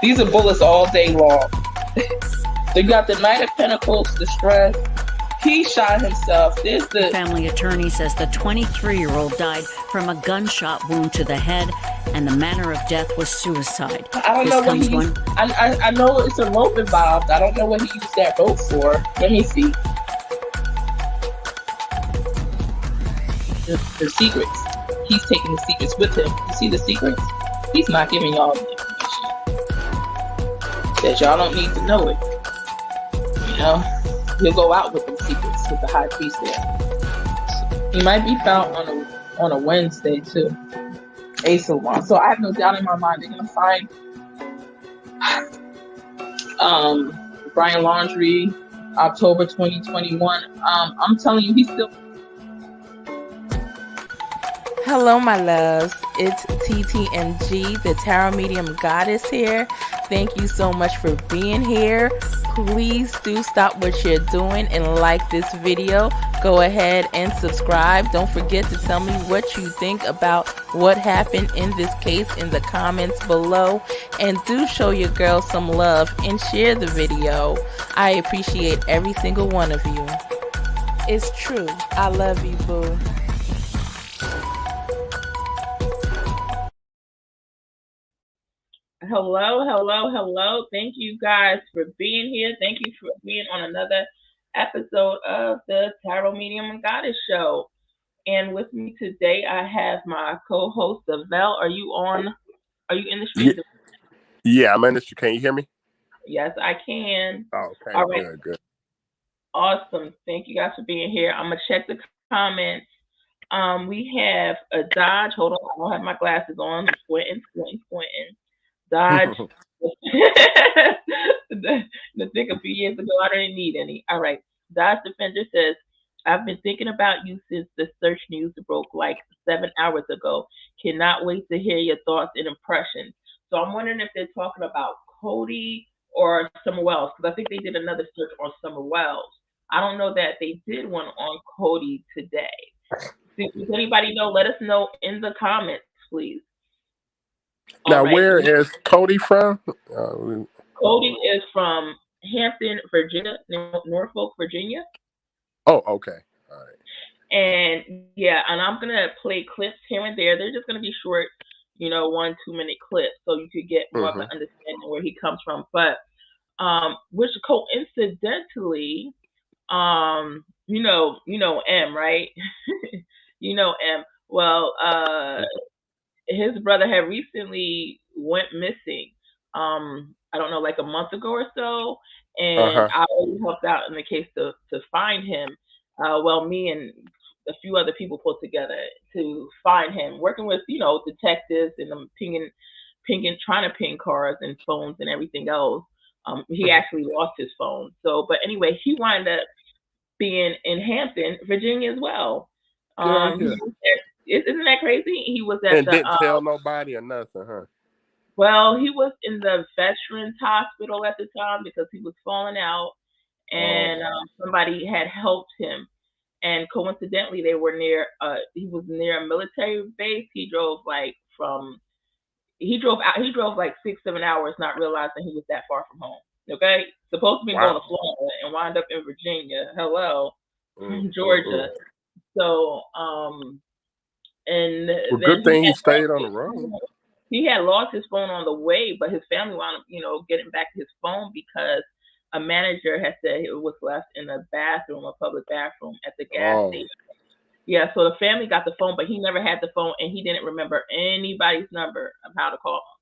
These are bullets all day long. They got the Knight of Pentacles, the stress. He shot himself. There's the family attorney says the 23-year-old died from a gunshot wound to the head, and the manner of death was suicide. I don't know what he used. I know it's a rope involved. I don't know what he used that rope for. Let me see. The secrets. He's taking the secrets with him. You see the secrets? He's not giving y'all the information. Says y'all don't need to know it. You know? He'll go out with the secrets with the high priest there. He might be found on a Wednesday too. Ace of Wands. So I have no doubt in my mind they're gonna find Brian Laundrie, October 2021. I'm telling you, he's still. Hello, my loves. It's TTNG, the Tarot Medium Goddess here. Thank you so much for being here. Please do stop what you're doing and like this video. Go ahead and subscribe. Don't forget to tell me what you think about what happened in this case in the comments below. And do show your girl some love and share the video. I appreciate every single one of you. It's true. I love you, boo. Hello. Thank you guys for being here. Thank you for being on another episode of the Tarot Medium and Goddess Show. And with me today, I have my co-host, Vel. Are you in the street? Yeah, I'm in the street. Can you hear me? Yes, I can. Oh, okay. All right. Good. Awesome. Thank you guys for being here. I'm going to check the comments. We have a Dodge. Hold on. I don't have my glasses on. I'm squinting. Dodge. the thing a few years ago, I didn't need any. All right. Dodge Defender says, I've been thinking about you since the search news broke like 7 hours ago. Cannot wait to hear your thoughts and impressions. So I'm wondering if they're talking about Codi or Summer Wells, because I think they did another search on Summer Wells. I don't know that they did one on Codi today. Does anybody know? Let us know in the comments, please. Now, where is Codi from? Codi is from Hampton, Virginia, Norfolk, Virginia. Oh, okay. All right. And yeah, and I'm going to play clips here and there. They're just going to be short, 1-2 minute clips, so you could get more of an understanding where he comes from. But, which coincidentally, M, right? M. Well, his brother had recently went missing. I don't know, like a month ago or so, and I already helped out in the case to find him. Me and a few other people put together to find him, working with detectives and trying to ping cars and phones and everything else. He actually lost his phone. So, but anyway, he wound up being in Hampton, Virginia as well. Isn't that crazy? He was at and didn't tell nobody or nothing, huh? Well, he was in the Veterans Hospital at the time because he was falling out, and somebody had helped him. And coincidentally, they were near. He was near a military base. He drove like 6-7 hours, not realizing he was that far from home. Okay, supposed to be going to Florida and wind up in Virginia. Hello, Georgia. So, and good thing he stayed on the road. He had lost his phone on the way, but his family wound up, getting back his phone because a manager had said it was left in a public bathroom at the gas station. Yeah, so the family got the phone, but he never had the phone, and he didn't remember anybody's number of how to call him.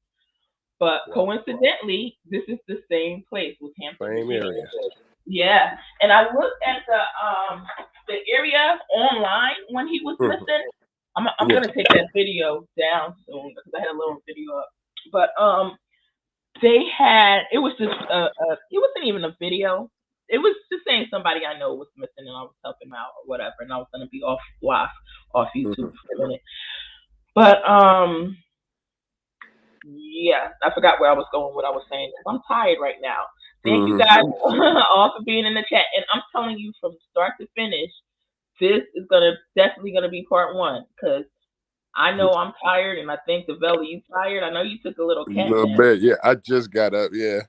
But coincidentally, this is the same place with Hampton. Same area. Yeah, and I looked at the area online when he was missing. I'm gonna take that video down soon because I had a little video up. But they had it was just it wasn't even a video. It was just saying somebody I know was missing and I was helping out or whatever, and I was gonna be off YouTube for a minute. But yeah, I forgot where I was going, what I was saying. I'm tired right now. Thank you guys all for being in the chat, and I'm telling you from start to finish, this is definitely gonna be part one because I know I'm tired, and I think Devella, you tired. I know you took a little cat nap. A little bit, yeah. I just got up, yeah.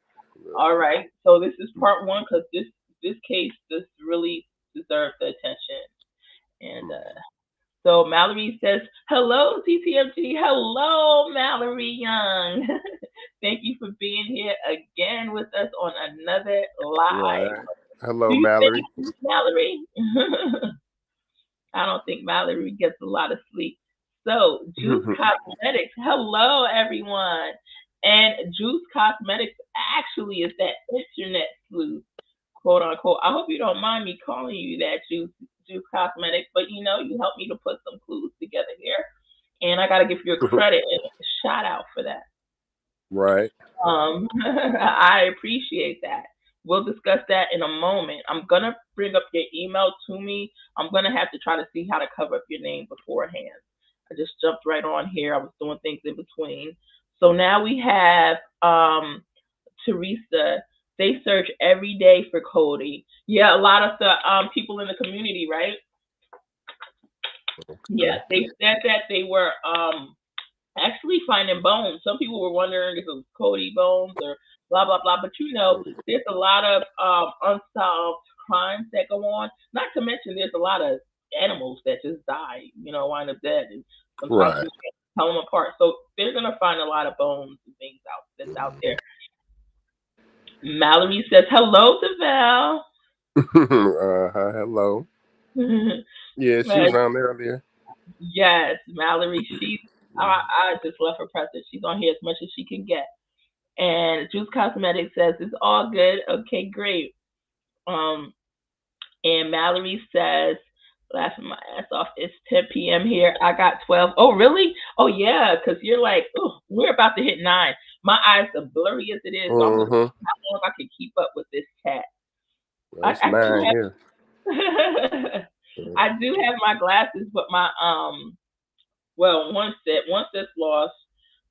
All right, so this is part one because this case just really deserves the attention. And so Mallory says, "Hello, TTMG. Hello, Mallory Young. Thank you for being here again with us on another live." Right. Hello, Mallory. Mallory. I don't think Mallory gets a lot of sleep. So, Juice Cosmetics. Hello, everyone. And Juice Cosmetics actually is that internet sleuth, quote unquote. I hope you don't mind me calling you that, Juice Cosmetics, but you helped me to put some clues together here. And I got to give you a credit and a shout out for that. Right. I appreciate that. We'll discuss that in a moment. I'm going to bring up your email to me. I'm going to have to try to see how to cover up your name beforehand. I just jumped right on here. I was doing things in between. So now we have Teresa. They search every day for Codi. Yeah, a lot of the people in the community, right? Okay. Yeah, they said that they were actually finding bones. Some people were wondering if it was Codi bones or blah, blah, blah. But there's a lot of unsolved crimes that go on. Not to mention there's a lot of animals that just die, wind up dead. And sometimes you can't tell them apart. So they're going to find a lot of bones and things that's out there. Mallory says, "Hello, Develle." Hello. Yeah, she was on there earlier. Yes, Mallory. I just love her presence. She's on here as much as she can get. And Juice Cosmetics says, "It's all good." Okay, great. And Mallory says, laughing my ass off, "It's 10 p.m. here. I got 12. Oh, really? Oh, yeah, because you're like, oh, we're about to hit 9. My eyes are blurry as it is. So I'm how long I can keep up with this chat. That's 9 here. I do have my glasses, but my one set's lost.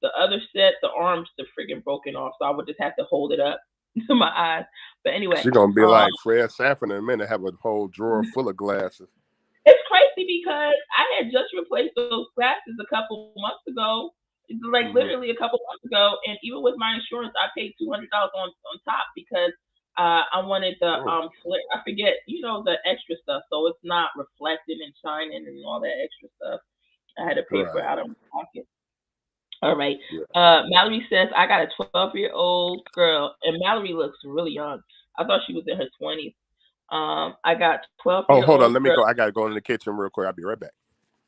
The other set, the arms are freaking broken off, so I would just have to hold it up to my eyes. But anyway, she's gonna be like Fred Sanford in a minute, have a whole drawer full of glasses. It's crazy because I had just replaced those glasses a couple months ago, like literally a couple months ago, and even with my insurance, I paid $200 on top because I wanted the flare. I forget, the extra stuff, so it's not reflecting and shining and all that extra stuff. I had to pay for it out of my pocket. All right. Mallory says, "I got a 12-year-old girl," and Mallory looks really young. I thought she was in her 20s. I got 12. Oh, hold on. Let me go. I got to go in the kitchen real quick. I'll be right back.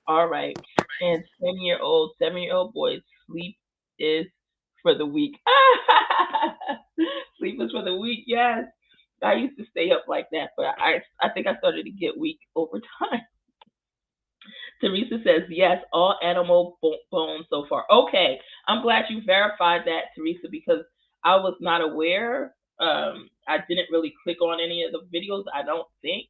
All right. And 7-year-old boys, sleep is for the weak. Sleep is for the weak. Yes. I used to stay up like that, but I think I started to get weak over time. Teresa says, "Yes, all animal bones so far." Okay. I'm glad you verified that, Teresa, because I was not aware. I didn't really click on any of the videos, I don't think,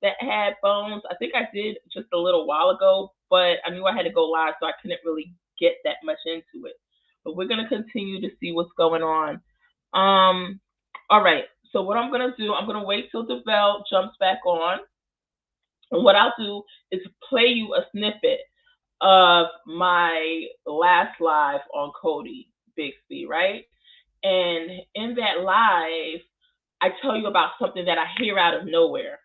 that had bones. I think I did just a little while ago, but I knew I had to go live, so I couldn't really get that much into it. But we're going to continue to see what's going on. All right. So what I'm going to do, I'm going to wait till Develle jumps back on. And what I'll do is play you a snippet of my last live on Codi Bigsby, right? And in that live, I tell you about something that I hear out of nowhere,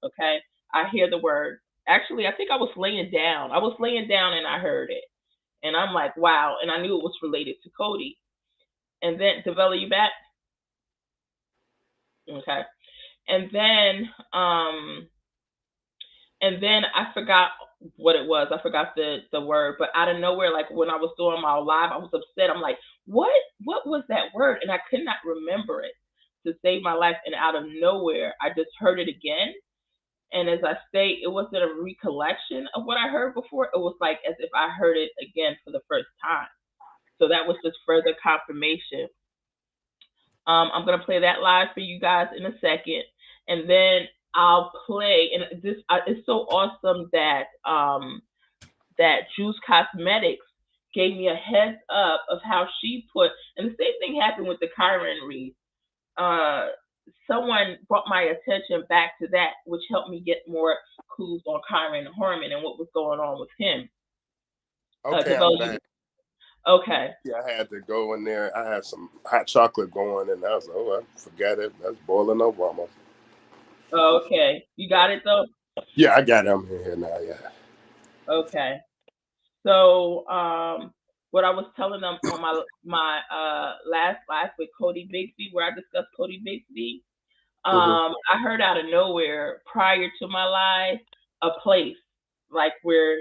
okay? I hear the word. Actually, I think I was laying down. And I heard it. And I'm like, wow. And I knew it was related to Codi. And then, Devella, you back? Okay. And then I forgot what it was. I forgot the word. But out of nowhere, like when I was doing my live, I was upset. I'm like, what was that word? And I could not remember it to save my life. And out of nowhere, I just heard it again. And as I state, it wasn't a recollection of what I heard before. It was like as if I heard it again for the first time. So that was just further confirmation. I'm gonna play that live for you guys in a second, and then I'll play. And this it's so awesome that that Juice Cosmetics gave me a heads up of how she put. And the same thing happened with the Kyron read. Someone brought my attention back to that, which helped me get more clues on Kyron Harmon and what was going on with him. Okay, I'm back. Okay. Yeah, I had to go in there. I had some hot chocolate going, and I was like, oh, I forgot it. That's boiling over almost. Okay. You got it, though? Yeah, I got it. I'm in here now, yeah. Okay. So, what I was telling them on my last live with Codi Bigsby, where I discussed Codi Bigsby, I heard out of nowhere prior to my live a place like where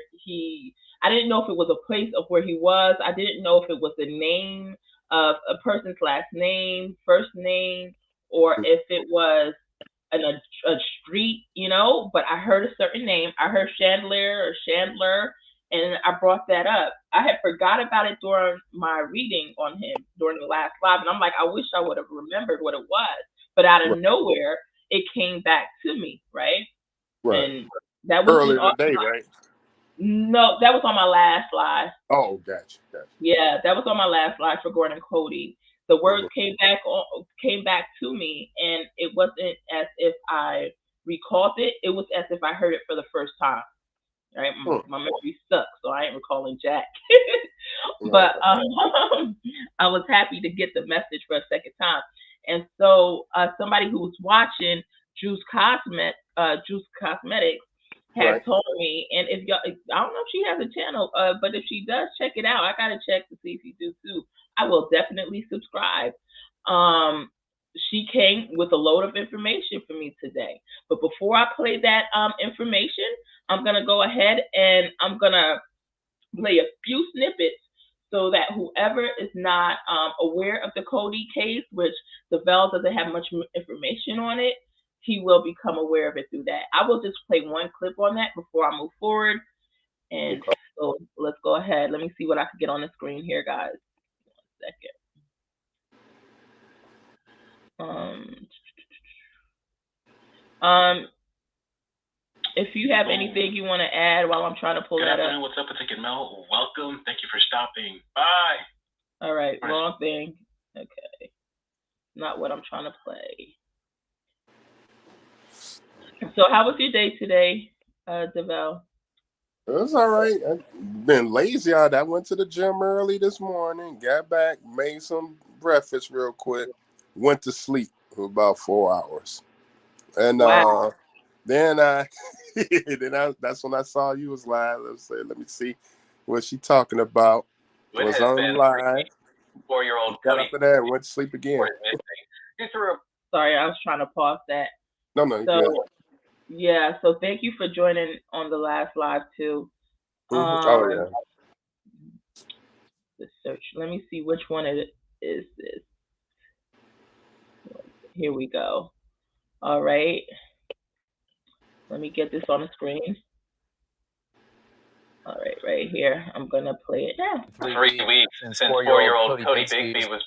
I didn't know if it was a place of where he was. I didn't know if it was the name of a person's last name, first name, or if it was a street, but I heard a certain name. I heard Chandler or Chandler, and I brought that up. I had forgot about it during my reading on him during the last live, and I'm like, I wish I would have remembered what it was. But out of nowhere, it came back to me, right? Right. And that was earlier today, right? No, that was on my last live. Oh, gotcha. Yeah, that was on my last live for Gordon Cody. The words came back to me, and it wasn't as if I recalled it. It was as if I heard it for the first time. Right, my memory sucks, so I ain't recalling jack. But I was happy to get the message for a second time. And so somebody who was watching Juice Cosmetics had told me, and if y'all, I don't know if she has a channel, but if she does, check it out. I gotta check to see if you do too. I will definitely subscribe. She came with a load of information for me today. But before I play that information, I'm gonna go ahead and I'm gonna play a few snippets so that whoever is not aware of the Codi case, which DeVell doesn't have much information on it, he will become aware of it through that. I will just play one clip on that before I move forward. And so let's go ahead. Let me see what I can get on the screen here, guys. 1 second. If you have anything you want to add while I'm trying to pull that up. What's up, Ticket Mel? Welcome. Thank you for stopping. Bye. All right, wrong thing. Okay. Not what I'm trying to play. So how was your day today, DeVell? It was all right. I've been lazy. I went to the gym early this morning, got back, made some breakfast real quick, went to sleep for about 4 hours. And then that's when I saw you was live. Let me see what she talking about. What was on live. 4-year-old got up there and went to sleep again. Sorry, I was trying to pause that. No, good. Yeah, so thank you for joining on the last live too. Oh yeah. The search. Let me see which one it is. This. Here we go. All right. Let me get this on the screen. All right, right here. I'm gonna play it now. 3 weeks since 4-year-old Codi Bigsby was.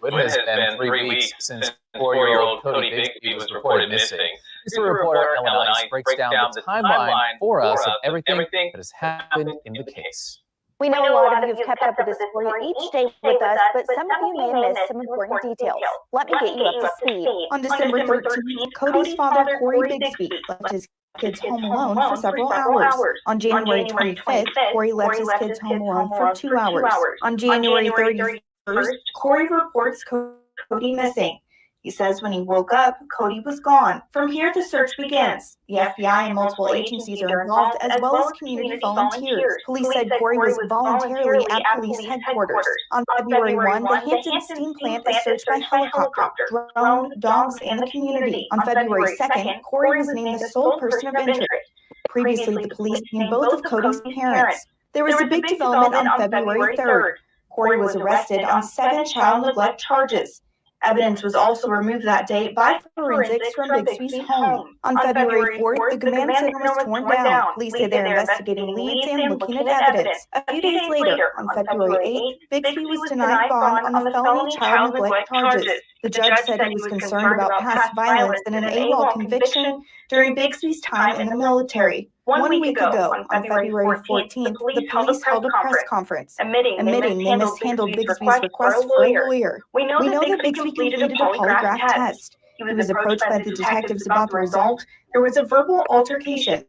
It has been 3 weeks since 4-year-old Codi Bigsby was reported missing. History reporter Ellen Ice breaks down the timeline for us of everything that has happened in the case. We know a lot of you have kept up with this story each day with us, but some of you may have missed some important details. Let me get you up to speed. On December 13th, Codi's father, Codi Bigsby, left his kids home alone for several hours. On January 25th, Codi left his kids home alone for 2 hours. On January 31st, Codi reports Codi missing. He says when he woke up, Codi was gone. From here, the search begins. The FBI and multiple agencies are involved, as well as community volunteers. Police said Codi was voluntarily at police headquarters. On February 1, the Hampton steam plant is searched by helicopter, drone, dogs, and the community. On February 2nd, Codi was named the sole person of interest. Previously, the police named both of Codi's parents. There was a big development on February 3rd. Codi was arrested on 7 child neglect charges. Evidence was also removed that day by forensics from Bigsby's home. On February 4th, the command center was torn down. Police say they're investigating leads and looking at evidence. A few days later, on February 8th, Bigsby was denied bond on the felony child neglect charges. The judge said he was concerned about past violence and an AWOL conviction during Bigsby's time in the military. 1 week ago, on February 14th, the police held a press conference, admitting they mishandled Bigsby's request for a lawyer. We know that Bigsby completed a polygraph test. He was approached by the detectives about the result. There was a verbal altercation,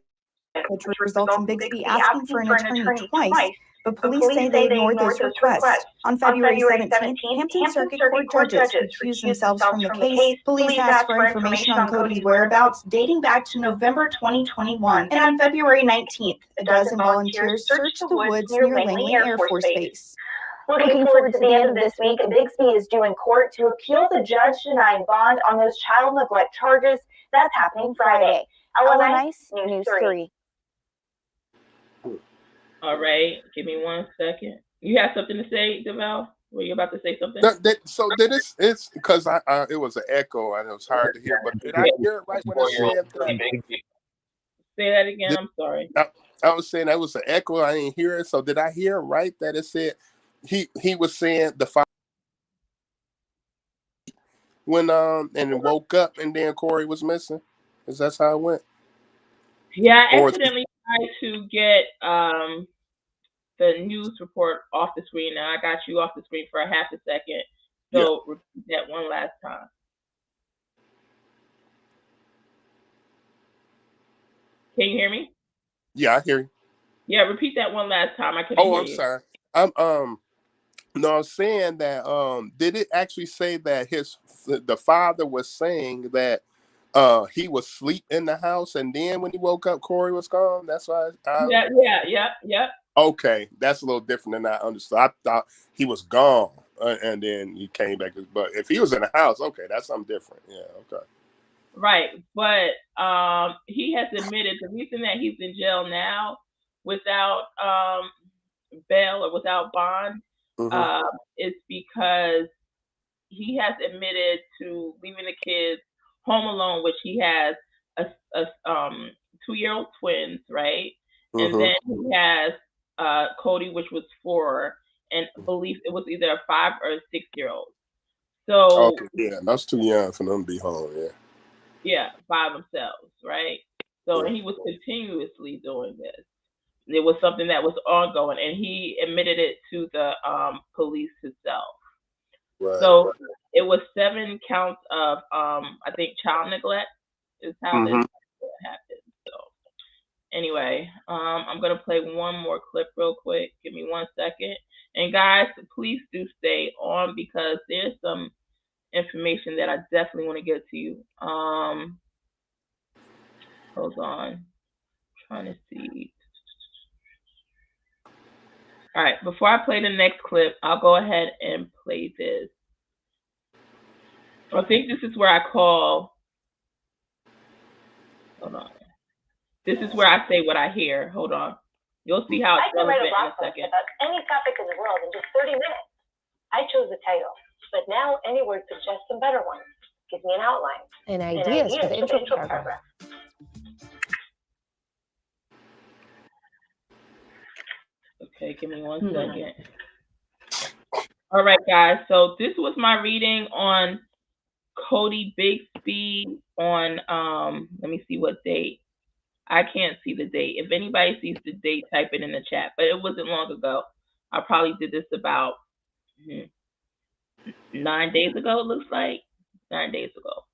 which results in Bigsby asking for an attorney twice, but police say they ignored those requests. On February 17th, Hampton Circuit Court judges recused themselves from the case. Police asked for information on Codi's whereabouts dating back to November 2021. And on February 19th, a dozen volunteers searched the woods near Langley Air Force Base. Looking forward to the end of this week, Bigsby is due in court to appeal the judge denying bond on those child neglect charges. That's happening Friday. Ellen Ice, News 3. All right, give me 1 second. You have something to say, Deval? Were you about to say something? It's because it was an echo and it was hard to hear. But did I hear it right when I said that? Say that again. I'm sorry. I was saying that was an echo. I didn't hear it. So did I hear right that it said he was saying the father when and woke up and then Corey was missing? Is that how it went? Yeah, I accidentally tried to get the news report off the screen. Now I got you off the screen for a half a second. So repeat that one last time. Can you hear me? Yeah, I hear you. Yeah, repeat that one last time. I couldn't hear you. Sorry. No, I'm saying that did it actually say that the father was saying that he was asleep in the house and then when he woke up Corey was gone? That's why Yeah. Okay, that's a little different than I understood. I thought he was gone and then he came back. But if he was in the house, okay, that's something different. Yeah, okay. Right, but he has admitted the reason that he's in jail now without bail or without bond is because he has admitted to leaving the kids home alone, which he has a 2-year-old twins, right? And then he has Codi, which was 4, and I believe it was either a 5 or a 6-year-old. So that's too young for them to be home. Yeah, by themselves, right? So and he was continuously doing this. It was something that was ongoing, and he admitted it to the police himself. Right. So it was 7 counts of I think child neglect is how this happened. So anyway, I'm gonna play one more clip real quick. Give me 1 second. And guys, please do stay on because there's some information that I definitely want to get to you. Hold on. I'm trying to see. All right, before I play the next clip, I'll go ahead and play this. I think this is where I call. Hold on. This is where I say what I hear. Hold on. You'll see how it's relevant in a second. About any topic in the world in just 30 minutes. I chose the title, but now any word suggests some better ones. Give me an outline. And ideas for the intro paragraph. Okay, give me 1 second. All right, guys. So this was my reading on Codi Bigsby on, let me see what date. I can't see the date. If anybody sees the date, type it in the chat. But it wasn't long ago. I probably did this about 9 days ago, it looks like. 9 days ago.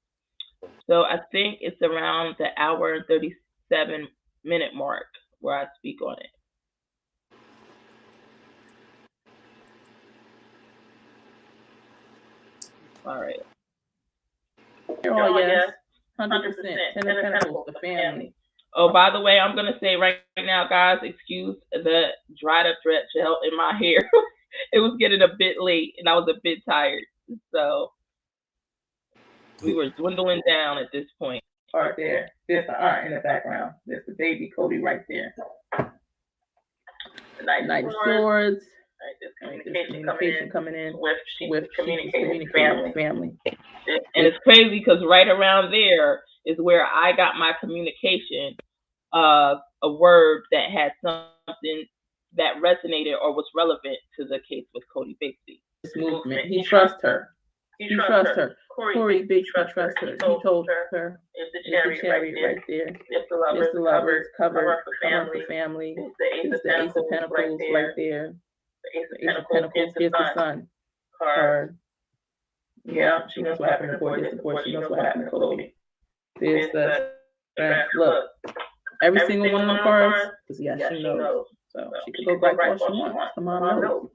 So I think it's around the hour and 37-minute mark where I speak on it. All right. Oh, yes. 100%. Ten of Pentacles, the family. Oh, by the way, I'm going to say right now, guys, excuse the dried up dread gel in my hair. It was getting a bit late and I was a bit tired. So we were dwindling down at this point. Right there. There's the aunt in the background. There's the baby Codi right there. The Knight of Swords. This Right, communication coming in with communicating family. family. And it's crazy because right around there is where I got my communication of a word that had something that resonated or was relevant to the case with Codi Bigsby. This movement. He trusts her. He trusts her. Codi Bigsby trusts her. He told her, "It's the chariot right there. It's the lovers, cover for family. It's the Ace of Pentacles right there. The Ace of Ace of Pentacles Pentacles is the sun card. Yeah, she knows what happened to Codi. She knows what happened to Codi. There's the strength. Look, every single one of the cards, because she knows. So she could go right all she wants. Come on, knows.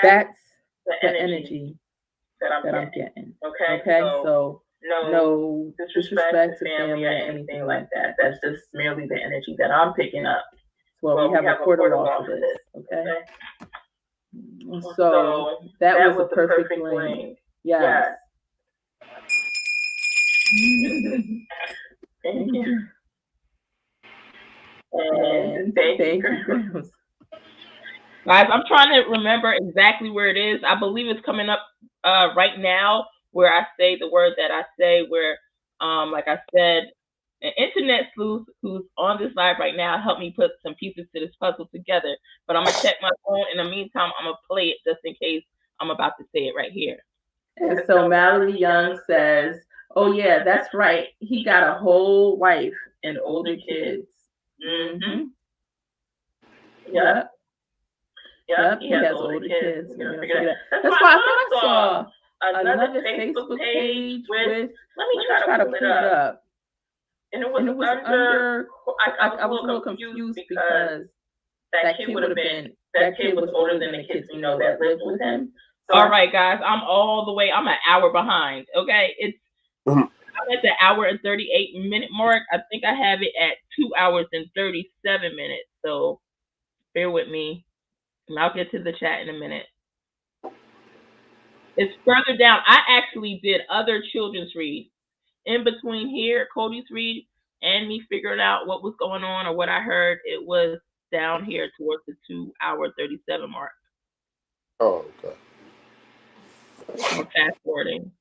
That's the energy that I'm getting. Okay? So no disrespect to family or anything like that. That's just merely the energy that I'm picking up. Well, we have a quarter law for this. Okay? So that was a perfect link. Yes. Thank you. And thank you. Guys, I'm trying to remember exactly where it is. I believe it's coming up right now where I say the word that I say, where, like I said, an internet sleuth who's on this live right now helped me put some pieces to this puzzle together. But I'm going to check my phone. In the meantime, I'm going to play it just in case I'm about to say it right here. And so Mallory Young says, oh, yeah, that's right. He got a whole wife and older kids. Mm-hmm. Yep. He has older kids. That's why I thought I saw another Facebook page with, let me try to pull it up. And it was under, I was a little confused because that kid was older than the kids we know that lived with him. So all right, guys, I'm an hour behind. Okay, I'm at the hour and 38-minute mark. I think I have it at 2 hours and 37 minutes. So bear with me, and I'll get to the chat in a minute. It's further down. I actually did other children's reads in between here, Codi's read, and me figuring out what was going on or what I heard. It was down here towards the 2 hour 37 mark. Oh, okay. I'm fast forwarding.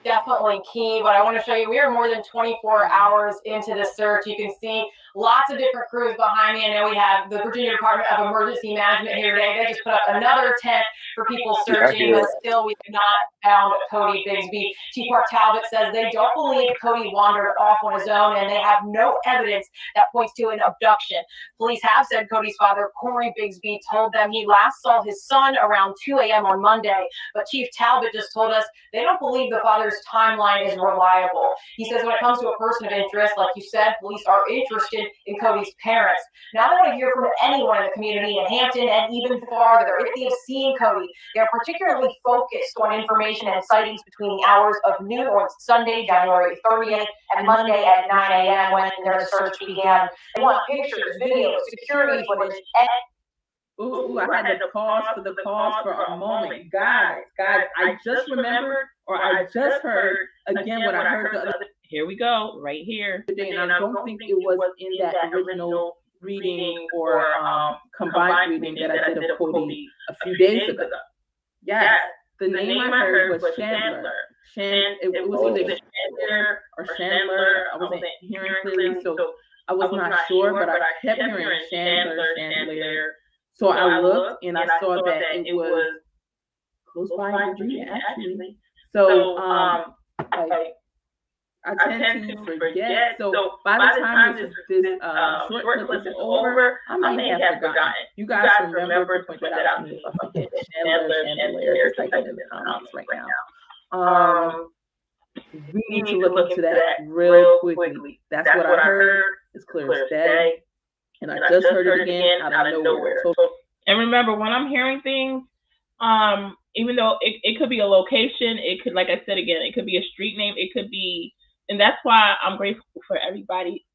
Definitely key, but I want to show you, we are more than 24 hours into the search. You can see lots of different crews behind me. I know we have the Virginia Department of Emergency Management here today. They just put up another tent for people searching, but still we have not found Codi Bigsby. Chief Mark Talbot says they don't believe Codi wandered off on his own, and they have no evidence that points to an abduction. Police have said Codi's father, Corey Bigsby, told them he last saw his son around 2 a.m. on Monday, but Chief Talbot just told us they don't believe the father's timeline is reliable. He says when it comes to a person of interest, like you said, police are interested in Codi's parents. Now they want to hear from anyone in the community in Hampton and even farther. If they have seen Codi, they are particularly focused on information and sightings between the hours of noon on Sunday, January 30th, and Monday at 9 a.m. when their search began. They want pictures, videos, security footage, and I had to pause for a moment. Guys, I just remembered, or I just heard again what I heard the other day. Here we go, right here. And I don't think it was in that original reading or combined reading that I did of Codi a few days ago. Yes, the name I heard was Chandler. It was either Chandler or Chandler. I wasn't hearing clearly, so I was not sure, but I kept hearing Chandler. So I looked and I saw that it was close by Virginia, actually. So I tend to forget. So by the time this short clip is over, I may have forgotten. You guys remember to point that out to me if I forget. Chandler, just like in the comments right now. We need to look into that real quickly. That's what I heard. It's clear as day. And I just heard it again out of nowhere. And remember, when I'm hearing things, even though it could be a location, it could, like I said again, it could be a street name, it could be, and that's why I'm grateful for everybody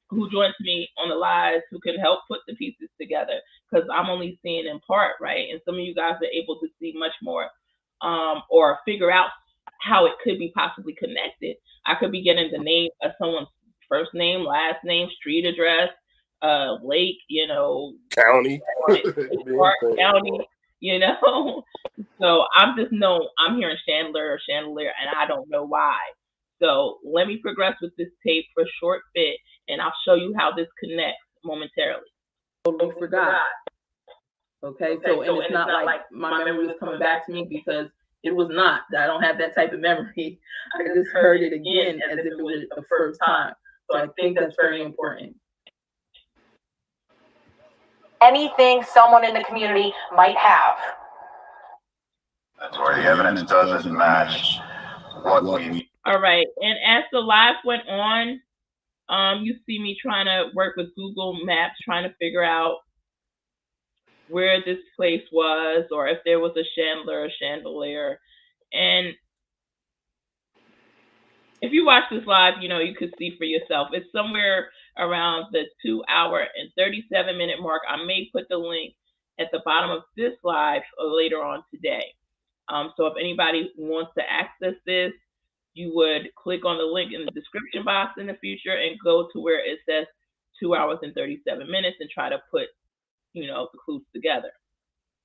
who joins me on the lives, who can help put the pieces together, because I'm only seeing in part, right? And some of you guys are able to see much more, or figure out how it could be possibly connected. I could be getting the name of someone's first name, last name, street address, lake, county, Park County, So I'm hearing Chandler, and I don't know why. So let me progress with this tape for a short bit, and I'll show you how this connects momentarily. Totally forgot. Okay, so and it's not like my memory was coming back to me, because it was not. I don't have that type of memory. I just heard it again as if it was the first time. So I think that's very important. Anything someone in the community might have. That's where the evidence doesn't match what we. All right, and as the live went on, you see me trying to work with Google Maps, trying to figure out where this place was, or if there was a chandelier or chandelier. And if you watch this live, you could see for yourself. It's somewhere around the 2 hour and 37 minute mark. I may put the link at the bottom of this live later on today. So if anybody wants to access this, you would click on the link in the description box in the future and go to where it says 2 hours and 37 minutes and try to put, the clues together.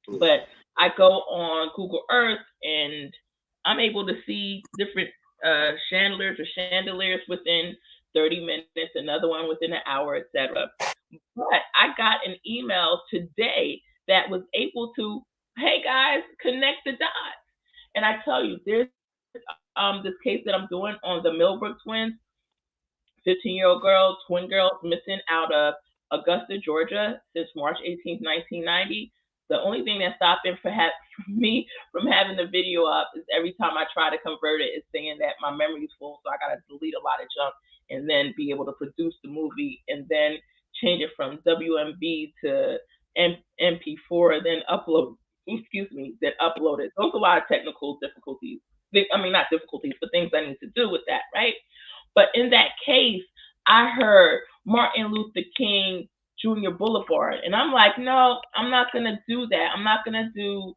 But I go on Google Earth and I'm able to see different chandeliers or chandeliers within 30 minutes, another one within an hour, etc. But I got an email today that was able to, hey guys, connect the dots. And I tell you, there's this case that I'm doing on the Millbrook twins, 15-year-old girl, twin girls missing out of Augusta, Georgia since March 18, 1990. The only thing that's stopping me from having the video up is every time I try to convert it, it's saying that my memory is full, so I got to delete a lot of junk and then be able to produce the movie and then change it from WMV to MP4, then upload it. Those are a lot of technical difficulties. Not difficulties, but things I need to do with that, right? But in that case, I heard Martin Luther King Jr. Boulevard, and I'm like, no, I'm not gonna do that. I'm not gonna do,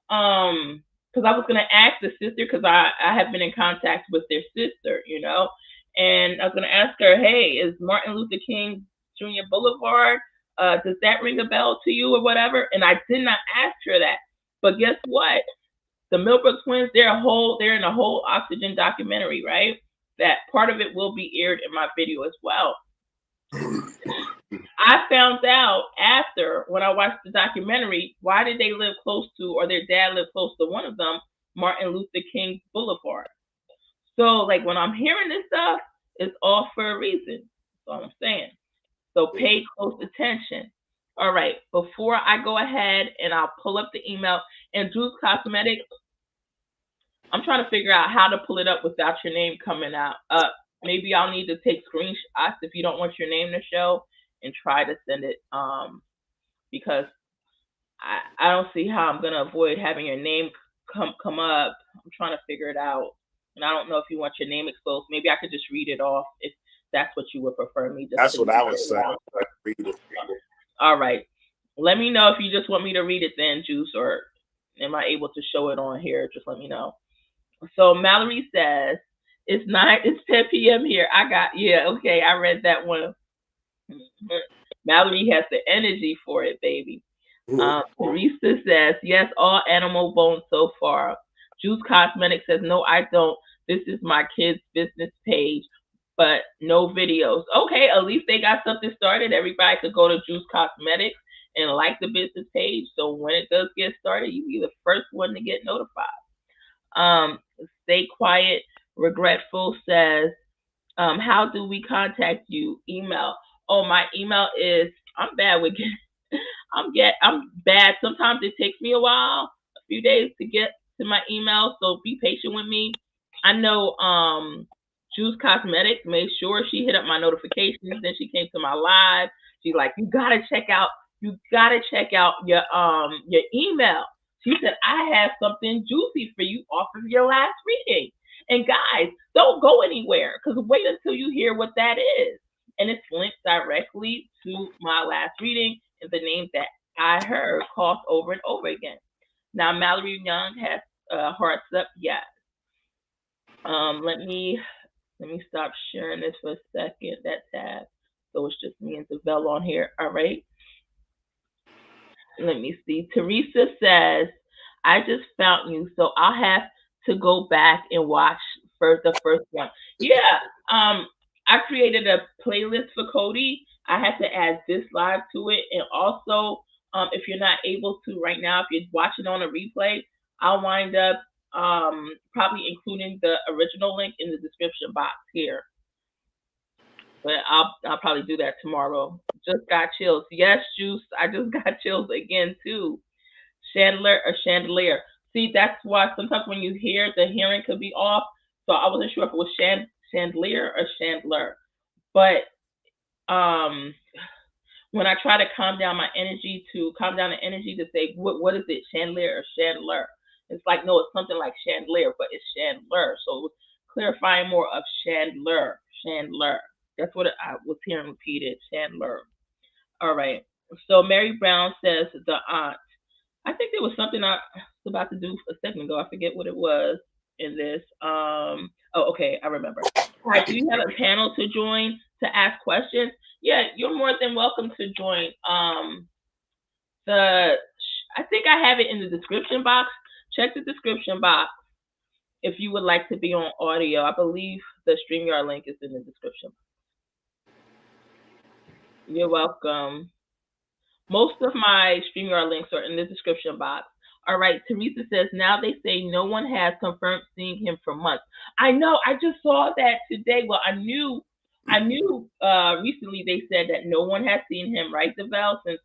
because I was gonna ask the sister, because I have been in contact with their sister, and I was gonna ask her, hey, is Martin Luther King Jr. Boulevard, does that ring a bell to you or whatever? And I did not ask her that, but guess what? The Millbrook twins, they're in a whole Oxygen documentary, right? That part of it will be aired in my video as well. I found out after, when I watched the documentary, why did they live close to, or their dad lived close to one of them, Martin Luther King Boulevard. So when I'm hearing this stuff, it's all for a reason. That's all I'm saying. So pay close attention. All right, before I go ahead and I'll pull up the email, and Juice Cosmetics, I'm trying to figure out how to pull it up without your name coming up. Maybe I'll need to take screenshots if you don't want your name to show and try to send it, because I don't see how I'm going to avoid having your name come up. I'm trying to figure it out. And I don't know if you want your name exposed. Maybe I could just read it off if that's what you would prefer me to. That's what I was saying. Read it. All right. Let me know if you just want me to read it then, Juice, or am I able to show it on here? Just let me know. So Mallory says, it's 10 p.m. here. Okay, I read that one. Mallory has the energy for it, baby. Teresa says, yes, all animal bones so far. Juice Cosmetics says, no, I don't. This is my kid's business page, but no videos. Okay, at least they got something started. Everybody could go to Juice Cosmetics and like the business page. So when it does get started, you be the first one to get notified. Stay Quiet Regretful says, how do we contact you? Email. Oh, my email is, I'm bad with I'm bad. Sometimes it takes me a few days to get to my email, so be patient with me. I know Juice Cosmetics made sure she hit up my notifications, then she came to my live. She's like, you gotta check out your email. She said, I have something juicy for you off of your last reading. And guys, don't go anywhere, because wait until you hear what that is. And it's linked directly to my last reading and the name that I heard called over and over again. Now, Mallory Young has hearts up, yes. Let me Let me stop sharing this for a second, that tab. So it's just me and Develle on here. All right. Let me see. Teresa says, I just found you, so I'll have to go back and watch for the first one. Yeah. I created a playlist for Codi. I had to add this live to it. And also, if you're not able to right now, if you're watching on a replay, I'll wind up probably including the original link in the description box here. But I'll probably do that tomorrow. Just got chills. Yes, Juice. I just got chills again too. Chandelier or chandelier. See, that's why sometimes when you hear, the hearing could be off. So I wasn't sure if it was chandelier or chandler. But when I try to calm down the energy to say what is it, chandelier or chandler? It's like, no, it's something like chandelier, but it's chandler. So clarifying more of chandler. That's what I was hearing repeated, chandler. All right. So Mary Brown says the aunt. I think there was something I was about to do a second ago. I forget what it was in this. Okay, I remember. All right, do you have a panel to join to ask questions? Yeah, you're more than welcome to join. I think I have it in the description box. Check the description box if you would like to be on audio. I believe the StreamYard link is in the description. You're welcome. Most of my StreamYard links are in the description box. All right, Teresa says, now they say no one has confirmed seeing him for months. I know, I just saw that today. Well, I knew recently they said that no one has seen him, right, Develle, since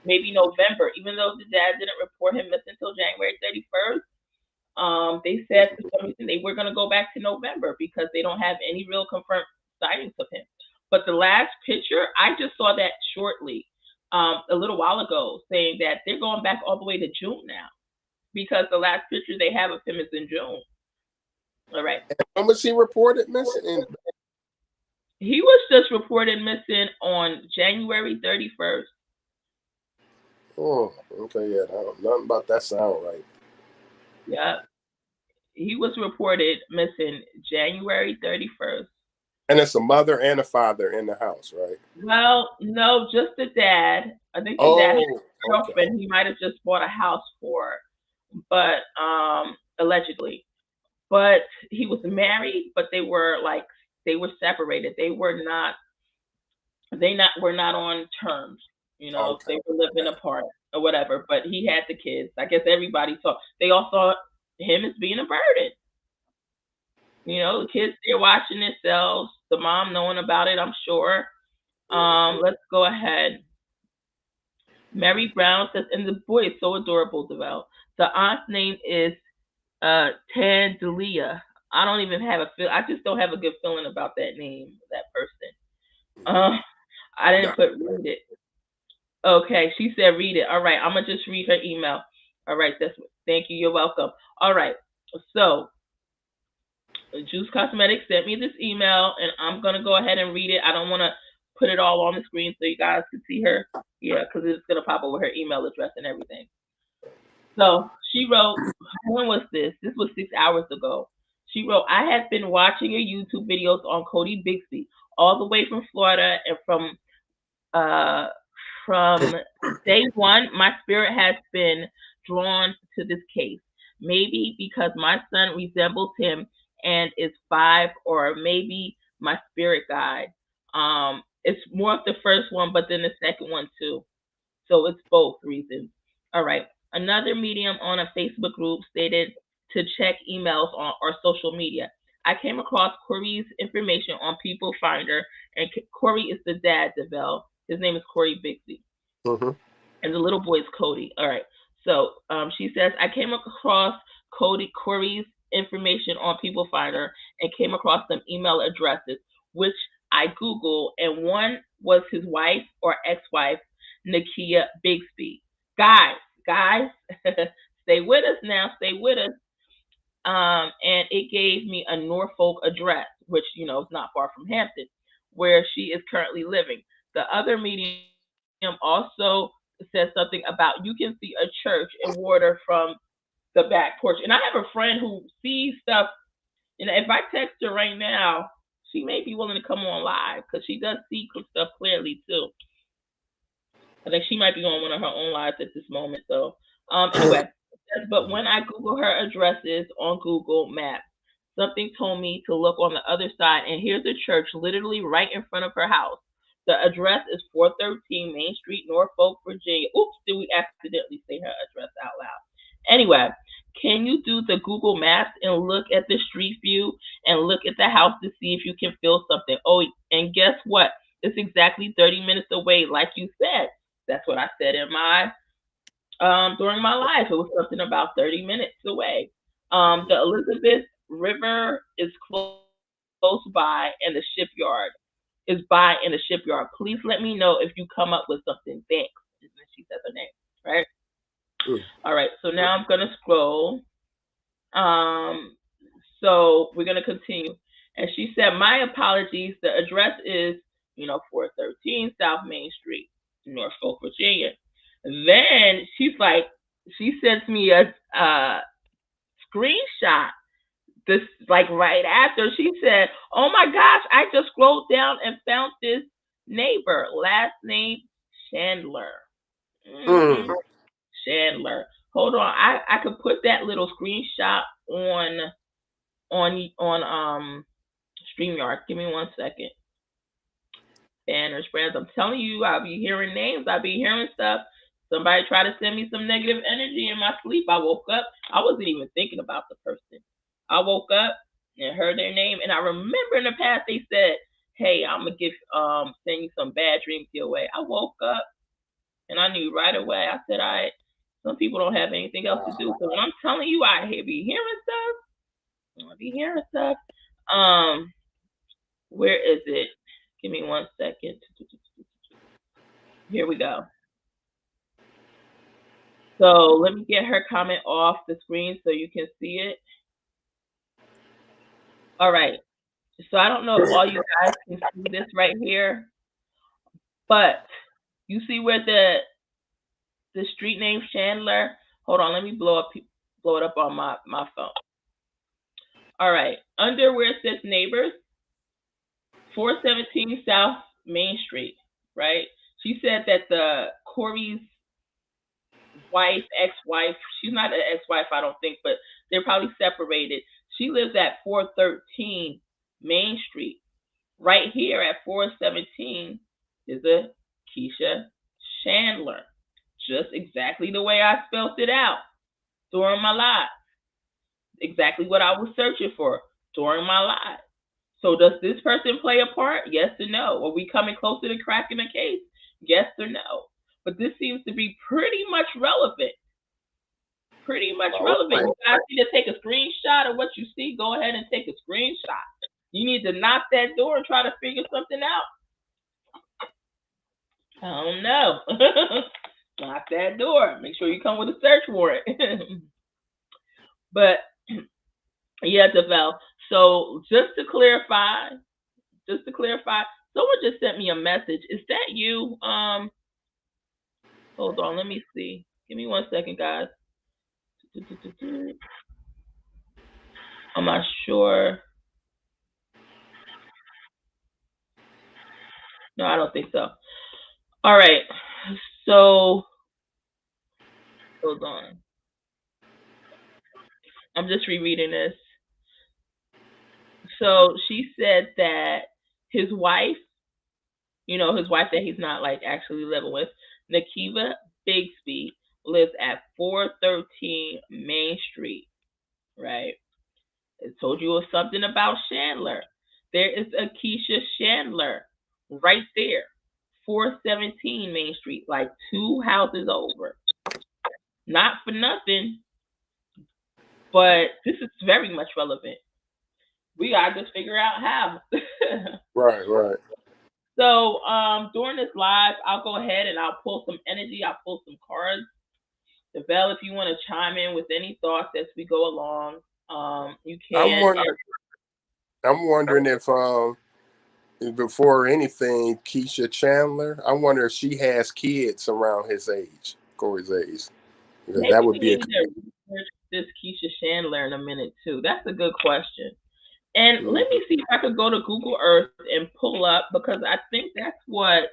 maybe November, even though the dad didn't report him missing until January 31st. They said for some reason they were going to go back to November because they don't have any real confirmed sightings of him. But the last picture, I just saw that shortly. A little while ago, saying that they're going back all the way to June now because the last picture they have of him is in June. All right. When was he reported missing? He was just reported missing on January 31st. Oh, okay, yeah, nothing about that sound right. Yeah, he was reported missing January 31st. And it's a mother and a father in the house, right? Well, no, just the dad. I think the dad had a girlfriend. Okay. He might have just bought a house for, but allegedly. But he was married, but they were separated. They were not on terms. You know, okay. They were living apart or whatever. But he had the kids. I guess everybody saw. They all saw him as being a burden. You know, the kids, they're watching themselves. The mom knowing about it, I'm sure. Let's go ahead. Mary Brown says, and the boy is so adorable, Develle. The aunt's name is Tandalia. I don't even have a feel. I just don't have a good feeling about that name, that person. I didn't read it. Okay, she said read it. All right, I'm gonna just read her email. All right, thank you. You're welcome. All right, so Juice Cosmetics sent me this email, and I'm gonna go ahead and read it. I don't want to put it all on the screen so you guys can see her. Yeah, because it's gonna pop over her email address and everything. So she wrote, when was this? This was 6 hours ago. She wrote, I have been watching your YouTube videos on Codi Bigsby all the way from Florida, and from day one, my spirit has been drawn to this case. Maybe because my son resembles him and is 5, or maybe my spirit guide. It's more of the first one, but then the second one too. So it's both reasons. All right. Another medium on a Facebook group stated to check emails on or social media. I came across Corey's information on People Finder, and Corey is the dad, Develle. His name is Codi Bigsby. Mm-hmm. And the little boy is Codi. All right. So she says, I came across Corey's information on People Finder and came across some email addresses, which I Googled, and one was his wife or ex-wife, Nakia Bigsby. Guys, stay with us now. Stay with us. And it gave me a Norfolk address, which, you know, is not far from Hampton, where she is currently living. The other medium also says something about you can see a church in water from the back porch. And I have a friend who sees stuff, and if I text her right now, she may be willing to come on live because she does see stuff clearly too. I think she might be on one of her own lives at this moment. So anyway, but when I Google her addresses on Google Maps, something told me to look on the other side, and here's a church literally right in front of her house. The address is 413 Main Street, Norfolk, Virginia. Oops, did we accidentally say her address out loud? Anyway, can you do the Google Maps and look at the street view and look at the house to see if you can feel something? Oh, and guess what? It's exactly 30 minutes away, like you said. That's what I said in my during my life. It was something about 30 minutes away. The Elizabeth River is close by, and the shipyard is by in the shipyard. Please let me know if you come up with something. Thanks. And then she said her name, right? All right. So now I'm gonna scroll. So we're gonna continue. And she said, "My apologies. The address is 413 South Main Street, Norfolk, Virginia." Then she sends me a screenshot. This right after she said, "Oh my gosh, I just scrolled down and found this neighbor. Last name Chandler." Chandler. Hold on, I could put that little screenshot on StreamYard. Give me 1 second. Banners, friends. I'm telling you, I'll be hearing names. I'll be hearing stuff. Somebody tried to send me some negative energy in my sleep. I woke up. I wasn't even thinking about the person. I woke up and heard their name, and I remember in the past they said, "Hey, I'm gonna send you some bad dreams your way." I woke up and I knew right away. I said, "All right, some people don't have anything else to do." So when I'm telling you, I be hearing stuff. I be hearing stuff. Where is it? Give me 1 second. Here we go. So let me get her comment off the screen so you can see it. All right. So I don't know if all you guys can see this right here, but you see where the street name Chandler. Hold on, let me blow it up on my phone. All right. Under where it says neighbors, 417 South Main Street, right? She said that the Corey's ex-wife, she's not an ex-wife, I don't think, but they're probably separated. She lives at 413 Main Street. Right here at 417 is a Keisha Chandler. Just exactly the way I spelled it out during my live. Exactly what I was searching for during my live. So does this person play a part? Yes or no? Are we coming closer to cracking the case? Yes or no? But this seems to be pretty much relevant. Pretty much relevant. You guys need to take a screenshot of what you see. Go ahead and take a screenshot. You need to knock that door and try to figure something out. I don't know. Knock that door. Make sure you come with a search warrant. But yeah, Devel. So just to clarify, someone just sent me a message. Is that you? Hold on, let me see. Give me 1 second, guys. I'm not sure. No, I don't think so. All right. So hold on. I'm just rereading this. So she said that his wife, his wife that he's not actually living with, Codi Bigsby, lives at 413 Main Street, right? I told you something about Chandler. There is a Keisha Chandler right there, 417 Main Street, 2 houses over. Not for nothing, but this is very much relevant. We gotta just figure out how. Right. So during this live, I'll go ahead and I'll pull some energy. I'll pull some cards. Devel, if you want to chime in with any thoughts as we go along, you can. I'm wondering if before anything, Keisha Chandler, I wonder if she has kids around his age, Corey's age. Maybe that would be to research this Keisha Chandler in a minute too. That's a good question. And let me see if I could go to Google Earth and pull up, because I think that's what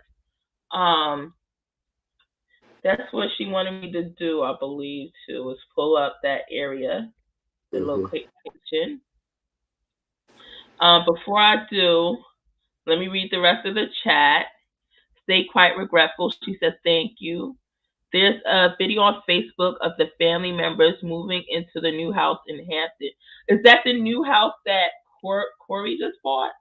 she wanted me to do, I believe, too, is pull up that area, the location. Before I do, let me read the rest of the chat. Stay quite regretful. She says, thank you. There's a video on Facebook of the family members moving into the new house in Hampton. Is that the new house that Corey just bought?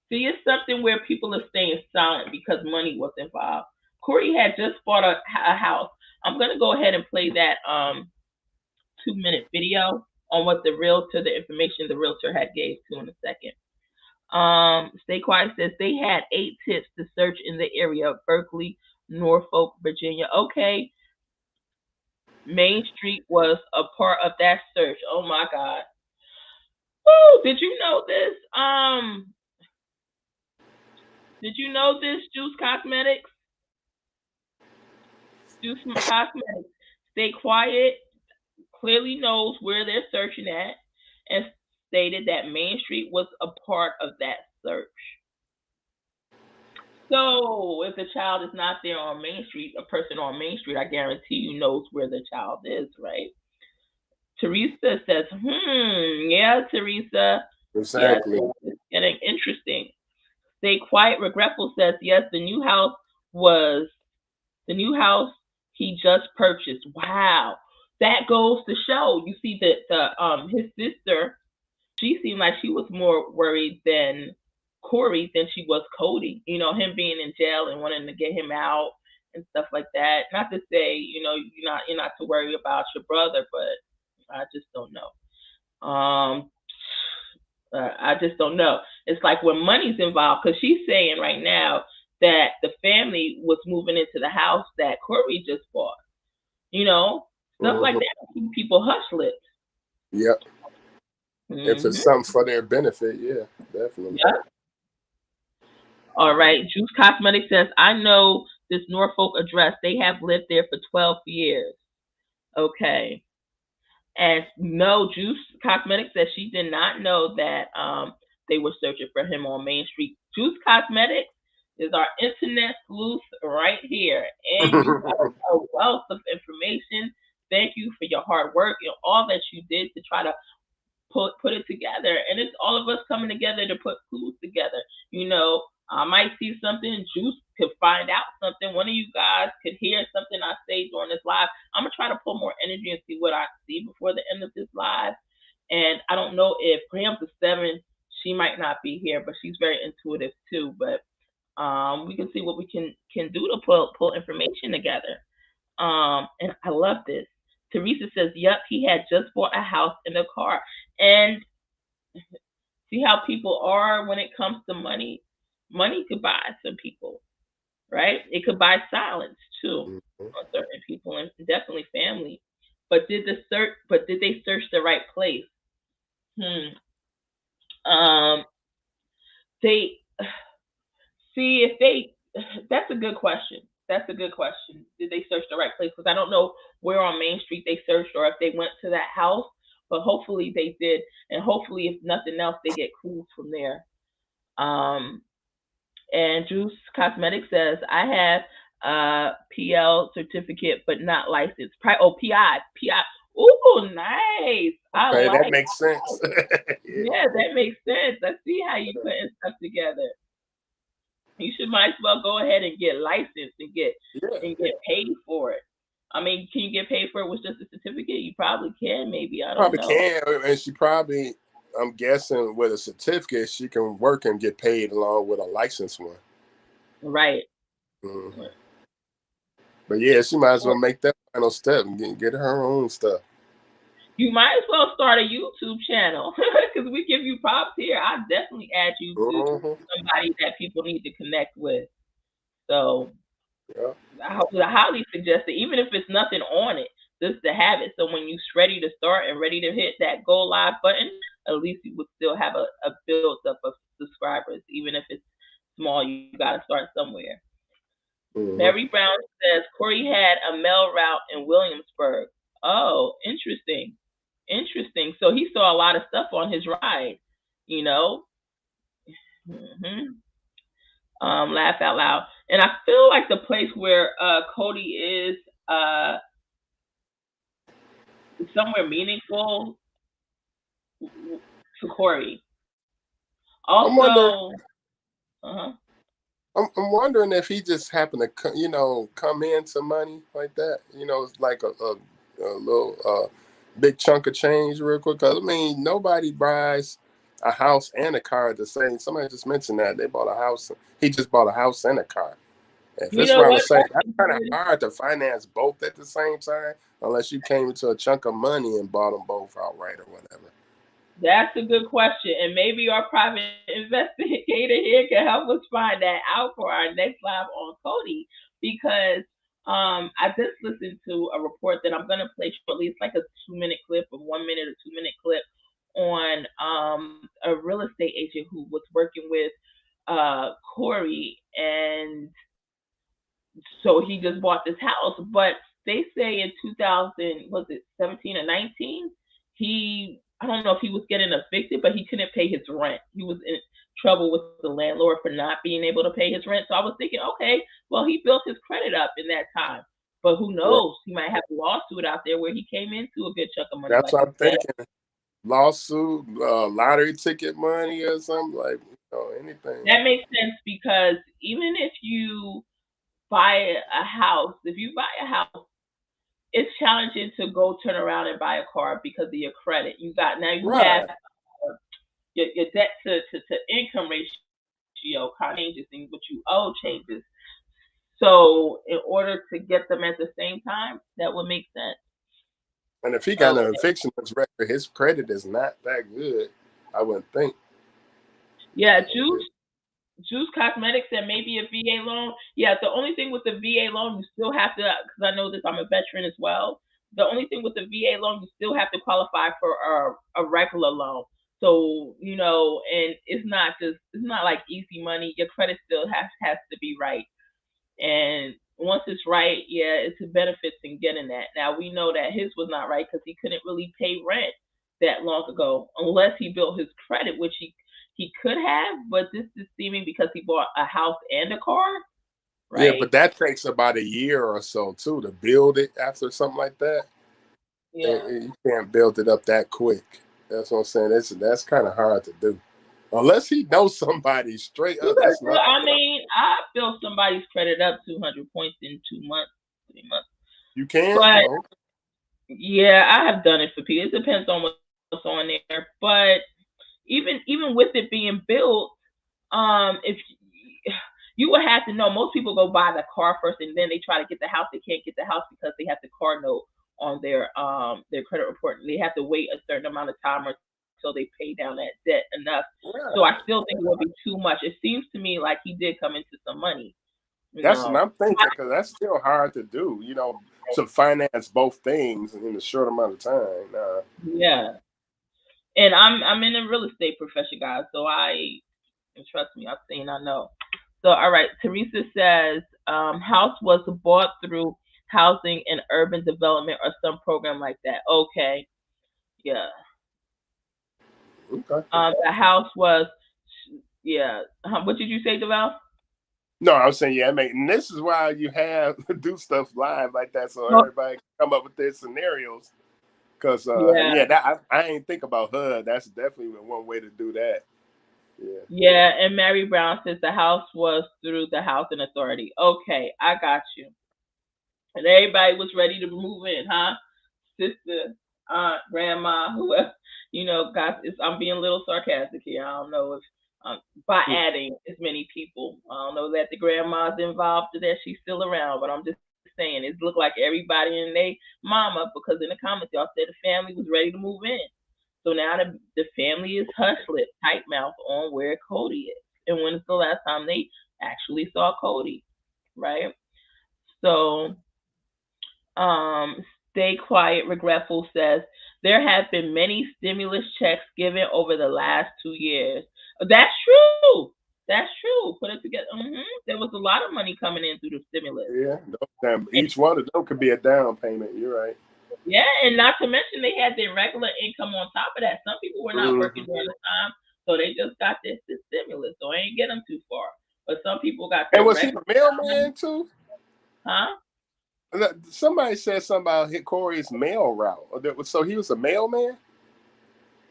See, it's something where people are staying silent because money was involved. Corey had just bought a house. I'm going to go ahead and play that 2-minute video on what the information the realtor had gave to in a second. Stay Quiet says they had 8 tips to search in the area of Berkeley, Norfolk, Virginia. Okay. Main Street was a part of that search. Oh my God. Oh, did you know this? Did you know this, Juice Cosmetics? Juice Cosmetics. Stay Quiet clearly knows where they're searching at and stated that Main Street was a part of that search. So if the child is not there on Main Street, a person on Main Street, I guarantee you knows where the child is, right? Teresa says, yeah, Teresa. Exactly. Yes, it's getting interesting. Stay Quiet Regretful says, yes, the new house he just purchased. Wow. That goes to show, you see that his sister, she seemed like she was more worried than Corey than she was Codi. You know, him being in jail and wanting to get him out and stuff like that. Not to say, you know, you're not to worry about your brother, but I just don't know. I just don't know. It's like when money's involved, because she's saying right now that the family was moving into the house that Corey just bought. You know, stuff like that keep people hush-lipped. Yep. If it's something for their benefit, yeah, definitely. Yeah. All right. Juice Cosmetics says, I know this Norfolk address. They have lived there for 12 years. Okay. And no, Juice Cosmetics says she did not know that they were searching for him on Main Street. Juice Cosmetics is our internet sleuth right here. And you got a wealth of information. Thank you for your hard work and all that you did to try to put it together. And it's all of us coming together to put clues together. You know, I might see something, Juice could find out something. One of you guys could hear something I say during this live. I'm going to try to pull more energy and see what I see before the end of this live. And I don't know if Graham's a 7, she might not be here, but she's very intuitive too. But we can see what we can do to pull information together. And I love this. Teresa says, yep, he had just bought a house and a car. And see how people are when it comes to money? Money could buy some people, right? It could buy silence too on certain people, and definitely family. But did they search the right place? That's a good question. That's a good question. Did they search the right place? Because I don't know where on Main Street they searched or if they went to that house, but hopefully they did. And hopefully, if nothing else, they get clues from there. And Juice Cosmetics says, I have a PL certificate, but not licensed. PI. Ooh, nice. Okay, that makes sense. Yeah, that makes sense. I see how you putting stuff together. You might as well go ahead and get licensed and get paid for it. I mean, can you get paid for it with just a certificate? You probably can, maybe. I don't know. Probably can, and she probably, I'm guessing, with a certificate, she can work and get paid along with a licensed one. Right. Mm-hmm. But yeah, she might as well make that final step and get her own stuff. You might as well start a YouTube channel because we give you props here. I definitely add you to somebody that people need to connect with. So I highly suggest it, even if it's nothing on it, just to have it. So when you're ready to start and ready to hit that go live button, at least you would still have a build up of subscribers. Even if it's small, you got to start somewhere. Mary Brown says Corey had a mail route in Williamsburg. Oh, interesting. So he saw a lot of stuff on his ride. you know. Laugh out loud. And I feel like the place where Codi is somewhere meaningful to Corey. Also, I'm wondering if he just happened to, come into money like that. It's like a little big chunk of change real quick. Cause I mean, nobody buys a house and a car at the same. Somebody just mentioned that they bought a house. He just bought a house and a car. If you that's know what I what? was saying, that's kind of hard to finance both at the same time, unless you came into a chunk of money and bought them both outright or whatever. That's a good question, and maybe our private investigator here can help us find that out for our next live on Codi, because I just listened to a report that I'm going to play shortly. It's like a 2-minute clip, a 1 minute or 2-minute clip on a real estate agent who was working with Corey, and so he just bought this house. But they say in 2000, was it 17 or 19? I don't know if he was getting evicted, but he couldn't pay his rent. He was in trouble with the landlord for not being able to pay his rent. So I was thinking, okay, well, he built his credit up in that time. But who knows? He might have a lawsuit out there where he came into a good chunk of money. That's what I'm thinking. Lawsuit, lottery ticket money or something, like anything. That makes sense, because even if you buy a house, it's challenging to go turn around and buy a car because of your credit. You have your debt to income ratio changes, and what you owe changes. So in order to get them at the same time, that would make sense. And if he got an eviction record, his credit is not that good, I wouldn't think. Yeah, Juice Cosmetics said maybe a VA loan. Yeah, the only thing with the VA loan, you still have to, because I know this, I'm a veteran as well. The only thing with the VA loan, you still have to qualify for a regular loan. So, and it's not like easy money. Your credit still has to be right. And once it's right, yeah, it's a benefit in getting that. Now, we know that his was not right because he couldn't really pay rent that long ago unless he built his credit, which he could have, but this is seeming because he bought a house and a car, right? Yeah, but that takes about a year or so, too, to build it after something like that. Yeah. You can't build it up that quick. That's what I'm saying. That's kind of hard to do. Unless he knows somebody straight up. I mean, I built somebody's credit up 200 points in 2 months, 3 months. You can? But, yeah, I have done it for people. It depends on what's on there. But even with it being built, if you would have to know, most people go buy the car first and then they try to get the house. They can't get the house because they have the car note on their credit report. They have to wait a certain amount of time until they pay down that debt enough. Yeah. So I still think it would be too much. It seems to me like he did come into some money. That's what I'm thinking, because that's still hard to do, to finance both things in a short amount of time. Yeah. And I'm in the real estate profession, guys, so trust me, I've seen, I know. So, all right, Teresa says, house was bought through housing and urban development or some program like that. Okay, yeah. Okay. The house was, yeah. What did you say, Deval? No, I was saying, yeah, and this is why you do stuff live like that, so everybody can come up with their scenarios. Because I ain't think about HUD. That's definitely one way to do that. Yeah, and Mary Brown says the house was through the housing authority. Okay, I got you. And everybody was ready to move in, huh? Sister, aunt, grandma, whoever. Guys, I'm being a little sarcastic here. I don't know if by adding as many people, I don't know that the grandma's involved or that she's still around, but I'm just saying it looked like everybody and their mama, because in the comments y'all said the family was ready to move in. So now the family is hush-lipped, tight mouth on where Codi is. And when is the last time they actually saw Codi, right? So, Stay Quiet Regretful says, there have been many stimulus checks given over the last 2 years. That's true. That's true. Put it together. There was a lot of money coming in through the stimulus. Yeah, each one of them could be a down payment. You're right. Yeah, and not to mention they had their regular income on top of that. Some people were not working during the time, So they just got this stimulus, so I ain't get them too far. But some people got And their was he the mailman too? Huh? Somebody said something about Corey's mail route. So he was a mailman?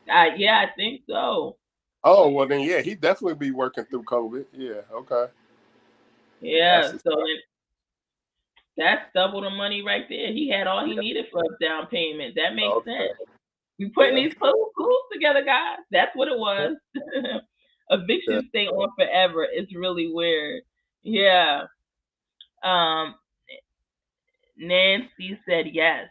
Yeah, I think so. Oh, well then, yeah, he'd definitely be working through COVID. Yeah, okay. Yeah, so that's double the money right there. He had all he needed for a down payment. That makes sense. You putting these clues together, guys. That's what it was. Evictions stay on forever. It's really weird. Yeah. Nancy said yes.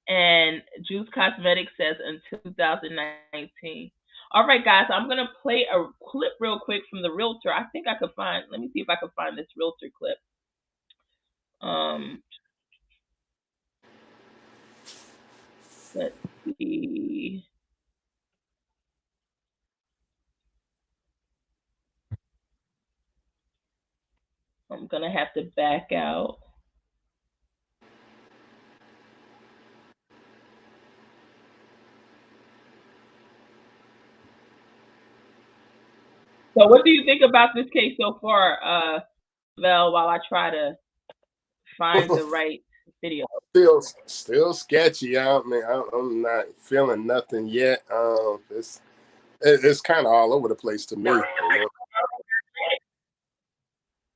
And Juice Cosmetics says until 2019. All right, guys, I'm going to play a clip real quick from the realtor. I think I could find, let me see if I can find this realtor clip. Let's see. I'm going to have to back out. So what do you think about this case so far, Vel, while I try to find the right video? Still sketchy. I'm not feeling nothing yet. It's kind of all over the place to me.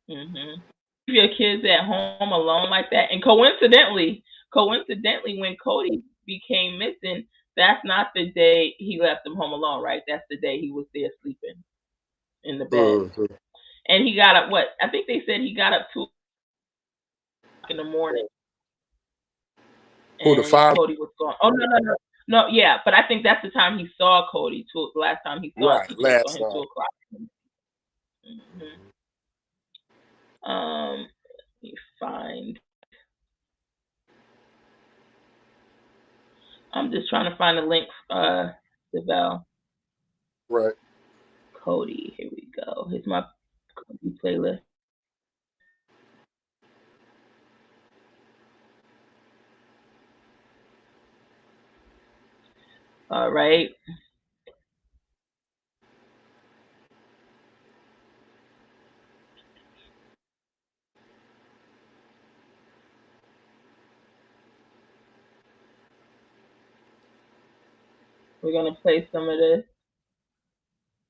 Mm-hmm. Your kids at home alone like that, and coincidentally, when Codi became missing, that's not the day he left them home alone, right? That's the day he was there sleeping in the bed. Mm-hmm. And he got up. What I think they said he got up 2 in the morning. Who, the father? Codi was gone. Oh no, yeah, but I think that's the time he saw Codi. The last time he saw him, last saw him 2 o'clock. Mm-hmm. Let me find. I'm just trying to find a link. The Vel. Right. Codi. Here we go. Here's my Codi playlist. All right. We're going to play some of this.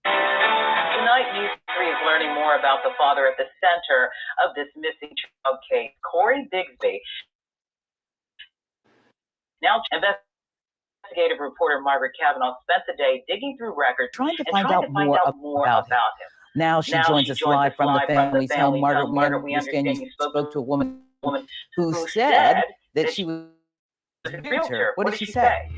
Tonight, News 3 is learning more about the father at the center of this missing child case, Codi Bigsby. Now, investigative reporter Margaret Kavanaugh spent the day digging through records trying to find out more about him. Now she joins us live from the family's home. Margaret, we understand you spoke to a woman who said that she was a realtor. What did she say?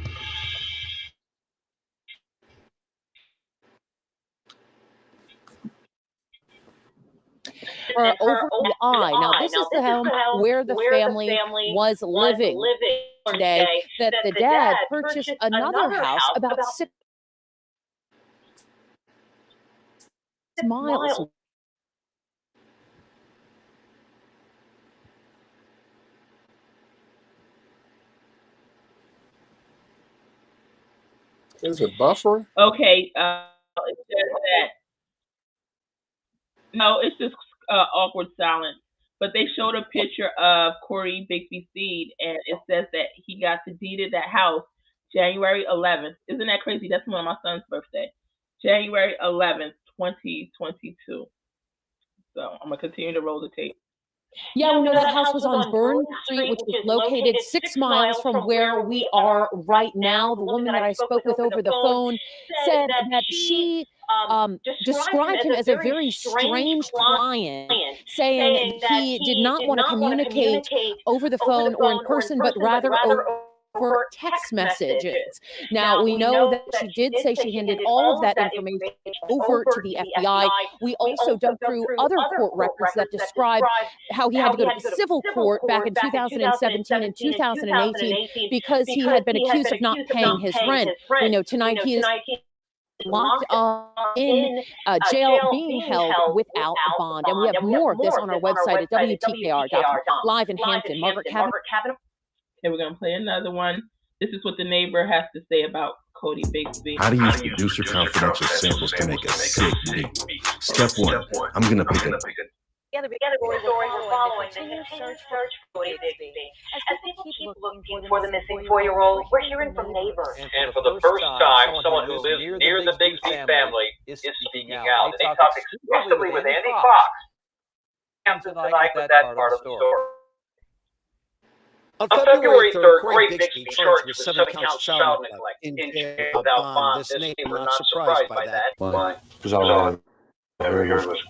Over the eye. Now, this is the home where the family was living today, that the dad purchased another house about 6 miles. Is it buffering? Okay. It says that. No, it's just awkward silence. But they showed a picture of Codi Bigsby Seed, and it says that he got deeded that house January 11th. Isn't that crazy? That's one of my son's birthday. January 11th, 2022. So I'm going to continue to roll the tape. Yeah, we know that house was on Burn Street, which was located 6 miles from where we are right now. The woman that I spoke with over the phone said that she described him as a very strange client, saying he did not want to communicate over the phone or in person, but rather over text messages. Now, we know that she did say she handed all of that information over to the FBI. We also dug through other court records that describe how he had to go to civil court back in 2017 and 2018 because he had been accused of not paying his rent. We know tonight he is locked in jail being held without bond. And we have more of this on our website at WTKR.com. Live in Hampton, Margaret Kavanaugh. Okay, we're going to play another one. This is what the neighbor has to say about Codi Bigsby. How to use producer confidential samples to make a sick beat. Step 1, I'm going to pick a... The story we're following, the continued search for Codi Bigsby. As people keep looking for the missing 4-year-old, we're hearing from neighbors. And for the first time, someone who lives near the Bigsby family is speaking out. They talked exclusively with Andy Fox. Tonight with that part of the story. On February 3rd, Codi Bigsby charged with 7 counts of child neglect in jail without bond. This neighbor not surprised by that. Why? Because all I heard was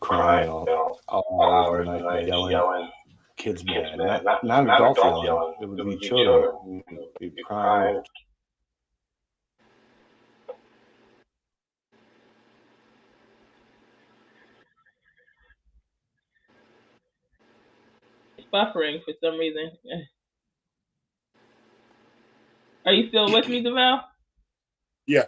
crying all hours of the night, yelling, kids mad. Not adults yelling, it would be children. Be crying. It's buffering for some reason. Are you still with me, DeVal? Yeah.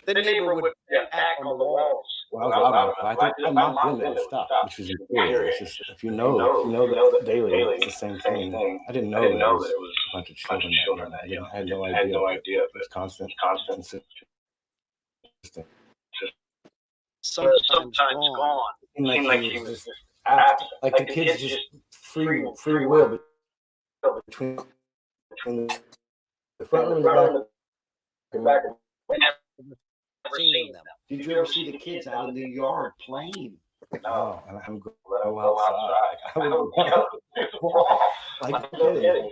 The neighbor would act on the walls. Well, I knocked them to stop, which is weird. It's just, if you know that daily, it's the same thing. I didn't know that it was a bunch of children that young. I had no idea. It was constant. Sometimes gone. It seemed like he was just acting. Like the kids just free will between the front and the back. Seen them. Did you ever see the kids out in the yard playing? No, and I'm going to go outside. I would like kidding.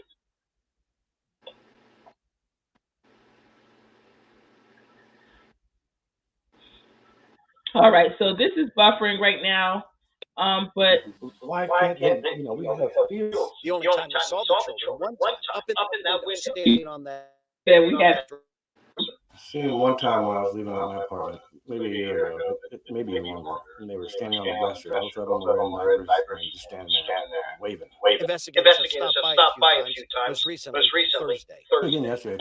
All right, so this is buffering right now. But why can't they? We have fields. The only time I saw the children, one time, up in that window, standing on that. Yeah, we had. I seen one time when I was leaving out my apartment, maybe a year ago, maybe longer, and they were standing on the dresser. Both of them were in diapers, and just standing there waving. Investigators have stopped by a few times. Most recently Thursday. Again, yesterday.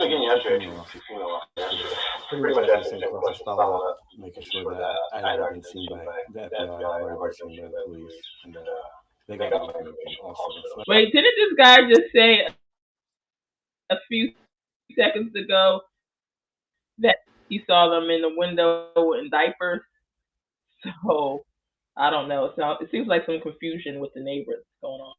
Pretty much the same process, follow up, making sure that I haven't been seen by the FBI or been seen by the police, and they got me also. Wait, didn't this guy just say a few seconds ago that he saw them in the window in diapers? So I don't know. So it seems like some confusion with the neighbors going on.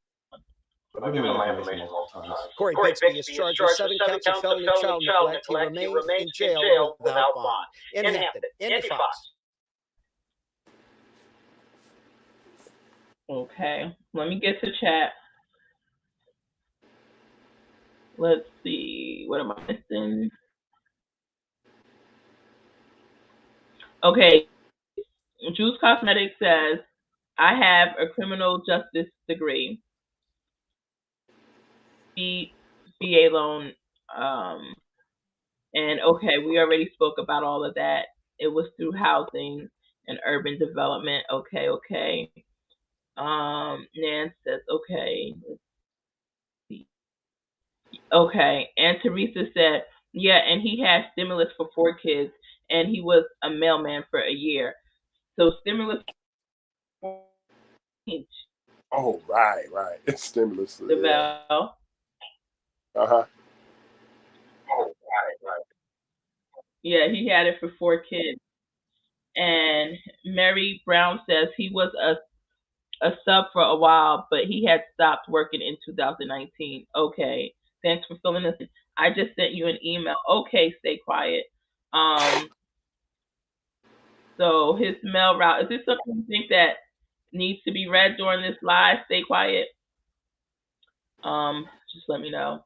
I've given my information all the time. Codi Bigsby is charged with 7 counts of felony child neglect. He remains in jail without bond. In Hampton, Andy Fox. Okay, let me get to chat. Let's see. What am I missing? Okay. Juice Cosmetics says, I have a criminal justice degree. BA loan. And okay, we already spoke about all of that. It was through housing and urban development. Okay. Nan says, okay. Let's see. Okay. And Teresa said, yeah, and he had stimulus for 4 kids, and he was a mailman for a year. So stimulus. Oh, right. It's stimulus. Yeah. Uh-huh. Oh, right. Yeah, he had it for 4 kids. And Mary Brown says he was a sub for a while, but he had stopped working in 2019. Okay. Thanks for filling this in. I just sent you an email. Okay, stay quiet. So his mail route, is this something you think that needs to be read during this live? Stay quiet. Just let me know.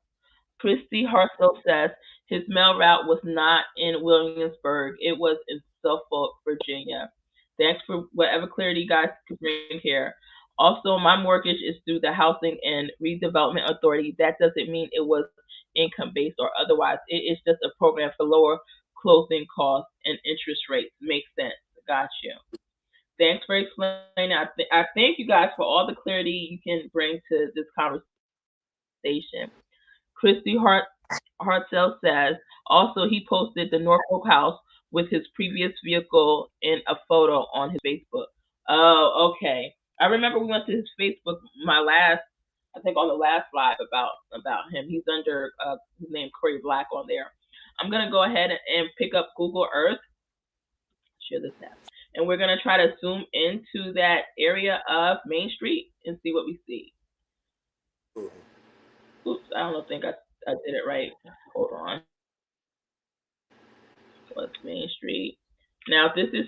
Christy Hartzell says his mail route was not in Williamsburg. It was in Suffolk, Virginia. Thanks for whatever clarity you guys could bring here. Also, my mortgage is through the Housing and Redevelopment Authority. That doesn't mean it was income-based or otherwise. It is just a program for lower closing costs and interest rates. Makes sense. Got you. Thanks for explaining. I thank you guys for all the clarity you can bring to this conversation. Christy Hartzell says, also he posted the Norfolk house with his previous vehicle in a photo on his Facebook. Oh, okay. I remember we went to his Facebook my last I think on the last live about him. He's under his name Corey Black on there. I'm gonna go ahead and pick up Google Earth, share this app, and we're gonna try to zoom into that area of Main Street and see what we see. Oops, I don't think I did it right. Hold on. What's Main Street? Now, this is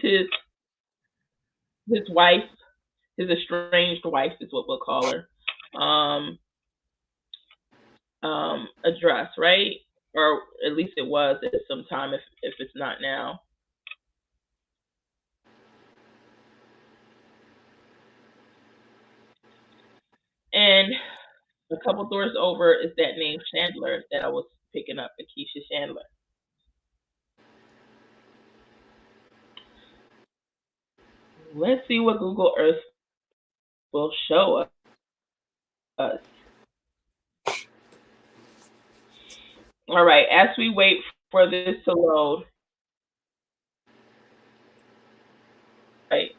his wife, his estranged wife is what we'll call her. Address, right? Or at least it was at some time, if it's not now. And a couple doors over is that name Chandler that I was picking up, Akeisha Chandler. Let's see what Google Earth will show us. All right, as we wait for this to load, right,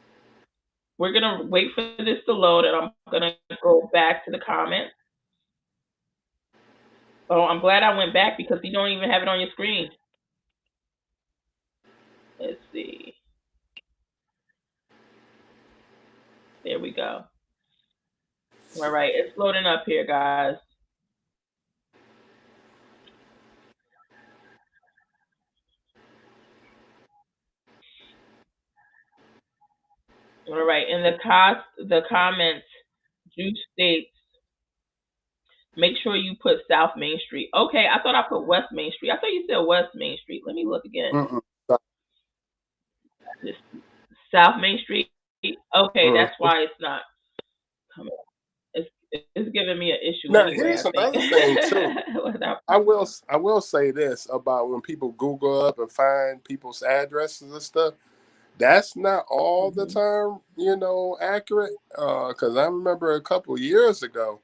we're gonna wait for this to load, and I'm gonna go back to the comments. Oh, I'm glad I went back because you don't even have it on your screen. Let's see. There we go. All right, it's loading up here, guys. All right, in the comments, Juice states, make sure you put South Main Street. Okay, I thought I put West Main Street. I thought you said West Main Street. Let me look again. South Main Street. Okay, that's why it's not coming. It's giving me an issue. Now, anyway, here's another thing too. I will say this about when people Google up and find people's addresses and stuff. That's not all the time, accurate. Because I remember a couple years ago,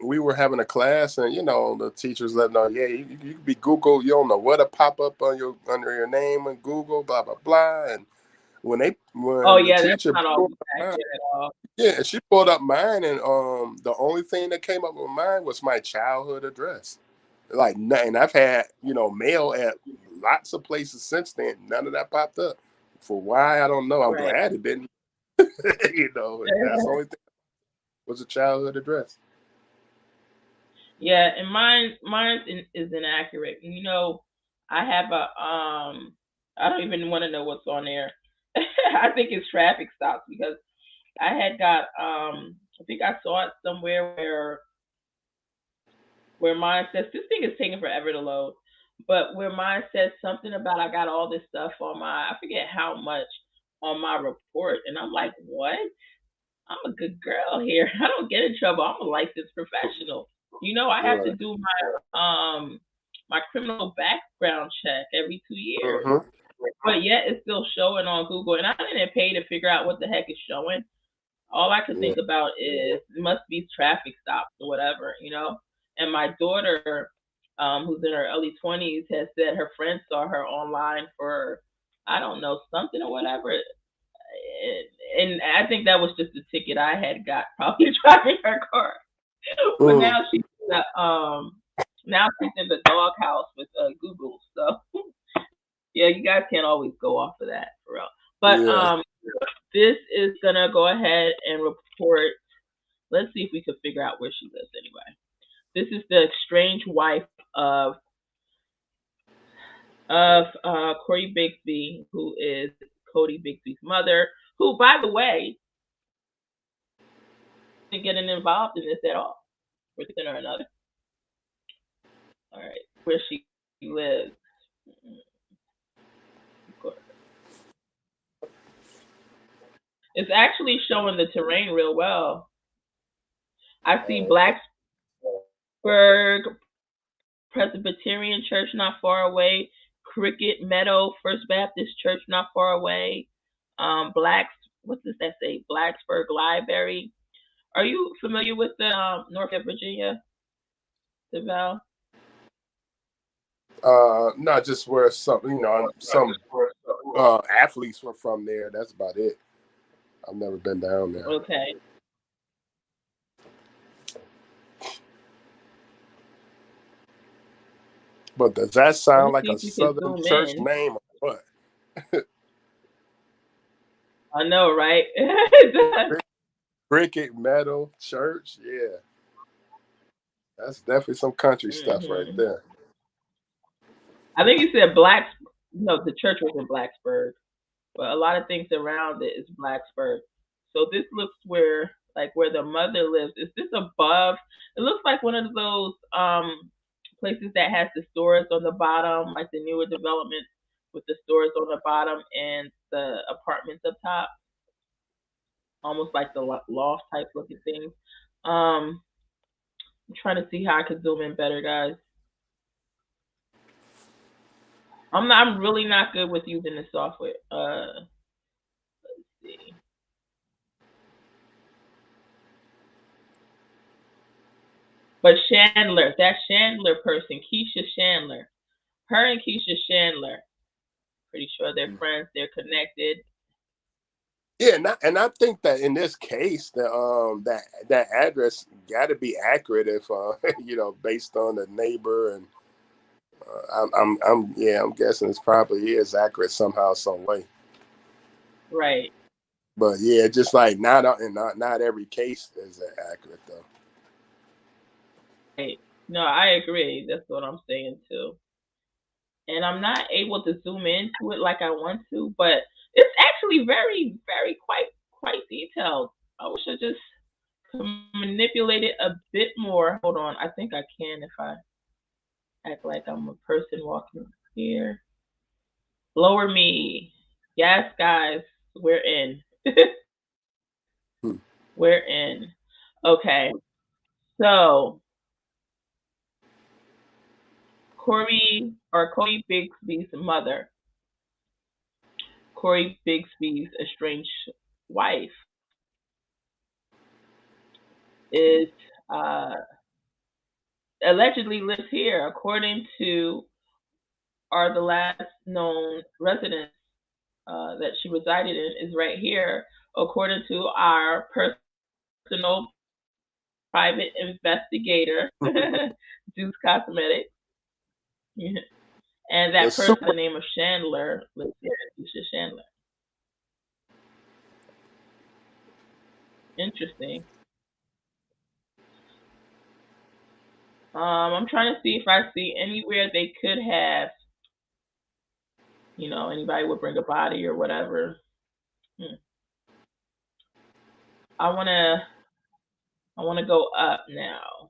we were having a class, and the teachers let know, yeah, you could be Google. You don't know what to pop up on under your name in Google, blah blah blah. And when the teacher that's not always accurate at all. Yeah, she pulled up mine, and the only thing that came up with mine was my childhood address. Like, and I've had mail at lots of places since then. None of that popped up. For why, I don't know. I'm glad it didn't. That's the only thing was a childhood address. Yeah, and mine is inaccurate. I have I don't even want to know what's on there. I think it's traffic stops because I had got I think I saw it somewhere where mine says, this thing is taking forever to load, but where mine says something about I got all this stuff on I forget how much on my report, and I'm like, what? I'm a good girl here. I don't get in trouble. I'm a licensed professional. I have to do my criminal background check every 2 years. But yet it's still showing on Google, and I didn't pay to figure out what the heck is showing. All I could think about is it must be traffic stops or whatever, And my daughter, who's in her early 20s, has said her friend saw her online for, I don't know, something or whatever. And I think that was just the ticket I had got, probably driving her car. But now she's in the doghouse with Google. So yeah, you guys can't always go off of that for real. But this is gonna go ahead and report. Let's see if we can figure out where she lives anyway. This is the estranged wife of Codi Bigsby, who is Codi Bigsby's mother, who, by the way, isn't getting involved in this at all, for reason or another. All right, where she lives. It's actually showing the terrain real well. I see Blacksburg Presbyterian Church not far away, Cricket Meadow First Baptist Church not far away, what does that say? Blacksburg Library. Are you familiar with the North Virginia, Deval? Not just where some athletes were from there. That's about it. I've never been down there. Okay. But does that sound like see a if we can Southern zoom church in. name or what? I know, right? Cricket Metal Church, yeah. That's definitely some country stuff right Mhm. there. I think you said Blacks. No, the church was in Blacksburg, but a lot of things around it is Blacksburg. So this looks where the mother lives. Is this above? It looks like one of those places that has the stores on the bottom, like the newer developments with the stores on the bottom and the apartments up top, almost like the loft type looking thing. I'm trying to see how I can zoom in better, guys. I'm really not good with using the software. Let's see. But Chandler, that Chandler person, Keisha Chandler, her and Keisha Chandler, pretty sure they're friends. They're connected. Yeah, and I think that in this case, that address got to be accurate if based on the neighbor, and I'm guessing it's probably is accurate somehow, some way. Right. But yeah, just like not every case is accurate though. Right. No, I agree. That's what I'm saying too. And I'm not able to zoom into it like I want to, but it's actually very, very quite detailed. I wish I just manipulate it a bit more. Hold on, I think I can if I act like I'm a person walking here. Lower me. Yes, guys, we're in. We're in. Okay. So Codi Bigsby's mother, Codi Bigsby's estranged wife, is allegedly lives here, according to the last known residence that she resided in is right here, according to our personal private investigator, Zeus Cosmetics. And that person, the name of Chandler, lives here, Keisha Chandler. Interesting. I'm trying to see if I see anywhere they could have, anybody would bring a body or whatever. I wanna go up now.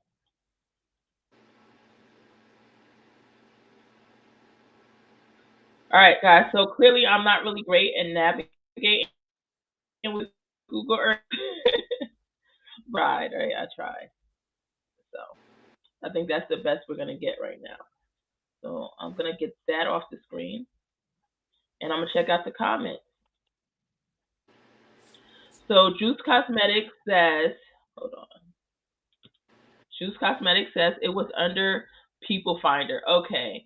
All right, guys. So clearly, I'm not really great in navigating with Google Earth. Right? I tried. So I think that's the best we're gonna get right now. So I'm gonna get that off the screen, and I'm gonna check out the comments. So Juice Cosmetics says, hold on. Juice Cosmetics says it was under People Finder. Okay,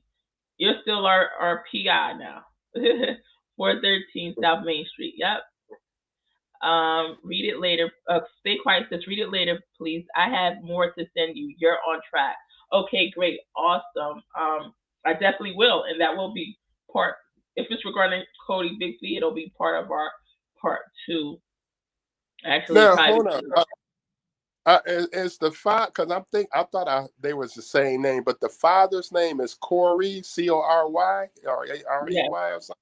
you're still our PI now. 413 South Main Street. Yep. Read it later. Stay quiet says, read it later, please. I have more to send you. You're on track. Okay, great. Awesome. I definitely will. And that will be part, if it's regarding Codi Bigsby, it'll be part of our part 2. Actually, now, hold on. Is the father, because I thought they was the same name, but the father's name is Corey, Cory, or R-E-Y or something.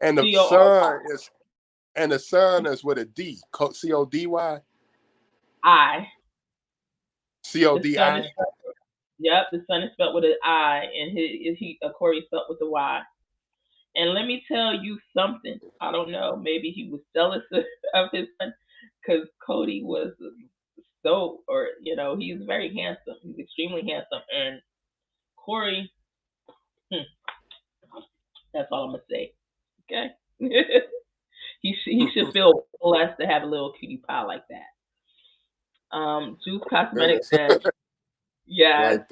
And the son is with a D, C-O-D-Y. C-O-D-I. Yep, the son is spelled with an I, and Corey is spelled with a Y. And let me tell you something. I don't know. Maybe he was jealous of his son, because Codi was he's very handsome. He's extremely handsome, and Corey. That's all I'm gonna say. Okay. He should feel blessed to have a little cutie pie like that. Juice Cosmetics says, yeah. Like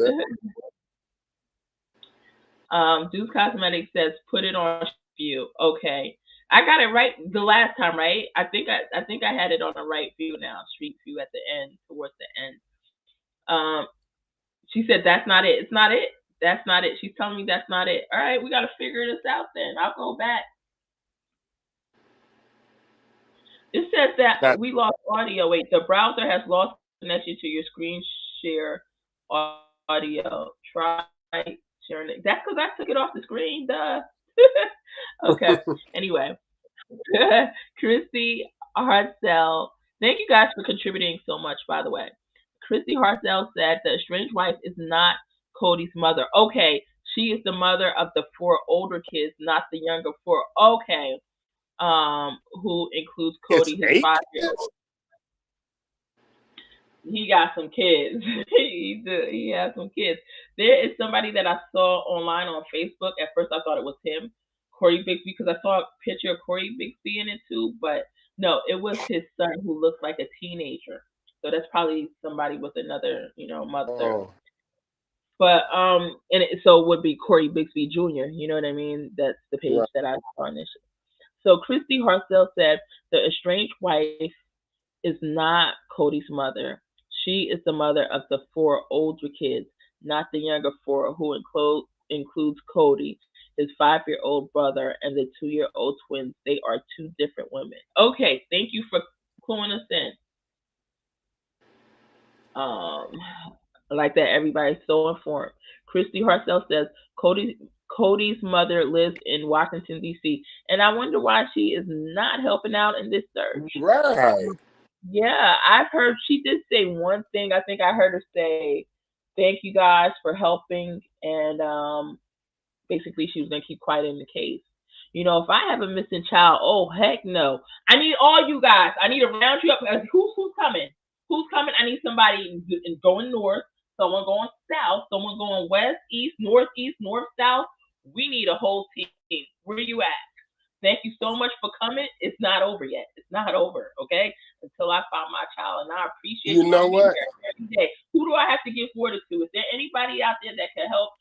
that. Juice Cosmetics says, put it on view. Okay, I got it right the last time, right? I think I had it on the right view now, street view at the end, towards the end. She said that's not it. It's not it. That's not it. She's telling me that's not it. All right, we got to figure this out then. I'll go back. It says that we lost audio. Wait, the browser has lost connection to your screen share audio. Try sharing it. That's because I took it off the screen. Duh. Okay. Anyway, Christy Hartzell. Thank you guys for contributing so much, by the way. Christy Hartzell said the estranged wife is not Codi's mother. Okay, she is the mother of the 4 older kids, not the younger 4. Okay. Who includes Codi, his 5-year-old. He got some kids. He has some kids. There is somebody that I saw online on Facebook. At first, I thought it was him, Codi Bigsby, because I saw a picture of Codi Bigsby in it too. But no, it was his son who looked like a teenager. So that's probably somebody with another, mother. Oh. But so it would be Codi Bigsby Jr. You know what I mean? That's the page that I saw initially. So Christy Hartzell said the estranged wife is not Codi's mother. She is the mother of the 4 older kids, not the younger 4, who includes Codi, his 5-year-old brother, and the 2-year-old twins. They are 2 different women. Okay, thank you for cluing us in. Like that, everybody's so informed. Christy Hartzell says Codi's mother lives in Washington, D.C., and I wonder why she is not helping out in this search. Right. Yeah, I've heard she did say one thing. I think I heard her say, "Thank you guys for helping," and basically she was gonna keep quiet in the case. If I have a missing child, oh heck no! I need all you guys. I need to round you up. Who's coming? Who's coming? I need somebody going north, someone going south, someone going west, east, north, south. We need a whole team. Where you at? Thank you so much for coming. It's not over yet. It's not over, okay? Until I find my child, and I appreciate you know what every day. Who do I have to give water to? Is there anybody out there that can help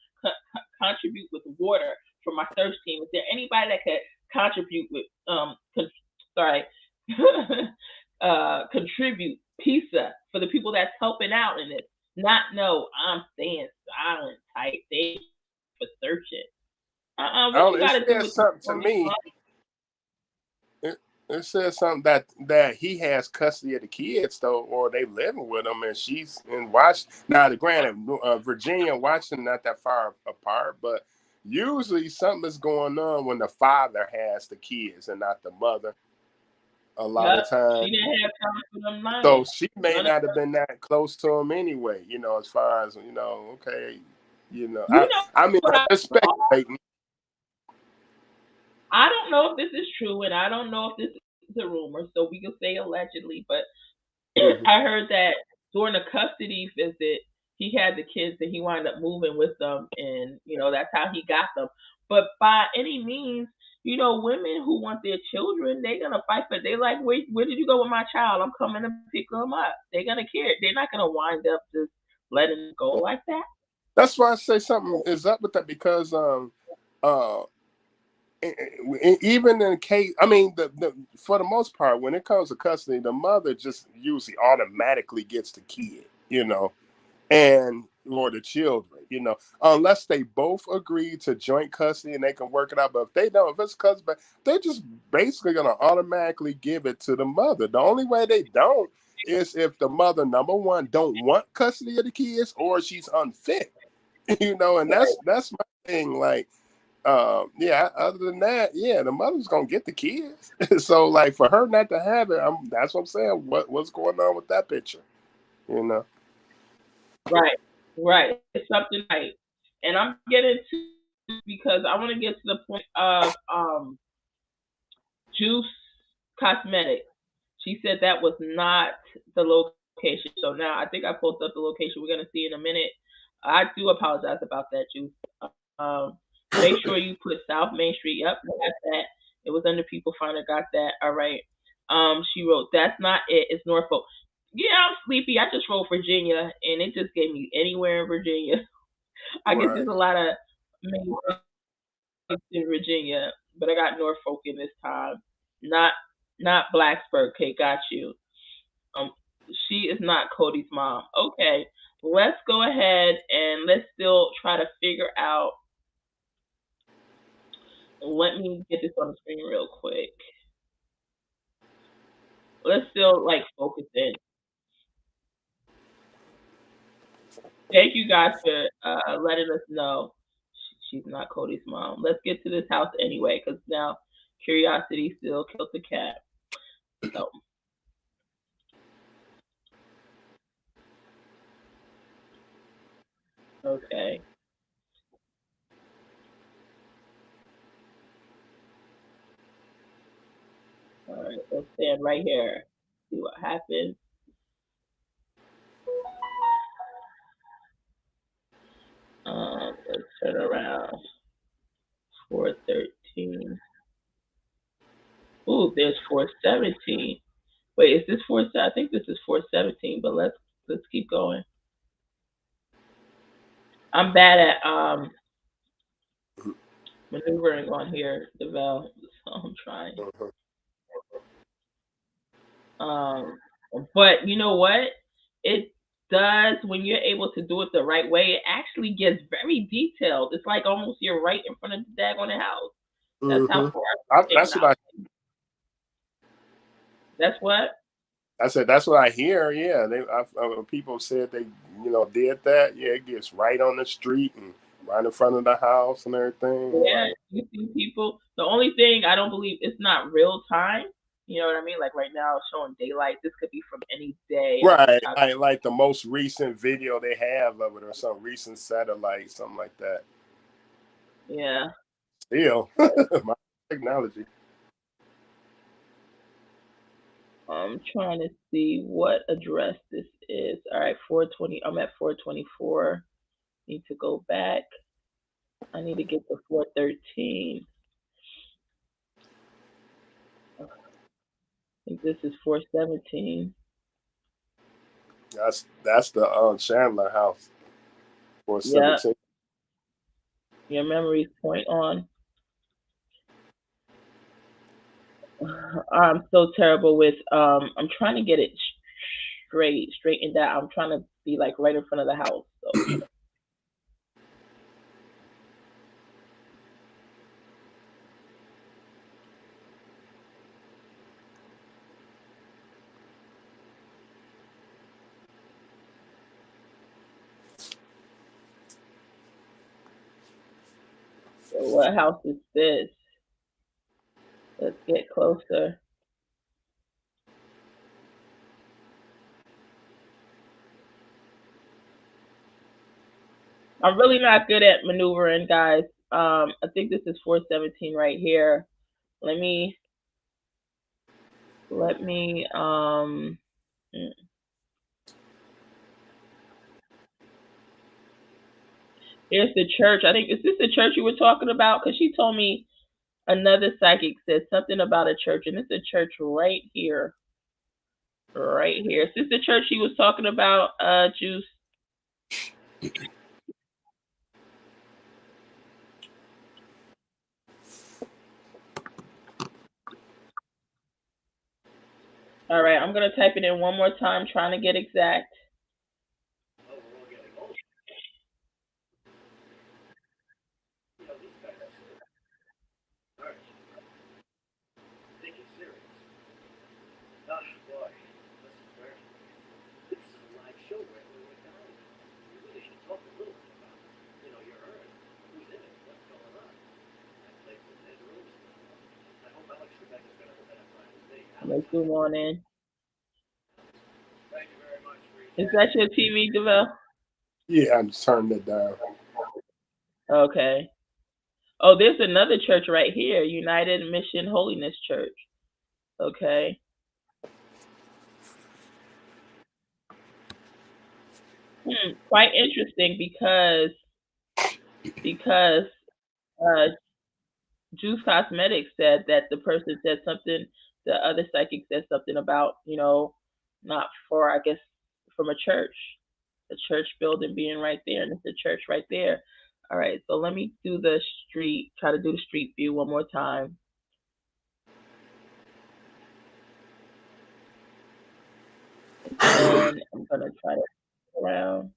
contribute with water for my search team? Is there anybody that could contribute with contribute pizza for the people that's helping out in this? I'm staying silent type thing for searching. What you gotta do with something to me. It says something that he has custody of the kids though, or they living with him, and she's in Washington. Now, granted, Virginia and Washington not that far apart, but usually something is going on when the father has the kids and not the mother. A lot of times, she didn't have time for them nights. So she may not have been that close to him anyway. As far as okay, I'm speculating. I don't know if this is true, and I don't know if this is a rumor, so we can say allegedly, but I heard that during the custody visit, he had the kids and he wound up moving with them, and, that's how he got them. But by any means, women who want their children, they're going to fight for it. They're like, where did you go with my child? I'm coming to pick them up. They're going to care. They're not going to wind up just letting it go like that. That's why I say something is up with that, because even in case, for the most part, when it comes to custody, the mother just usually automatically gets the kid, and or the children, unless they both agree to joint custody and they can work it out. But if they don't, if it's custody, they're just basically going to automatically give it to the mother. The only way they don't is if the mother, number one, don't want custody of the kids, or she's unfit, and that's my thing. Like, other than that, the mother's gonna get the kids. So, like, for her not to have it, that's what I'm saying. What's going on with that picture? Right. It's something like, and I'm getting to, because I want to get to the point of Juice Cosmetics. She said that was not the location. So now I think I posted up the location. We're gonna see in a minute. I do apologize about that, Juice. Make sure you put South Main Street. Yep, got that. It was under People Finder. Got that. All right. She wrote, that's not it. It's Norfolk. Yeah, I'm sleepy. I just wrote Virginia, and it just gave me anywhere in Virginia. I guess there's a lot of main in Virginia, but I got Norfolk in this time. Not Blacksburg. Okay, got you. She is not Codi's mom. Okay. let's go ahead and let's still try to figure out. Let me get this on the screen real quick. Let's still like focus in. Thank you guys for letting us know she's not Cody's mom. Let's get to this house anyway, because now curiosity still killed the cat. So. Okay. All right, let's stand right here. See what happens. Let's turn around. 413. Ooh, there's 417. Wait, is this 4? I think this is 417. But let's keep going. I'm bad at maneuvering on here, Devel. So I'm trying. But you know what? It does when you're able to do it the right way. It actually gets very detailed. It's like almost you're right in front of the daggone house. That's how far. That's what That's what. I said. That's what I hear. Yeah, people said they, did that. Yeah, it gets right on the street and right in front of the house and everything. Yeah, you see people. The only thing I don't believe it's not real time. You know what I mean? Like right now, showing daylight. This could be from any day. Right. Like the most recent video they have of it, or some recent satellite, something like that. Yeah. Still, my technology. I'm trying to see what address this is. All right, 420. I'm at 424. Need to go back. I need to get to 413. I think this is 417. That's the Chandler house. 417. Yeah. Your memory's point on. I'm so terrible with I'm trying to get it straightened out. I'm trying to be like right in front of the house. So. So what house is this? Let's get closer. I'm really not good at maneuvering, guys. I think this is 417 right here. Let me here's the church. I think, is this the church you were talking about? Because she told me another psychic said something about a church, and it's a church right here. Right here. Is this the church she was talking about, Juice? All right, I'm going to type it in one more time, trying to get exact. Let's zoom on in. Is that your TV, Devel? Yeah, I'm just turning it down. Okay. Oh, there's another church right here, United Mission Holiness Church. Okay. Quite interesting because Juice Cosmetics said that the person said something, the other psychic said something about, not for, I guess, from a church building being right there, and it's a church right there. All right, so let me do the street, try to do the street view one more time. And I'm going to try to go around.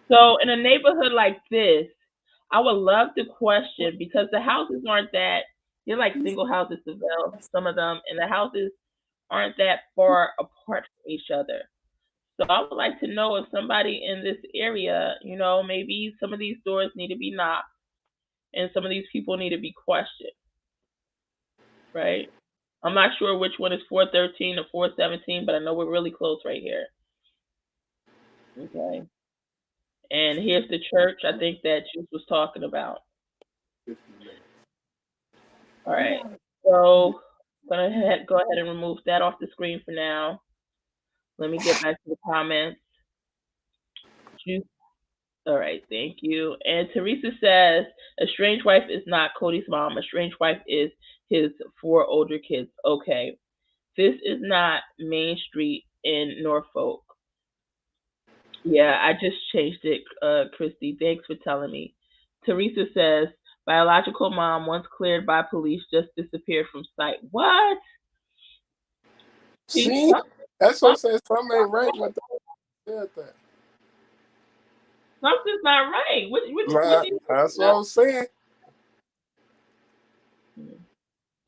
So in a neighborhood like this, I would love to question because the houses aren't that they're like single houses as well, some of them, and the houses aren't that far apart from each other. So I would like to know if somebody in this area, maybe some of these doors need to be knocked and some of these people need to be questioned, right? I'm not sure which one is 413 or 417, but I know we're really close right here. Okay. And here's the church I think that Juice was talking about. All right. So I'm gonna go ahead and remove that off the screen for now. Let me get back to the comments. Juice. All right, thank you. And Teresa says, a strange wife is not Cody's mom. A strange wife is his 4 older kids. Okay. This is not Main Street in Norfolk. Yeah, I just changed it, Christy. Thanks for telling me. Teresa says, biological mom, once cleared by police, just disappeared from sight. What? See? That's what I'm saying. Something ain't right with that. Something's not right. What that's what I'm saying.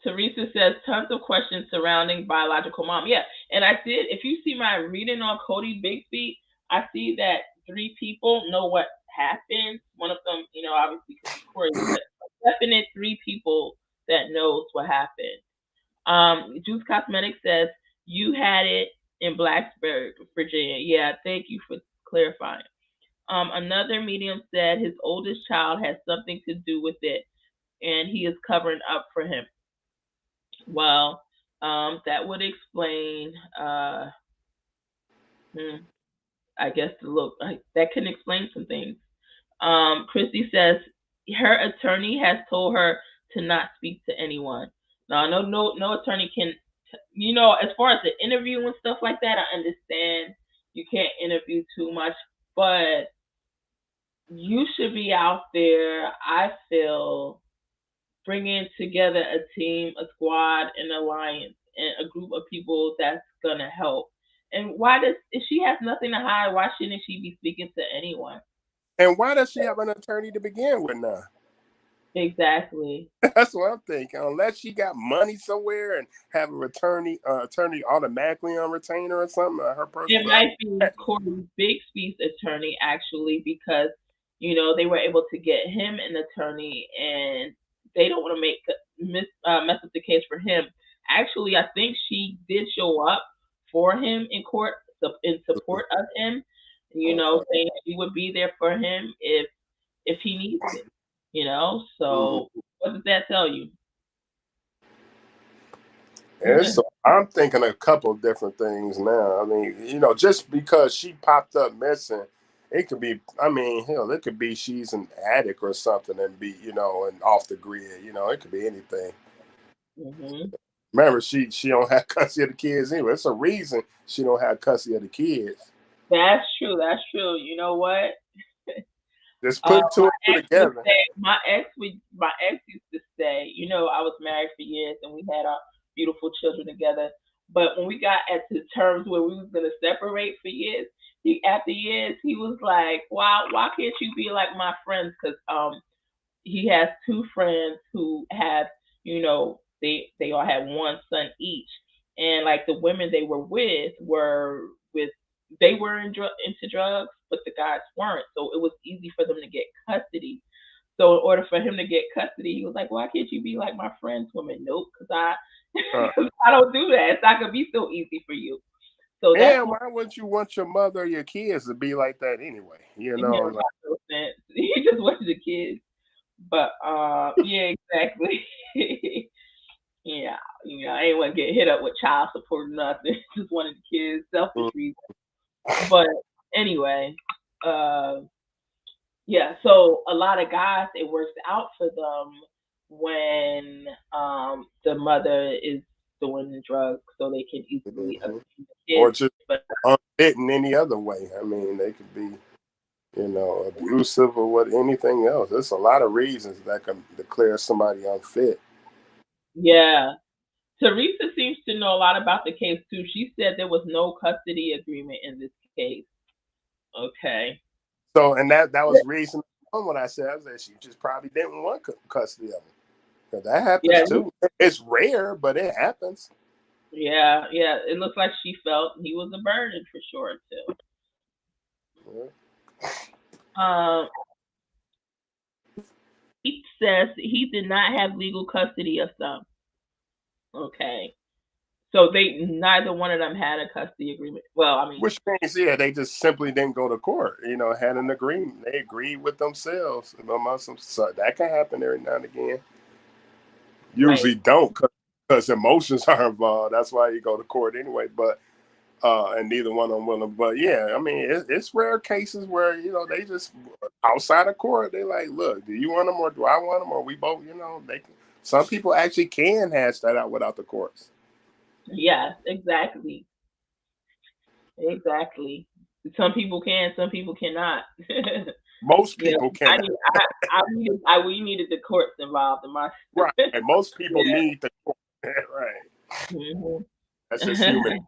Teresa says tons of questions surrounding biological mom. Yeah, and I did. If you see my reading on Codi Bigsby, I see that 3 people know what happened. One of them, obviously could be Corey, but definite 3 people that knows what happened. Juice Cosmetics says you had it in Blacksburg, Virginia. Yeah, thank you for clarifying. Another medium said his oldest child has something to do with it, and he is covering up for him. Well, that would explain. I guess that can explain some things. Christy says her attorney has told her to not speak to anyone. Now, no attorney can. As far as the interview and stuff like that, I understand you can't interview too much, but you should be out there. I feel bringing together a team, a squad, an alliance, and a group of people that's gonna help. And if she has nothing to hide, why shouldn't she be speaking to anyone? And why does she have an attorney to begin with now? Exactly. That's what I'm thinking. Unless she got money somewhere and have an attorney automatically on retainer or something. Her personal. It might be Codi Bigsby's attorney actually, because they were able to get him an attorney, and they don't want to mess up the case for him. Actually, I think she did show up for him in court in support of him. Saying she would be there for him if he needs it. So what does that tell you? Yeah, so I'm thinking a couple of different things now. I mean, just because she popped up missing, it could be. I mean, hell, it could be she's an addict or something and be, and off the grid. It could be anything. Mm-hmm. Remember, she don't have custody of the kids anyway. It's a reason she don't have custody of the kids. That's true. That's true. You know what? Just put 2 and 2 together. My ex used to say, I was married for years and we had our beautiful children together. But when we got at the terms where we was gonna separate for years, after years he was like, "Why can't you be like my friends?" Because he has 2 friends who have, they all had 1 son each, and like the women they were they were into drugs, but the guys weren't. So it was easy for them to get custody. So in order for him to get custody, he was like, "Why can't you be like my friends, women?" Nope, because I don't do that. It's not gonna be so easy for you. So why wouldn't you want your mother or your kids to be like that anyway? It makes no sense. He just wants the kids. But yeah, exactly. Yeah, I ain't want to get hit up with child support or nothing. Just wanted the kids, selfish reasons. But anyway, yeah. So a lot of guys, it works out for them when the mother is doing drugs, so they can easily obtain the kids. Or just unfit in any other way. I mean, they could be, abusive or anything else. There's a lot of reasons that can declare somebody unfit. Yeah. Teresa seems to know a lot about the case too. She said there was no custody agreement in this case. Okay. So, and that was reason when I said she just probably didn't want custody of him. Because that happens too. It's rare, but it happens. Yeah. It looks like she felt he was a burden for sure too. Yeah. He says he did not have legal custody of them. Okay. So neither one of them had a custody agreement. Well, I mean, which means they just simply didn't go to court. Had an agreement. They agreed with themselves amongst them. So that can happen every now and again. Usually don't, because emotions are involved. That's why you go to court anyway. But and neither one of them willing. But yeah, I mean, it's rare cases where they just outside of court. They like, look, do you want them or do I want them or we both? Some people actually can hash that out without the courts. Yes, exactly. Exactly. Some people can, some people cannot. Most people can. We needed the courts involved in my. Right. And most people need the court. Right. Mm-hmm. That's just human.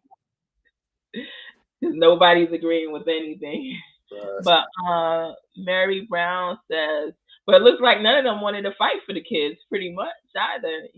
Nobody's agreeing with anything. Right. But Mary Brown says, but it looks like none of them wanted to fight for the kids, pretty much either.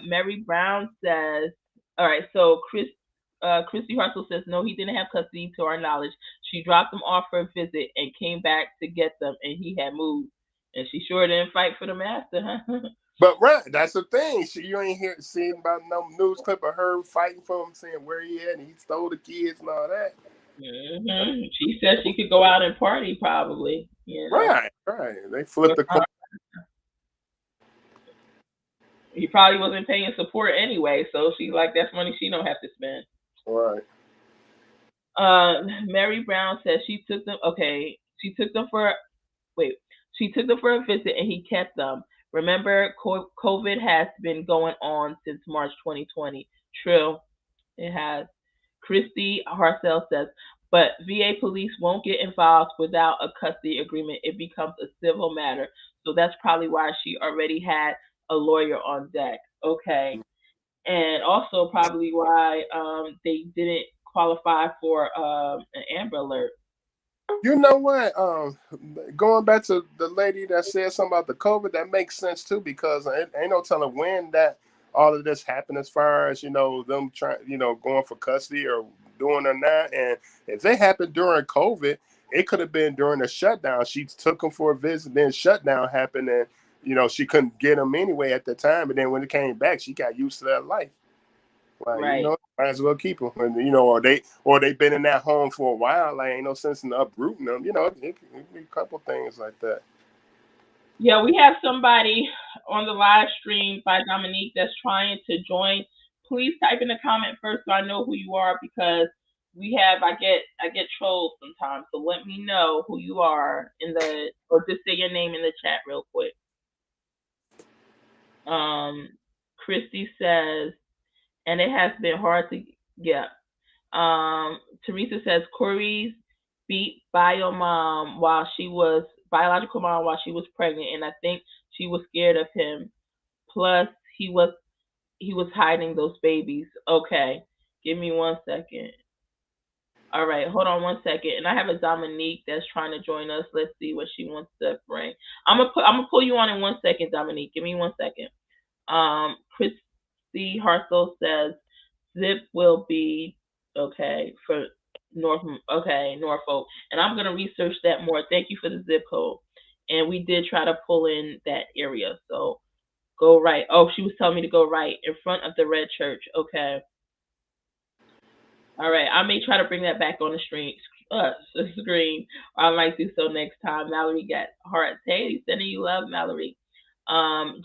Mary Brown says, all right. So Christy Russell says, no, he didn't have custody to our knowledge. She dropped them off for a visit and came back to get them, and he had moved. And she sure didn't fight for the master, huh? But right, that's the thing. You ain't seeing about no news clip of her fighting for him, saying where he at and he stole the kids and all that. Mm-hmm. She said she could go out and party, probably. Right. They flipped the coin. He probably wasn't paying support anyway, so she's like, that's money she don't have to spend. Right. Mary Brown says she took them. Okay, she took them for a visit and he kept them. Remember, COVID has been going on since March 2020. True, it has. Christy Harcel says, but VA police won't get involved without a custody agreement. It becomes a civil matter. So that's probably why she already had a lawyer on deck. Okay. And also probably why they didn't qualify for an Amber Alert. You know what? Going back to the lady that said something about the COVID, that makes sense too, because ain't no telling when that all of this happened as far as them trying going for custody or doing or not. And if they happened during COVID, it could have been during the shutdown. She took them for a visit, then shutdown happened, and she couldn't get them anyway at the time. But then when it came back, she got used to that life. Like, right. Might as well keep them. And, or they've been in that home for a while. Like, ain't no sense in uprooting them. It could be a couple things like that. Yeah, we have somebody on the live stream by Dominique that's trying to join. Please type in the comment first so I know who you are, because I get trolls sometimes. So let me know who you are or just say your name in the chat real quick. Christy says, and it has been hard to get. Teresa says Corey's beat biological mom while she was pregnant, and I think she was scared of him. Plus, he was hiding those babies. Okay, give me 1 second. All right, hold on 1 second. And I have a Dominique that's trying to join us. Let's see what she wants to bring. I'm gonna pull you on in 1 second, Dominique. Give me 1 second. Christy Hartzell says zip will be okay for Norfolk, and I'm gonna research that more. Thank you for the zip code. And we did try to pull in that area, so go right. Oh, she was telling me to go right in front of the red church. Okay. All right, I may try to bring that back on the screen. I might do so next time. Mallory got hearts. Hey, sending you love, Mallory.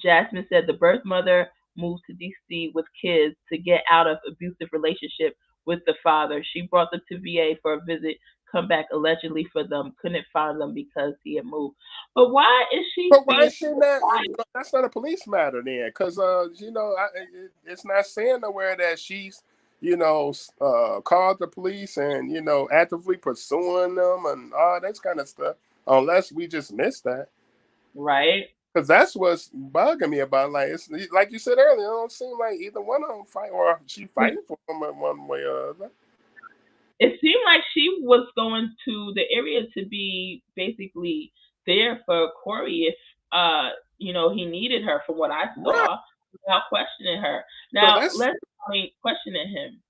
Jasmine said the birth mother moved to DC with kids to get out of abusive relationship with the father. She brought them to VA for a visit, come back allegedly for them, couldn't find them because he had moved. But why is she? But why is she not? That's not a police matter then, because it's not saying nowhere that she's called the police and actively pursuing them and all that kind of stuff, unless we just missed that. Right. Because that's what's bugging me about. Like, it's like you said earlier, it don't seem like either one of them fight, or she fighting for them in one way or other. it seemed like she was going to the area to be basically there for Corey if he needed her from what I Right. saw without questioning her. So Now that's questioning him.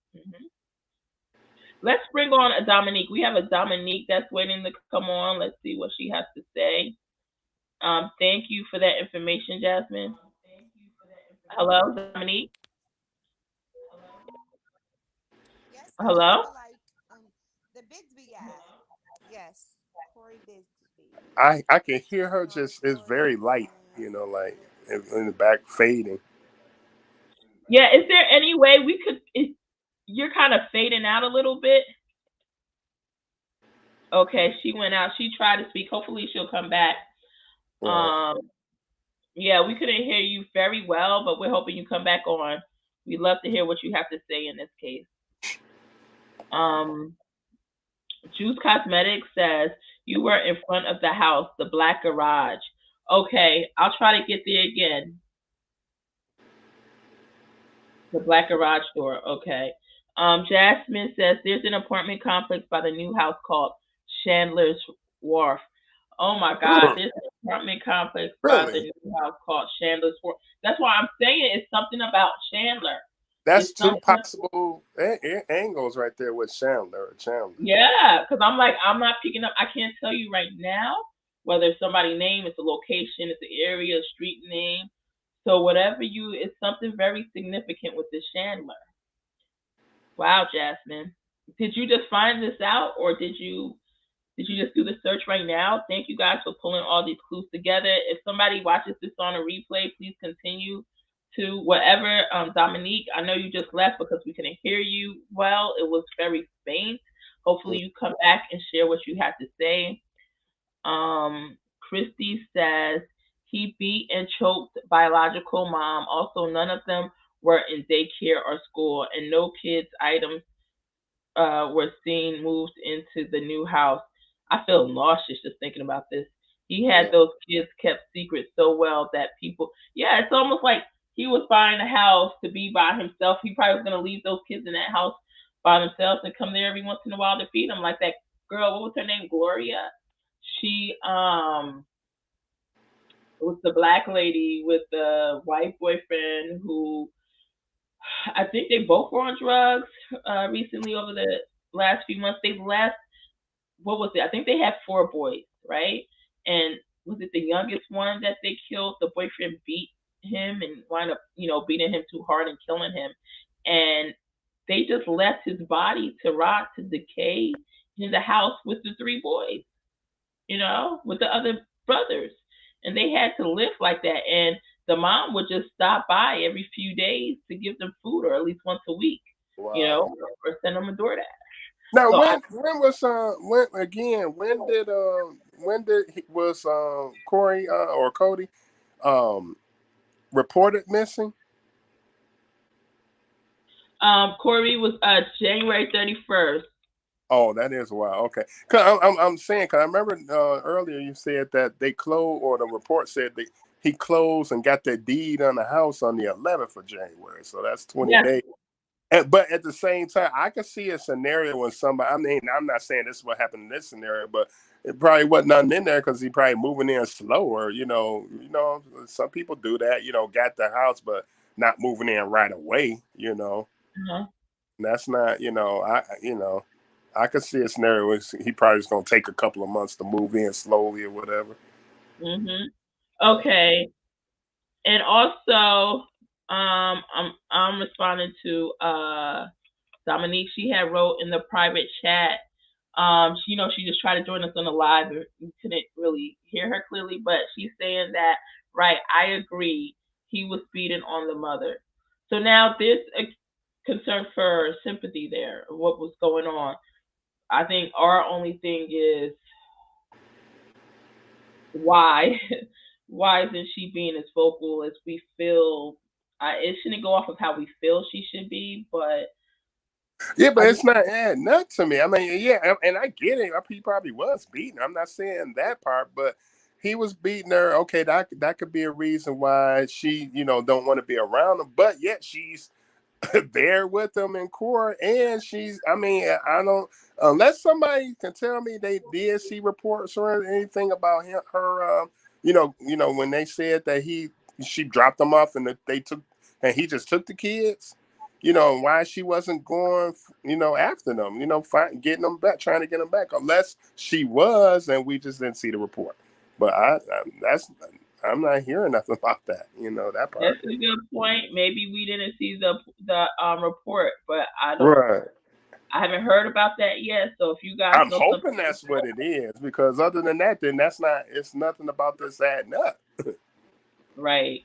Let's bring on a Dominique. We have a Dominique that's waiting to come on. Let's see what she has to say. Thank you for that information, Jasmine. Hello, Dominique. Yes, I just Hello. feel like the Bigsby guy. Yes, Codi Bigsby. I can hear her just it's very light, like in the back fading. Yeah, is there any way we could? You're kind of fading out a little bit. Okay, she went out. She tried to speak. Hopefully, she'll come back. Right. Yeah, we couldn't hear you very well, but we're hoping you come back on. We'd love to hear what you have to say in this case. Juice Cosmetics says you were in front of the house, the black garage. Okay, I'll try to get there again. The black garage door. Okay. Jasmine says there's an apartment complex by the new house called Chandler's Wharf. Oh my God, there's an apartment complex by the Really? new house called Chandler's Wharf. That's why I'm saying it's something about Chandler. That's It's two something. possible angles right there with Chandler. Yeah, because I'm not picking up. I can't tell you right now whether it's somebody's name, it's a location, it's an area, a street name. So whatever it's something very significant with this Chandler. Wow, Jasmine. Did you just find this out or did you just do the search right now? Thank you guys for pulling all these clues together. If somebody watches this on a replay, please continue to whatever. Dominique, I know you just left because we couldn't hear you well. It was very faint. Hopefully you come back and share what you have to say. Christy says he beat and choked biological mom. Also, none of them were in daycare or school, and no kids' items were seen moved into the new house. I feel nauseous just thinking about this. He had those kids kept secret so well that people, yeah, it's almost like he was buying a house to be by himself. He probably was going to leave those kids in that house by themselves and come there every once in a while to feed them. Like that girl, what was her name? Gloria. She was the black lady with the white boyfriend who I think they both were on drugs recently over the last few months. They left. What was it? I think they had 4 boys, right? And was it the youngest one that they killed? The boyfriend beat him and wound up, beating him too hard and killing him. And they just left his body to rot, to decay in the house with the 3 boys, with the other brothers. And they had to live like that. And the mom would just stop by every few days to give them food, or at least once a week, Wow. or send them a DoorDash. Now, So when was Corey or Codi reported missing? Corey was January 31st. Oh, that is wild. Okay, cause I'm saying, cause I remember earlier you said that they closed, or the report said that he closed and got that deed on the house on the 11th of January. So that's 20 days. But at the same time, I could see a scenario when somebody. I mean, I'm not saying this is what happened in this scenario, but it probably wasn't nothing in there because he probably moving in slower. Some people do that. Got the house, but not moving in right away. Uh-huh. That's not. I could see a scenario where he probably is going to take a couple of months to move in slowly or whatever. Okay. And also, I'm responding to Dominique. She had wrote in the private chat. She just tried to join us on the live. We couldn't really hear her clearly, but she's saying that, right, I agree. He was beating on the mother. So now there's a concern for sympathy there, what was going on. I think our only thing is why isn't she being as vocal as we feel? It shouldn't go off of how we feel she should be, but yeah, but it's not adding up to me. I mean, yeah, and I get it. He probably was beating. I'm not saying that part, but he was beating her. Okay, that could be a reason why she, don't want to be around him. But yet she's there with them in court, and she's. I mean, I don't unless somebody can tell me they did see reports or anything about her. When they said that she dropped them off and he just took the kids. Why she wasn't going, after them, getting them back, trying to get them back, unless she was, and we just didn't see the report. But I'm not hearing nothing about that. That part. That's a good point. Maybe we didn't see the report, but Right. I haven't heard about that yet. So if you guys I'm know hoping something, that's what it is, because other than that, then it's nothing about this adding up. Right.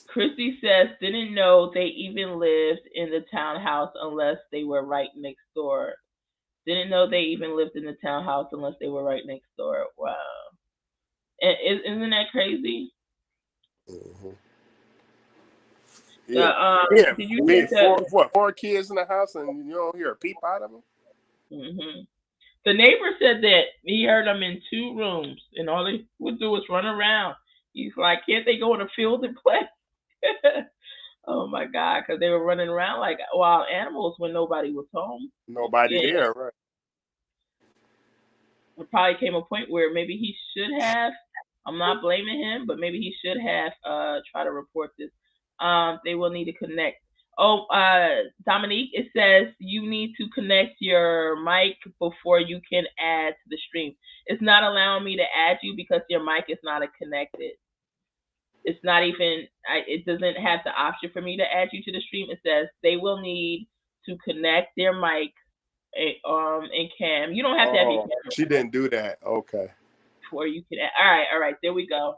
Christy says, didn't know they even lived in the townhouse unless they were right next door. Didn't know they even lived in the townhouse unless they were right next door. Wow. And isn't that crazy? Mm-hmm. Did you hear that? 4 kids in the house and you don't hear a peep out of them? Mm-hmm. The neighbor said that he heard them in 2 rooms, and all they would do was run around. He's like, can't they go in the field and play? Oh my God, because they were running around like wild animals when nobody was home. Nobody there, right? It probably came a point where maybe he should have. I'm not blaming him, but maybe he should have tried to report this. They will need to connect. Oh, Dominique, it says you need to connect your mic before you can add to the stream. It's not allowing me to add you because your mic is not connected. It's not even, it doesn't have the option for me to add you to the stream. It says they will need to connect their mic and cam. You don't have to have your camera. She didn't do that. Okay. Before you can add. All right. There we go.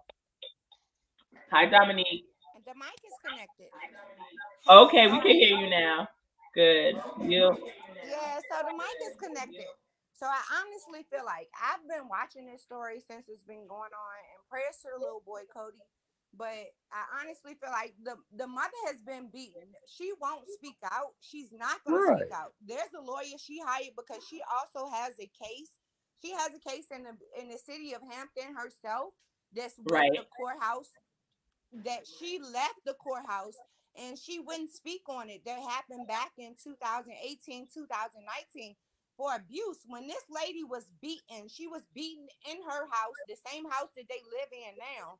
Hi, Dominique. The mic is connected. Okay, we can hear you now. Good. Yeah, so the mic is connected. So I honestly feel like I've been watching this story since it's been going on, and prayers to the little boy Cody. But I honestly feel like the mother has been beaten. She won't speak out. She's not going to speak out. There's a lawyer she hired because she also has a case. She has a case in the city of Hampton herself that's with the courthouse, that she left the courthouse and she wouldn't speak on it. That happened back in 2018, 2019 for abuse. When this lady was beaten, she was beaten in her house, the same house that they live in now.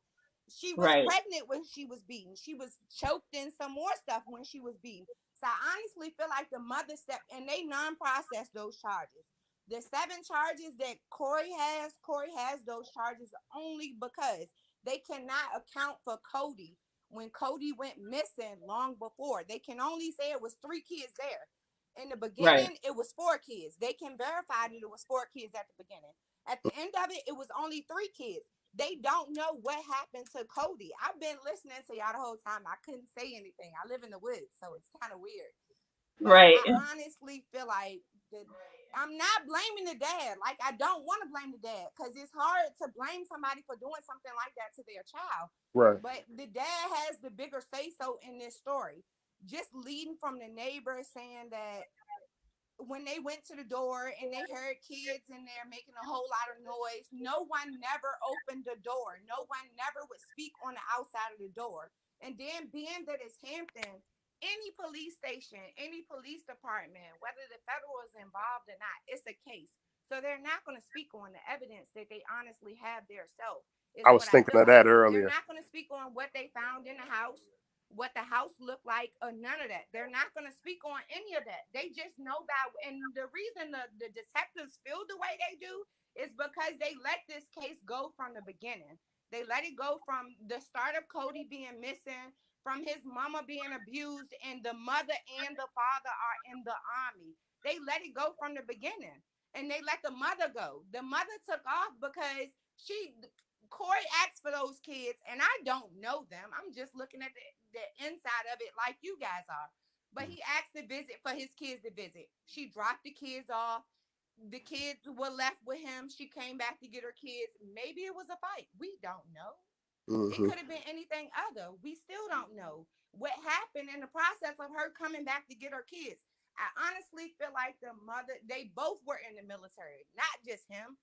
She was pregnant when she was beaten. She was choked in some more stuff when she was beaten. So I honestly feel like the mother stepped, and they non-processed those charges. The 7 charges that Corey has those charges only because they cannot account for Codi when Codi went missing long before. They can only say it was 3 kids there. In the beginning, it was 4 kids. They can verify that it was 4 kids at the beginning. At the end of it, it was only 3 kids. They don't know what happened to Codi. I've been listening to y'all the whole time. I couldn't say anything. I live in the woods, so it's kind of weird. But I honestly feel like I'm not blaming the dad. Like, I don't want to blame the dad because it's hard to blame somebody for doing something like that to their child. Right. But the dad has the bigger say-so in this story. Just leading from the neighbor saying that when they went to the door and they heard kids in there making a whole lot of noise, no one never opened the door. No one never would speak on the outside of the door. And then being that it's Hampton, any police station, any police department, whether the federal is involved or not, it's a case. So they're not going to speak on the evidence that they honestly have themselves. I was thinking of that earlier. They're not going to speak on what they found in the house, what the house looked like, or none of that. They're not going to speak on any of that. They just know about, and the reason the detectives feel the way they do is because they let this case go from the beginning. They let it go from the start of Codi being missing, from his mama being abused, and the mother and the father are in the army. They let it go from the beginning, and they let the mother go. The mother took off because Corey asked for those kids, and I don't know them. I'm just looking at the inside of it like you guys are. But he asked to visit for his kids to visit. She dropped the kids off. The kids were left with him. She came back to get her kids. Maybe it was a fight. We don't know. Mm-hmm. It could have been anything other. We still don't know what happened in the process of her coming back to get her kids. I honestly feel like the mother, they both were in the military, not just him.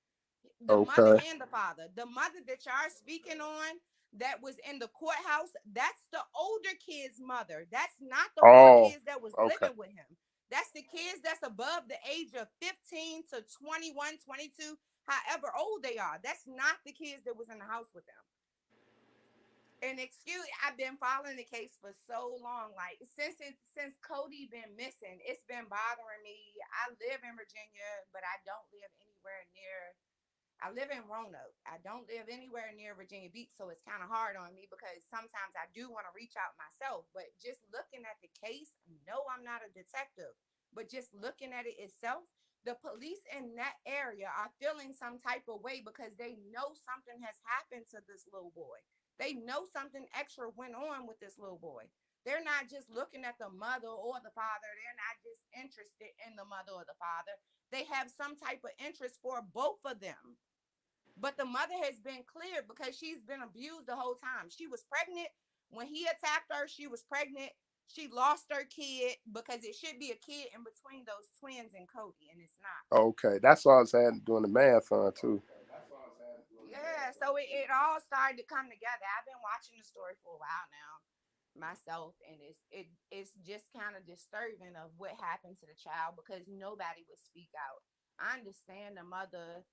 The mother and the father. The mother that y'all are speaking on, that was in the courthouse, that's the older kid's mother. That's not the 4 Oh, kids that was okay. living with him. That's the kids that's above the age of 15 to 21, 22, however old they are. That's not the kids that was in the house with them. And I've been following the case for so long. Like since Codi been missing, it's been bothering me. I live in Virginia, but I don't live anywhere near. I live in Roanoke. I don't live anywhere near Virginia Beach, so it's kind of hard on me because sometimes I do want to reach out myself. But just looking at the case, no, I'm not a detective, but just looking at it itself, the police in that area are feeling some type of way because they know something has happened to this little boy. They know something extra went on with this little boy. They're not just looking at the mother or the father. They're not just interested in the mother or the father. They have some type of interest for both of them. But the mother has been cleared because she's been abused the whole time. She was pregnant when he attacked her. She was pregnant. She lost her kid because it should be a kid in between those twins and Codi, and it's not. Okay, that's what I was doing the math on too. Yeah, so it all started to come together. I've been watching the story for a while now myself, and it's just kind of disturbing of what happened to the child because nobody would speak out. I understand the mother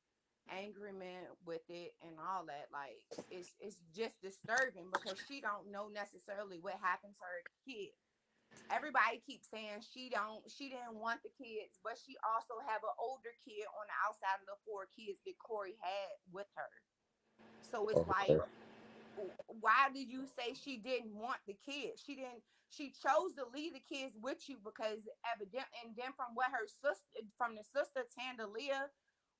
angerment with it and all that. Like it's just disturbing because she don't know necessarily what happened to her kid. Everybody keeps saying she didn't want the kids, but she also have an older kid on the outside of the 4 kids that Corey had with her. So it's Okay. like, why did you say she didn't want the kids? She chose to leave the kids with you because evident, and then from what her sister, from the sister Tandalia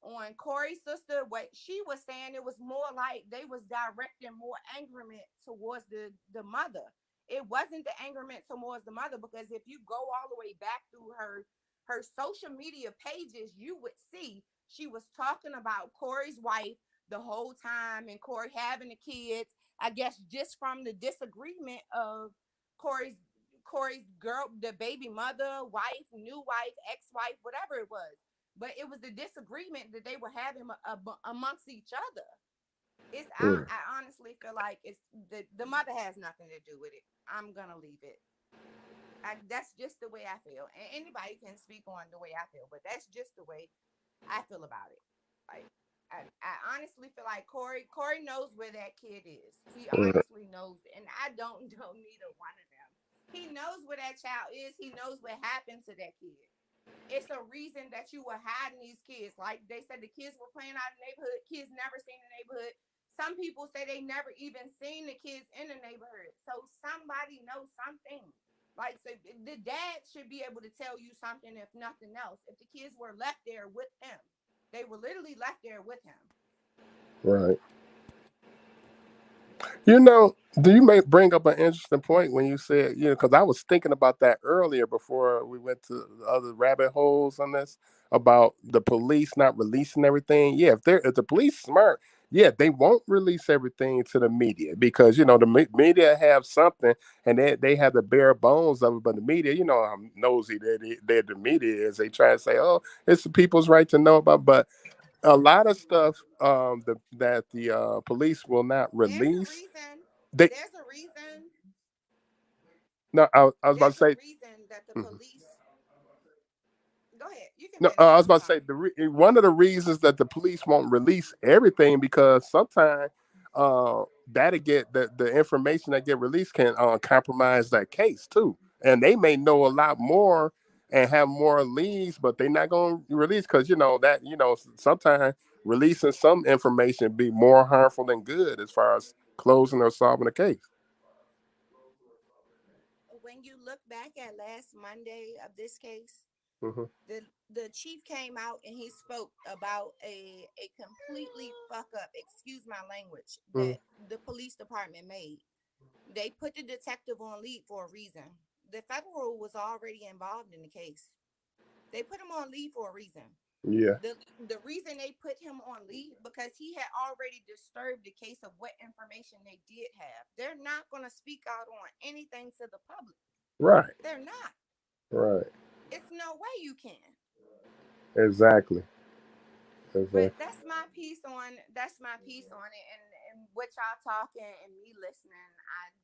on Corey's sister, what she was saying, it was more like they was directing more angerment towards the mother. It wasn't the angerment towards the mother because if you go all the way back through her social media pages, you would see she was talking about Corey's wife the whole time and Corey having the kids. I guess just from the disagreement of Corey's girl, the baby mother, wife, new wife, ex-wife, whatever it was. But it was the disagreement that they were having amongst each other. I honestly feel like it's the mother has nothing to do with it. I'm gonna leave it. That's just the way I feel, and anybody can speak on the way I feel, but that's just the way I feel about it. Like I honestly feel like Corey knows where that kid is. He honestly knows, and I don't know neither one of them. He knows where that child is. He knows what happened to that kid. It's a reason that you were hiding these kids. Like they said, the kids were playing out in the neighborhood. Kids never seen the neighborhood. Some people say they never even seen the kids in the neighborhood. So somebody knows something. Like, so the dad should be able to tell you something, if nothing else. If the kids were left there with him, they were literally left there with him. Right. You know, do you may bring up an interesting point when you said, because I was thinking about that earlier before we went to the other rabbit holes on this about the police not releasing everything. Yeah, if the police smart, yeah, they won't release everything to the media because the media have something and they have the bare bones of it. But the media, how nosy the media is. They try to say, oh, it's the people's right to know about, but a lot of stuff that the police will not There's a release. reason. They There's a reason. no, I was about to There's a say. reason that the Mhm. police. Go ahead. You can No, finish. I was I'm about to say sorry. one of the reasons that the police won't release everything because sometimes that'll get the information that get released can compromise that case too, and they may know a lot more and have more leads, but they're not going to release because sometimes releasing some information be more harmful than good as far as closing or solving a case. When you look back at last Monday of this case, Hmm. the chief came out and he spoke about a completely fuck up, excuse my language, Hmm. that the police department made. They put the detective on lead for a reason. The federal was already involved in the case. They put him on lead for a reason. Yeah. The reason they put him on leave because he had already disturbed the case of what information they did have. They're not going to speak out on anything to the public. Right. They're not. Right. It's no way you can. Exactly. But Exactly. that's my piece on it, and what y'all talking and me listening,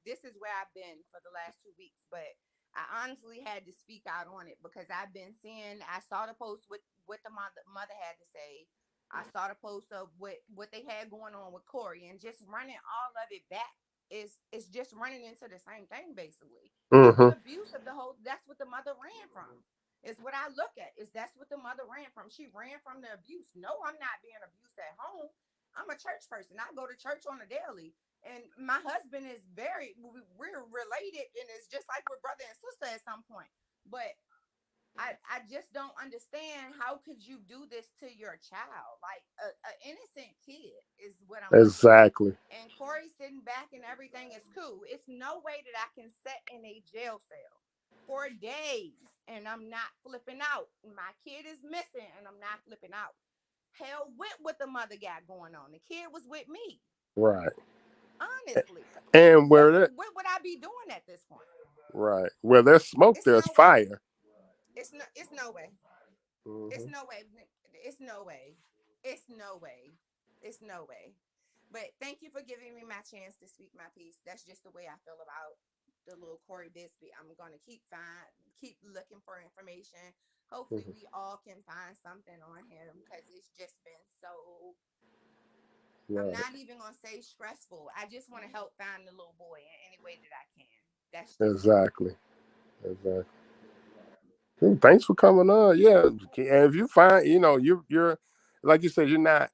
this is where I've been for the last 2 weeks. But I honestly had to speak out on it because I've been seeing. I saw the post with what the mother had to say. I saw the post of what they had going on with Corey, and just running all of it back is just running into the same thing basically. It was abuse of the whole. That's what the mother ran from. Is what I look at. Is that's what the mother ran from. She ran from the abuse. No, I'm not being abused at home. I'm a church person. I go to church on a daily. And my husband is we're related, and it's just like we're brother and sister at some point. But I just don't understand, how could you do this to your child? Like a innocent kid is what I'm exactly. And Corey sitting back and everything is cool. It's no way that I can sit in a jail cell for days and I'm not flipping out. My kid is missing and I'm not flipping out. Hell with what the mother got going on. The kid was with me. Right. Honestly. And what would I be doing at this point? Right. Where there's smoke, there's fire. It's no way. It's no way. It's no way. It's no way. It's no way. But thank you for giving me my chance to speak my piece. That's just the way I feel about the little Codi Bigsby. I'm gonna keep looking for information. Hopefully, we all can find something on him because it's just been so. Right. I'm not even gonna say stressful. I just want to help find the little boy in any way that I can. That's just exactly. Thanks for coming on. Yeah, and if you find, you're like you said, you're not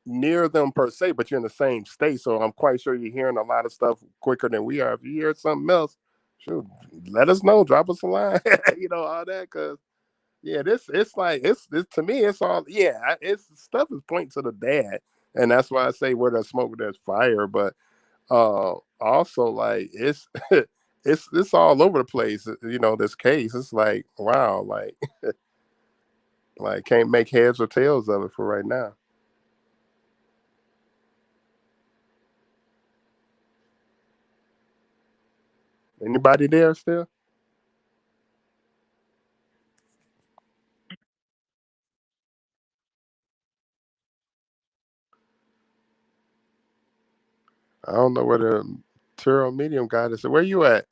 near them per se, but you're in the same state. So I'm quite sure you're hearing a lot of stuff quicker than we are. If you hear something else, sure, let us know. Drop us a line. All that, because it's like it's to me, it's all it's stuff is pointing to the dad, and that's why I say where there's smoke, there's fire. But also like it's it's all over the place. This case, it's like wow, like like can't make heads or tails of it for right now. Anybody there still? I don't know where the Turo medium guy is. Where you at?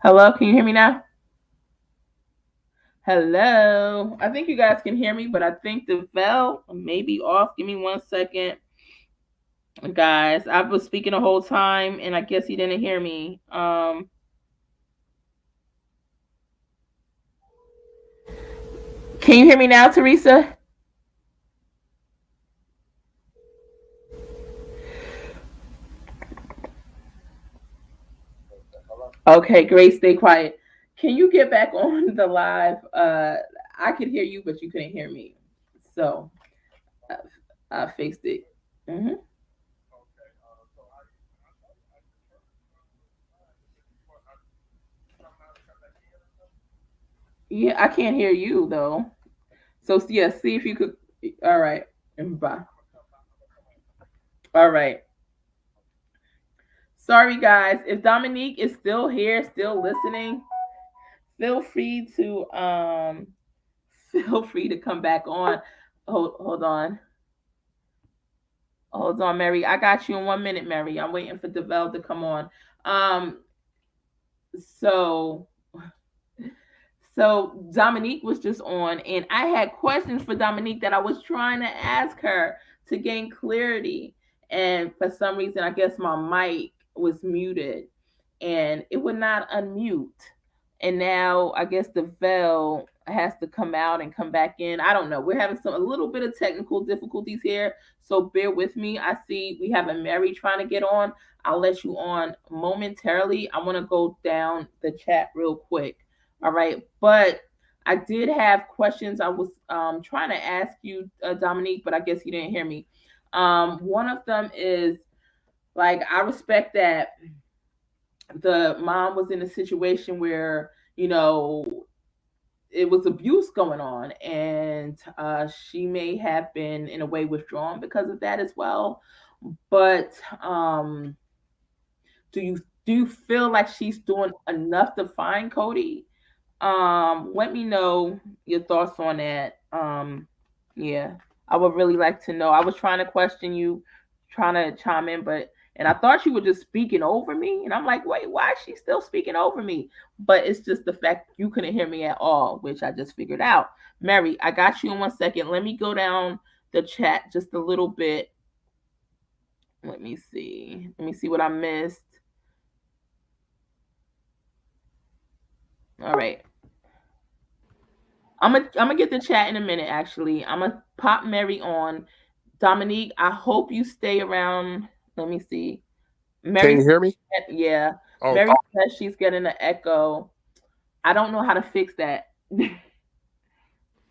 Hello, can you hear me now? Hello. I think you guys can hear me, but I think the bell may be off. Give me 1 second. Guys, I was speaking the whole time and I guess he didn't hear me. Can you hear me now, Teresa? Okay, great. Stay quiet. Can you get back on the live? I could hear you, but you couldn't hear me. So I fixed it. Mm-hmm. Yeah, I can't hear you though. So yeah, see if you could. All right. Bye. All right. Sorry guys. If Dominique is still here, still listening, feel free to come back on. Hold on. Hold on, Mary. I got you in 1 minute, Mary. I'm waiting for Devel to come on. So So Dominique was just on, and I had questions for Dominique that I was trying to ask her to gain clarity. And for some reason, I guess my mic was muted and it would not unmute. And now I guess the veil has to come out and come back in. I don't know. We're having a little bit of technical difficulties here, so bear with me. I see we have a Mary trying to get on. I'll let you on momentarily. I want to go down the chat real quick. All right, but I did have questions I was trying to ask you, Dominique, but I guess you didn't hear me. One of them is, like, I respect that the mom was in a situation where, it was abuse going on, and she may have been in a way withdrawn because of that as well. But do you feel like she's doing enough to find Codi? Let me know your thoughts on that. Yeah, I would really like to know. I was trying to question you, trying to chime in, and I thought you were just speaking over me, and I'm like, wait, why is she still speaking over me? But it's just the fact you couldn't hear me at all, which I just figured out. Mary, I got you in 1 second. Let me go down the chat just a little bit. Let me see what I missed. All right. I'm gonna get the chat in a minute. Actually, I'm gonna pop Mary on. Dominique, I hope you stay around. Let me see. Mary, can you hear me? Yeah. Oh. Mary says she's getting an echo. I don't know how to fix that.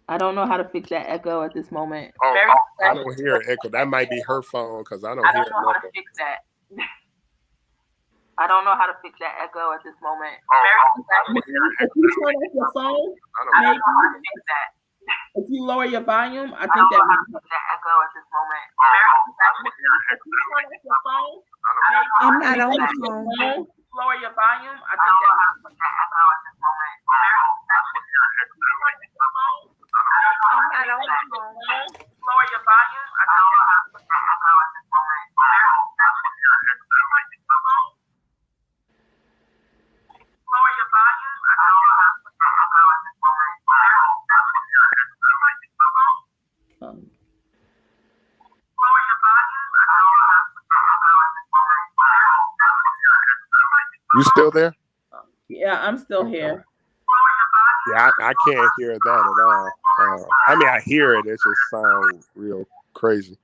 I don't know how to fix that echo at this moment. Oh, Mary I don't hear an echo. That might be her phone because I don't hear an know how echo. to fix that. I don't know how to fix that echo at this moment. If you turn off your phone, maybe fix that. If you lower your volume, I think that might fix that echo at this moment. If you turn off your phone, I'm not on the phone. Lower your volume, I think that might fix that echo at this moment. I'm not on the phone. Lower your volume, I think that might fix that echo at this moment. You still there? Yeah, I'm still here. Yeah, I can't hear that at all. I mean, I hear it. It just sounds real crazy.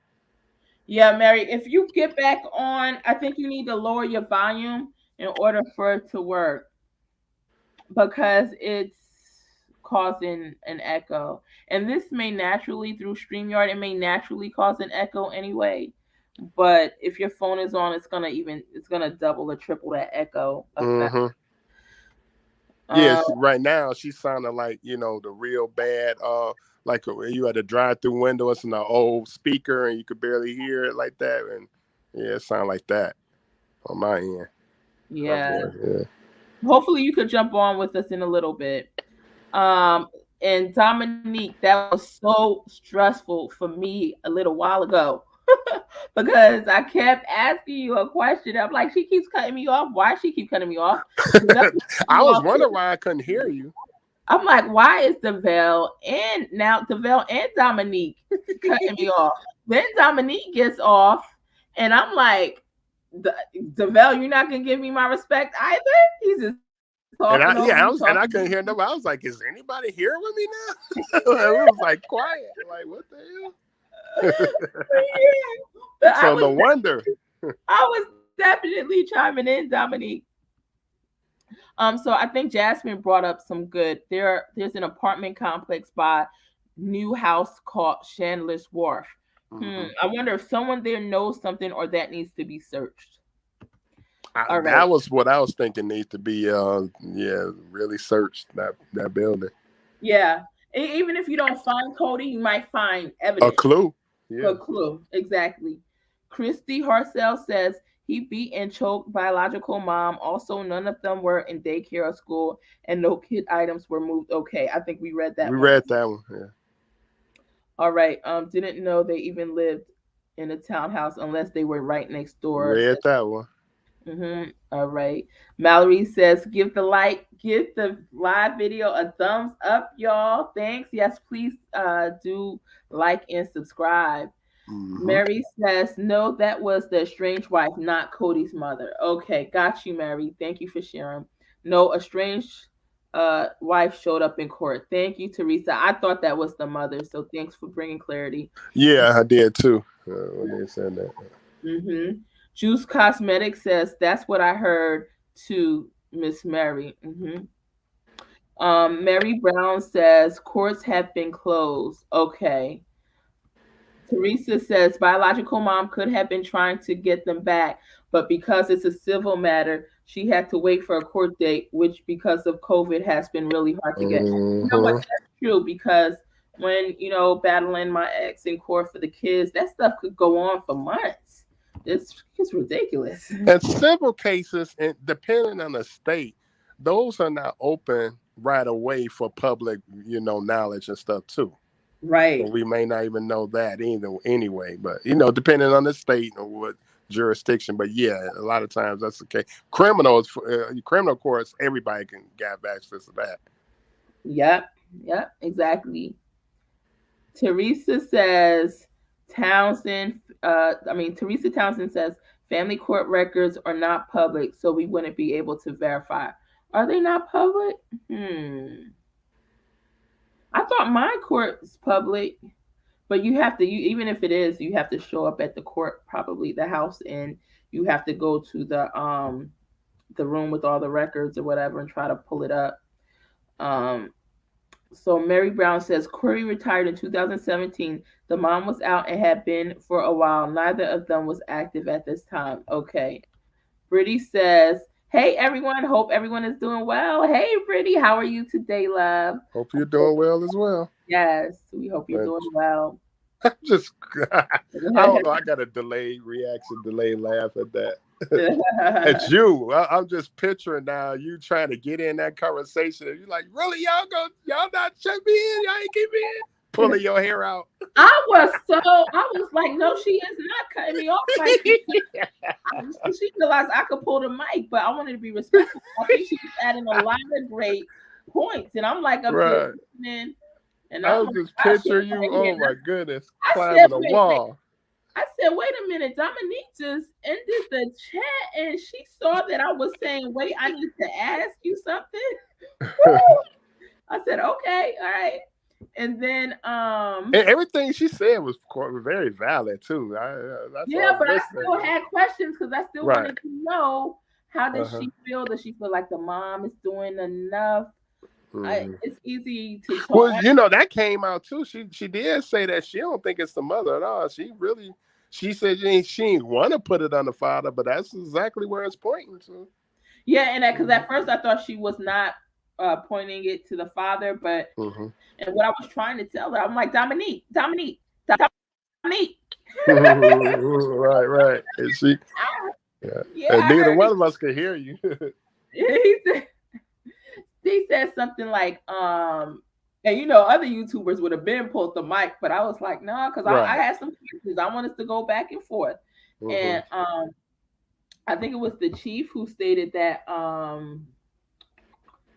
Yeah, Mary, if you get back on, I think you need to lower your volume in order for it to work, because it's causing an echo. And this may naturally, through StreamYard, it may naturally cause an echo anyway. But if your phone is on, it's gonna double or triple that echo effect. Mm-hmm. Yeah, right now she's sounding like, the real bad, like you had a drive-through window, it's an old speaker and you could barely hear it like that. And yeah, it sounds like that on my end. Yeah. Yeah. Hopefully you could jump on with us in a little bit. And Dominique, that was so stressful for me a little while ago. Because I kept asking you a question. I'm like, she keeps cutting me off. Why she keep cutting me off? I was wondering why I couldn't hear you. I'm like, why is DeVale and Dominique cutting me off? Then Dominique gets off, and I'm like, DeVale, you're not gonna give me my respect either. He's just talking. And I couldn't hear nobody. I was like, is anybody here with me now? It was like quiet. Like, what the hell? So no wonder. I was definitely chiming in, Dominique. So I think Jasmine brought up some good. There's an apartment complex by New House called Chandler's Wharf. Mm-hmm. I wonder if someone there knows something or that needs to be searched. That was what I was thinking needs to be really searched, that building. Yeah. Even if you don't find Codi, you might find evidence. A clue. Yeah. A clue. Exactly. Christy Harcel says he beat and choked biological mom. Also, none of them were in daycare or school, and no kid items were moved. Okay, I think we read that. Read that one. Yeah. All right. Didn't know they even lived in a townhouse unless they were right next door. Read that one. All right. Mallory says, give the live video a thumbs up, y'all. Thanks. Yes, please do like and subscribe. Mary says, no, that was the estranged wife, not Cody's mother. Okay, got you, Mary. Thank you for sharing. No, estranged wife showed up in court. Thank you, Teresa. I thought that was the mother, so thanks for bringing clarity. Yeah, I did too when they said that. Juice Cosmetics says, that's what I heard to Miss Mary. Mary Brown says, courts have been closed. Okay. Teresa says, biological mom could have been trying to get them back, but because it's a civil matter, she had to wait for a court date, which because of COVID has been really hard to get. You know what? That's true, because when, battling my ex in court for the kids, that stuff could go on for months. It's ridiculous. And civil cases, and depending on the state, those are not open right away for public, knowledge and stuff too. Right. So we may not even know that either anyway, but depending on the state or what jurisdiction. But yeah, a lot of times that's the case. Criminal courts, everybody can have access to that. Yep, exactly. Teresa says Teresa Townsend says family court records are not public, so we wouldn't be able to verify. Are they not public? I thought my court is public, but you have to, even if it is, you have to show up at the court, probably the house, and you have to go to the room with all the records or whatever and try to pull it up. So Mary Brown says, Corey retired in 2017. The mom was out and had been for a while. Neither of them was active at this time. Okay. Brittany says, hey, everyone. Hope everyone is doing well. Hey, Brittany. How are you today, love? Hope you're doing well as well. Yes. We hope you're doing well. I don't know. I got a delayed laugh at that. It's you. I'm just picturing now you trying to get in that conversation. You're like, really, y'all not check me in? Y'all ain't keep me in? Pulling your hair out. I was like, no, she is not cutting me off. Like, she realized I could pull the mic, but I wanted to be respectful. I think she was adding a lot of great points, and I'm like, up here listening. And I was just picturing you. Oh my goodness, climbing a wall. I said, wait a minute, Dominique just ended the chat and she saw that I was saying, wait, I need to ask you something. I said, okay, all right. And then and everything she said was very valid too. But I still had questions because I still wanted to know, how does she feel? Does she feel like the mom is doing enough? It's easy to talk. Well, that came out too. She did say that she don't think it's the mother at all. She said she ain't want to put it on the father, but that's exactly where it's pointing to. Yeah, and because at first I thought she was not pointing it to the father, but and what I was trying to tell her, I'm like, Dominique. Right. And she, and neither one of us could hear you. He said something like, and other YouTubers would have been pulled the mic, but I was like, no, because I had some questions. I want us to go back and forth. And I think it was the chief who stated that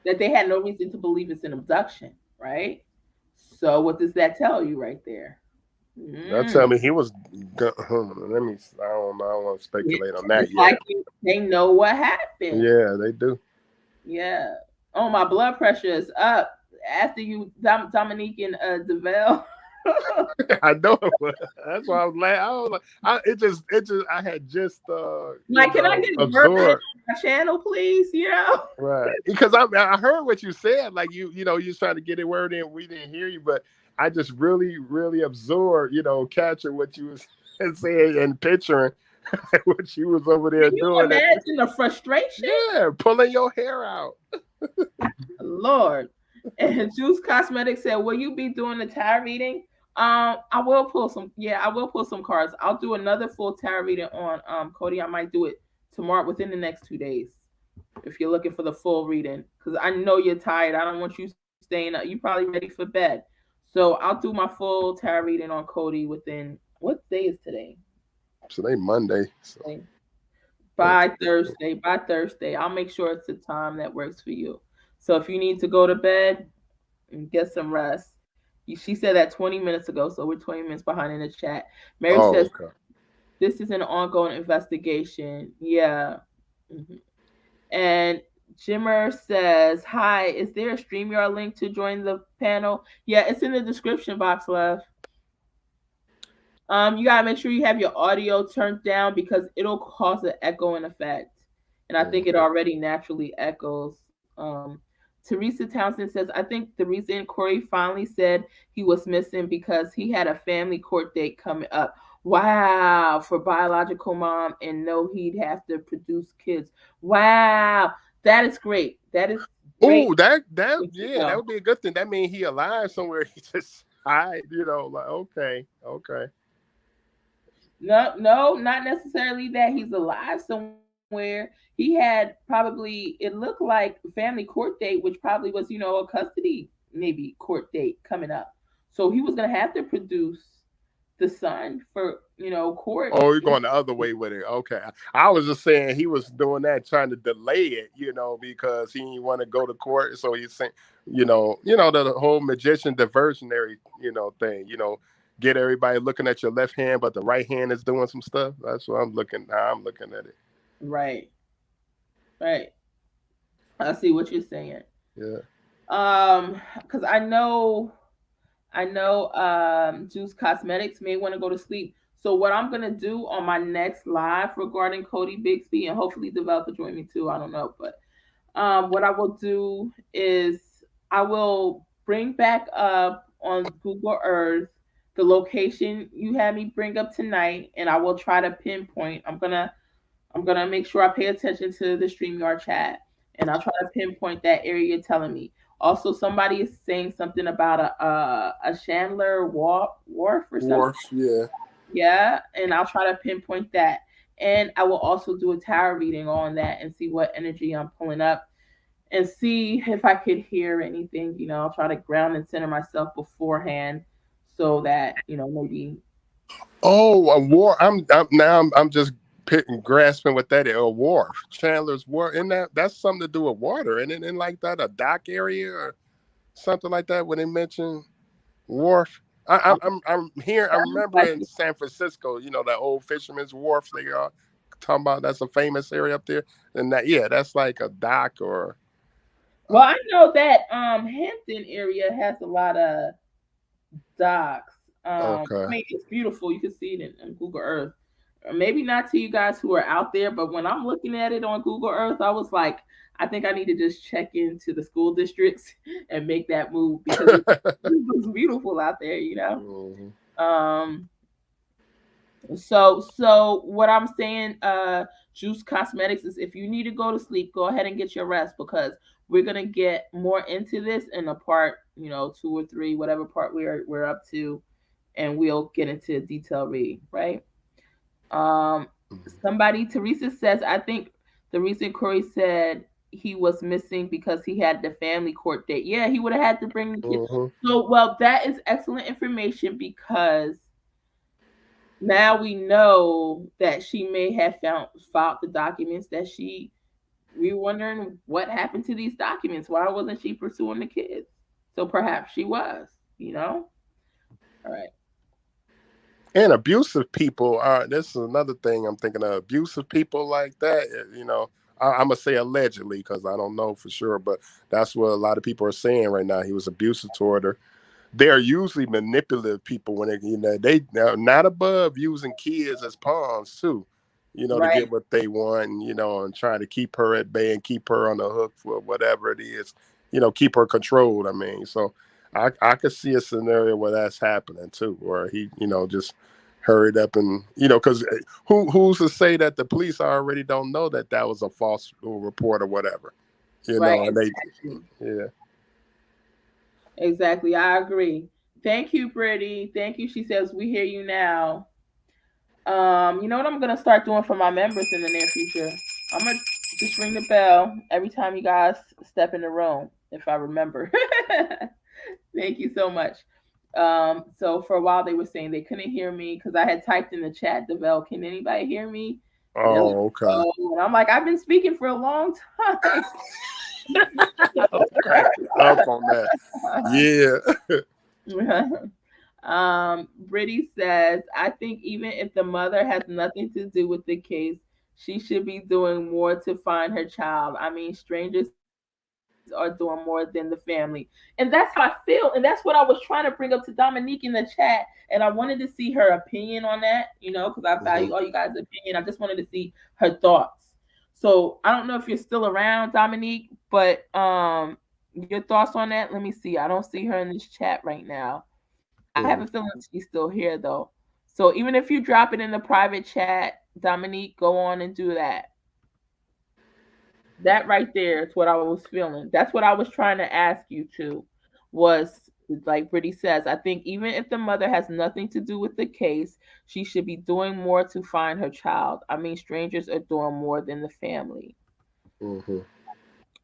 that they had no reason to believe it's an abduction, right? So what does that tell you right there? That tell me he was. I don't know. I don't want to speculate on that yet. Like they know what happened. Yeah, they do. Yeah. Oh, my blood pressure is up after you, Dominique and DeVale. I know. That's why I was laughing. I had just can I get absorbed on my channel, please? Right. Because I heard what you said. Like you was trying to get a word in. We didn't hear you, but I just really, really absorbed. Capture what you was saying and picturing what she was over there doing. Imagine the frustration. Yeah, pulling your hair out. Lord. And Juice Cosmetics said, will you be doing the tarot reading? I will pull some. Yeah, I will pull some cards. I'll do another full tarot reading on Cody. I might do it tomorrow within the next 2 days. If you're looking for the full reading, because I know you're tired. I don't want you staying up. You're probably ready for bed. So I'll do my full tarot reading on Cody within, what day is today? Today Monday. So. By Thursday. By Thursday. I'll make sure it's a time that works for you. So if you need to go to bed and get some rest. She said that 20 minutes ago, so we're 20 minutes behind in the chat. Mary says, okay. This is an ongoing investigation. Yeah. And Jimmer says, Hi, is there a StreamYard link to join the panel? Yeah, it's in the description box, love. You gotta make sure you have your audio turned down because it'll cause an echoing effect. And I think it already naturally echoes. Teresa Townsend says, I think the reason Corey finally said he was missing because he had a family court date coming up. Wow, for biological mom, and know he'd have to produce kids. Wow, that is great. That is great. Oh, that would be a good thing. That means he alive somewhere. He just hide, like okay. No, not necessarily that he's alive somewhere. He had probably, it looked like family court date, which probably was, a custody maybe court date coming up. So he was gonna have to produce the son for, court. Oh, you're going the other way with it. Okay. I was just saying he was doing that, trying to delay it, because he didn't want to go to court. So he's saying, the whole magician diversionary, thing, get everybody looking at your left hand, but the right hand is doing some stuff. That's what I'm looking at it. Right. I see what you're saying. Yeah. Because I know Juice Cosmetics may want to go to sleep. So what I'm gonna do on my next live regarding Codi Bigsby, and hopefully Developer join me too, I don't know, but what I will do is I will bring back up on Google Earth the location you had me bring up tonight, and I will try to pinpoint. I'm gonna make sure I pay attention to the StreamYard chat, and I'll try to pinpoint that area you're telling me. Also, somebody is saying something about a Chandler Wharf or something. Wharf, yeah. Yeah, and I'll try to pinpoint that. And I will also do a tarot reading on that and see what energy I'm pulling up and see if I could hear anything. I'll try to ground and center myself beforehand so that, maybe. Oh, a war. I'm just grasping what that is. A wharf. Chandler's Wharf. And that's something to do with water. And in like that, a dock area or something like that when they mention wharf. I'm here. I remember in San Francisco, that old Fisherman's Wharf they are talking about. That's a famous area up there. And that's like a dock or. Well, I know that Hampton area has a lot of docks. Okay. I mean, it's beautiful. You can see it in Google Earth. Maybe not to you guys who are out there, but when I'm looking at it on Google Earth, I was like, I think I need to just check into the school districts and make that move because it's beautiful out there, Mm-hmm. So what I'm saying, Juice Cosmetics, is if you need to go to sleep, go ahead and get your rest because we're gonna get more into this in a part, 2 or 3, whatever part we're up to, and we'll get into a detail read, right? Somebody, Teresa says, I think the reason Corey said he was missing because he had the family court date. Yeah, he would have had to bring the kids. Mm-hmm. So, well, that is excellent information because now we know that she may have filed the documents that we were wondering what happened to these documents. Why wasn't she pursuing the kids? So perhaps she was, All right. And abusive people are. This is another thing I'm thinking of. Abusive people like that, I'm gonna say allegedly because I don't know for sure, but that's what a lot of people are saying right now. He was abusive toward her. They're usually manipulative people when they're not above using kids as pawns too, to get what they want, and trying to keep her at bay and keep her on the hook for whatever it is, keep her controlled. I mean, so I could see a scenario where that's happening too, where he, just hurried up and, because who's to say that the police already don't know that was a false report or whatever, right. And yeah. Exactly. I agree. Thank you, Brittany. Thank you. She says, we hear you now. You know what I'm going to start doing for my members in the near future? I'm going to just ring the bell every time you guys step in the room, if I remember. Thank you so much. So for a while they were saying they couldn't hear me because I had typed in the chat, Devel, can anybody hear me? Oh, okay. And I'm like, I've been speaking for a long time. I'm cracking up on that. Yeah. Brittany says, I think even if the mother has nothing to do with the case, she should be doing more to find her child. I mean, strangers are doing more than the family. And that's how I feel. And that's what I was trying to bring up to Dominique in the chat. And I wanted to see her opinion on that, because I value all you guys' opinion. I just wanted to see her thoughts. So I don't know if you're still around, Dominique, but your thoughts on that? Let me see. I don't see her in this chat right now. I have a feeling she's still here though. So even if you drop it in the private chat, Dominique, go on and do that. That right there is what I was feeling. That's what I was trying to ask you to. Was like Brittany says, I think even if the mother has nothing to do with the case, she should be doing more to find her child. I mean, strangers are doing more than the family.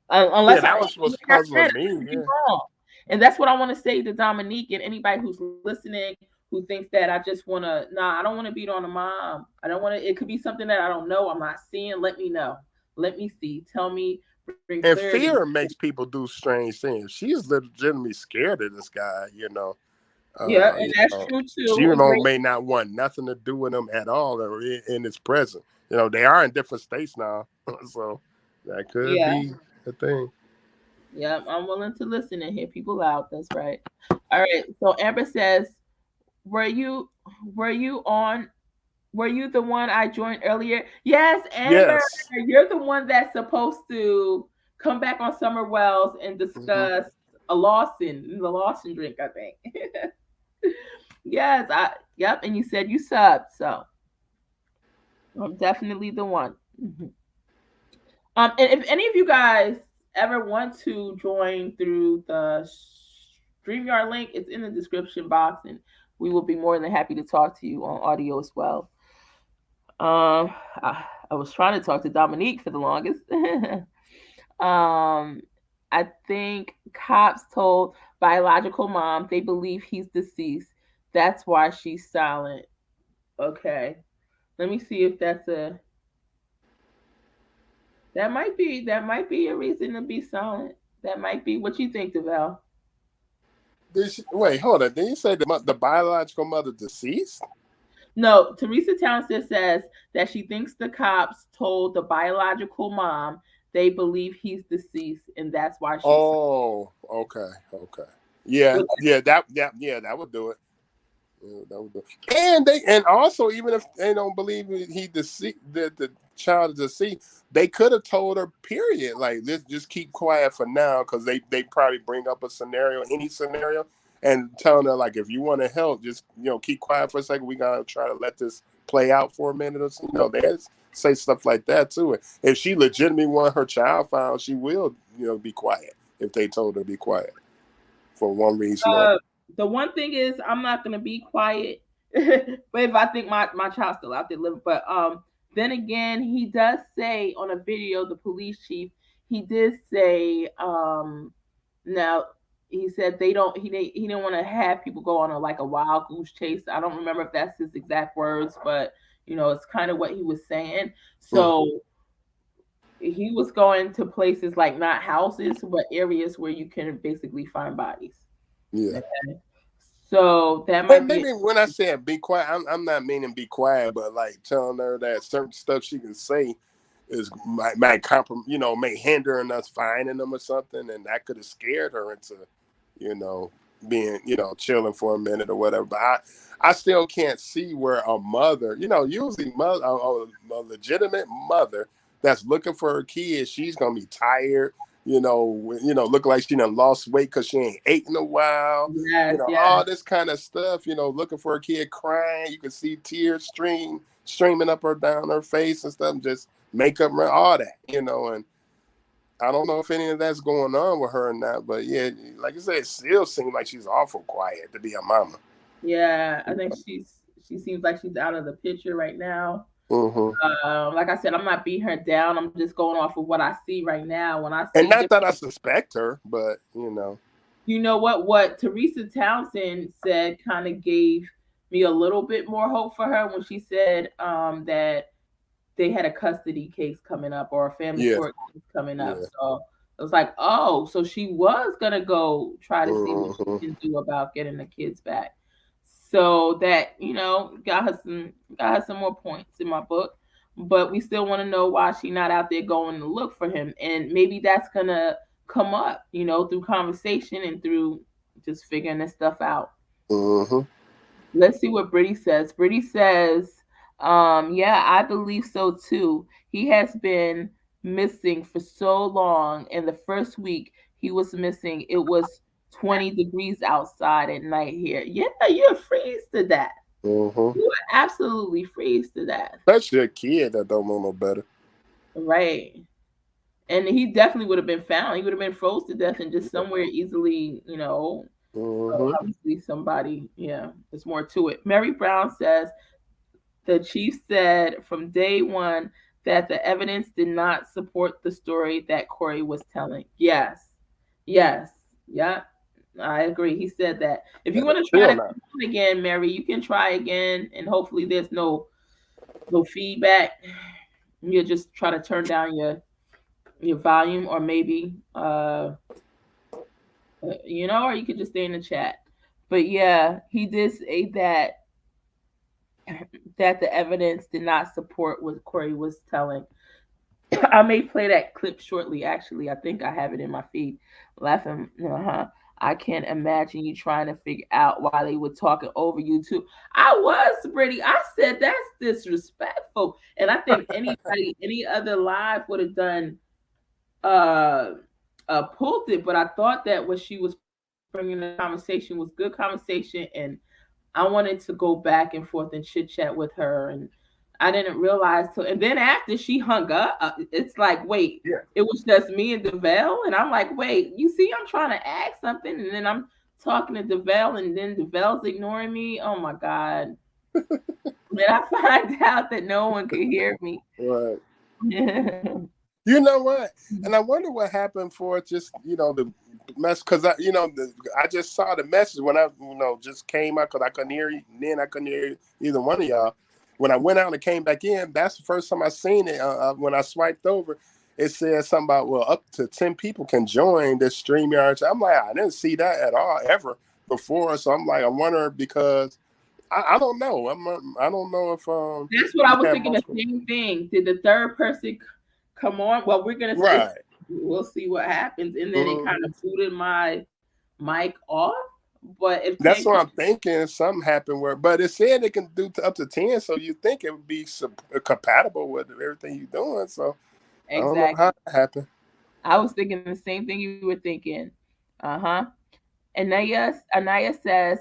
Unless that was what's puzzling me. Wrong. And that's what I want to say to Dominique and anybody who's listening who thinks that I just want to, I don't want to beat on a mom. I don't want to, it could be something that I don't know. I'm not seeing. Let me know. Let me see. Tell me. And fear makes people do strange things. She's legitimately scared of this guy, Yeah, and that's true too. She may not want nothing to do with him at all or in his present. They are in different states now. So that could be the thing. Yeah, I'm willing to listen and hear people out. That's right. All right. So Amber says, were you the one I joined earlier? Yes, Amber. Yes. You're the one that's supposed to come back on Summer Wells and discuss the Lawson drink, I think. Yes, and you said you subbed, so I'm definitely the one. And if any of you guys ever want to join through the StreamYard link, it's in the description box, and we will be more than happy to talk to you on audio as well. I was trying to talk to Dominique for the longest. I think cops told biological mom they believe he's deceased. That's why she's silent. Okay. Let me see if that might be a reason to be silent. That might be. What you think, DeVal? Wait, hold on. Did you say the biological mother deceased? No, Teresa Townsend says that she thinks the cops told the biological mom they believe he's deceased, and that's why she's. Oh, okay. Yeah, that would do it. And also, even if they don't believe that the child is deceased, they could have told her, period. Like, let's just keep quiet for now, because they probably bring up any scenario, and telling her, like, if you want to help, just keep quiet for a second. We gotta try to let this play out for a minute or so. They say stuff like that too. If she legitimately want her child found, she will be quiet if they told her to be quiet for one reason or the one thing is, I'm not gonna be quiet, but if I think my child's still out there living. But then again, he does say on a video, the police chief, he did say, now he said he didn't want to have people go on a wild goose chase. I don't remember if that's his exact words, but it's kind of what he was saying. So he was going to places like not houses, but areas where you can basically find bodies. Yeah. Okay. So that might be. Maybe when I said be quiet, I'm not meaning be quiet, but like telling her that certain stuff she can say might hinder us finding them or something, and that could have scared her into, being chilling for a minute or whatever. But I still can't see where a mother, usually a legitimate mother that's looking for her kids, she's gonna be tired. Look like she done lost weight because she ain't ate in a while. Yes, all this kind of stuff. Looking for a kid, crying. You can see tears streaming up or down her face and stuff. Just makeup, all that. And I don't know if any of that's going on with her or not. But yeah, like I said, it still seems like she's awful quiet to be a mama. Yeah, I think she seems like she's out of the picture right now. Like I said, I'm not beating her down. I'm just going off of what I see right now. When I see, and not that I suspect her, but you know what Teresa Townsend said kind of gave me a little bit more hope for her when she said that they had a custody case coming up or a family Yeah. court case coming up. Yeah. So it was like, oh, so she was gonna go try to see what Mhm. she can do about getting the kids back. So that, got her some more points in my book. But we still want to know why she not out there going to look for him. And maybe that's gonna come up, through conversation and through just figuring this stuff out. Mhm. Let's see what Brittany says. Brittany says, yeah, I believe so too. He has been missing for so long. And the first week he was missing, it was 20 degrees outside at night here. Yeah, you're freeze to that. Mhm. You are absolutely freeze to that. Especially a kid that don't know no better. Right. And he definitely would have been found. He would have been froze to death and just somewhere easily, So Mhm. obviously somebody, there's more to it. Mary Brown says, the chief said from day one that the evidence did not support the story that Corey was telling. Yes. Yes. Yeah. I agree. He said that. If you want to try Still to not. come on again, Mary, you can try again and hopefully there's no feedback. You'll just try to turn down your volume or maybe or you could just stay in the chat. But yeah, he did say that the evidence did not support what Corey was telling. I may play that clip shortly. Actually, I think I have it in my feed. Laughing, I can't imagine you trying to figure out why they were talking over you too. I was Brittany. I said that's disrespectful, and I think anybody, any other live would have done pulled it. But I thought that what she was bringing the conversation was good conversation, and I wanted to go back and forth and chit chat with her, and I didn't realize till. And then after she hung up, it's like, wait, it was just me and DeVale, and I'm like, wait, you see, I'm trying to ask something, and then I'm talking to DeVale, and then DeVale's ignoring me. Oh my god! Then I find out that no one could hear me. Right. You know what? And I wonder what happened for just the mess because I just saw the message when I just came out because I couldn't hear you. Then I couldn't hear either one of y'all. When I went out and came back in, that's the first time I seen it. When I swiped over, it said something about up to 10 people can join this StreamYard. I'm like, I didn't see that at all ever before. So I'm like, I wonder because I don't know. I don't know if that's what I was thinking. The same thing. Did the third person come on? Well, we're gonna see. We'll see what happens, and then it kind of booted my mic off. But if that's what I'm thinking, something happened but it said it can do up to 10, so you think it would be compatible with everything you're doing. So I don't know how it happened. I was thinking the same thing you were thinking. Anaya says,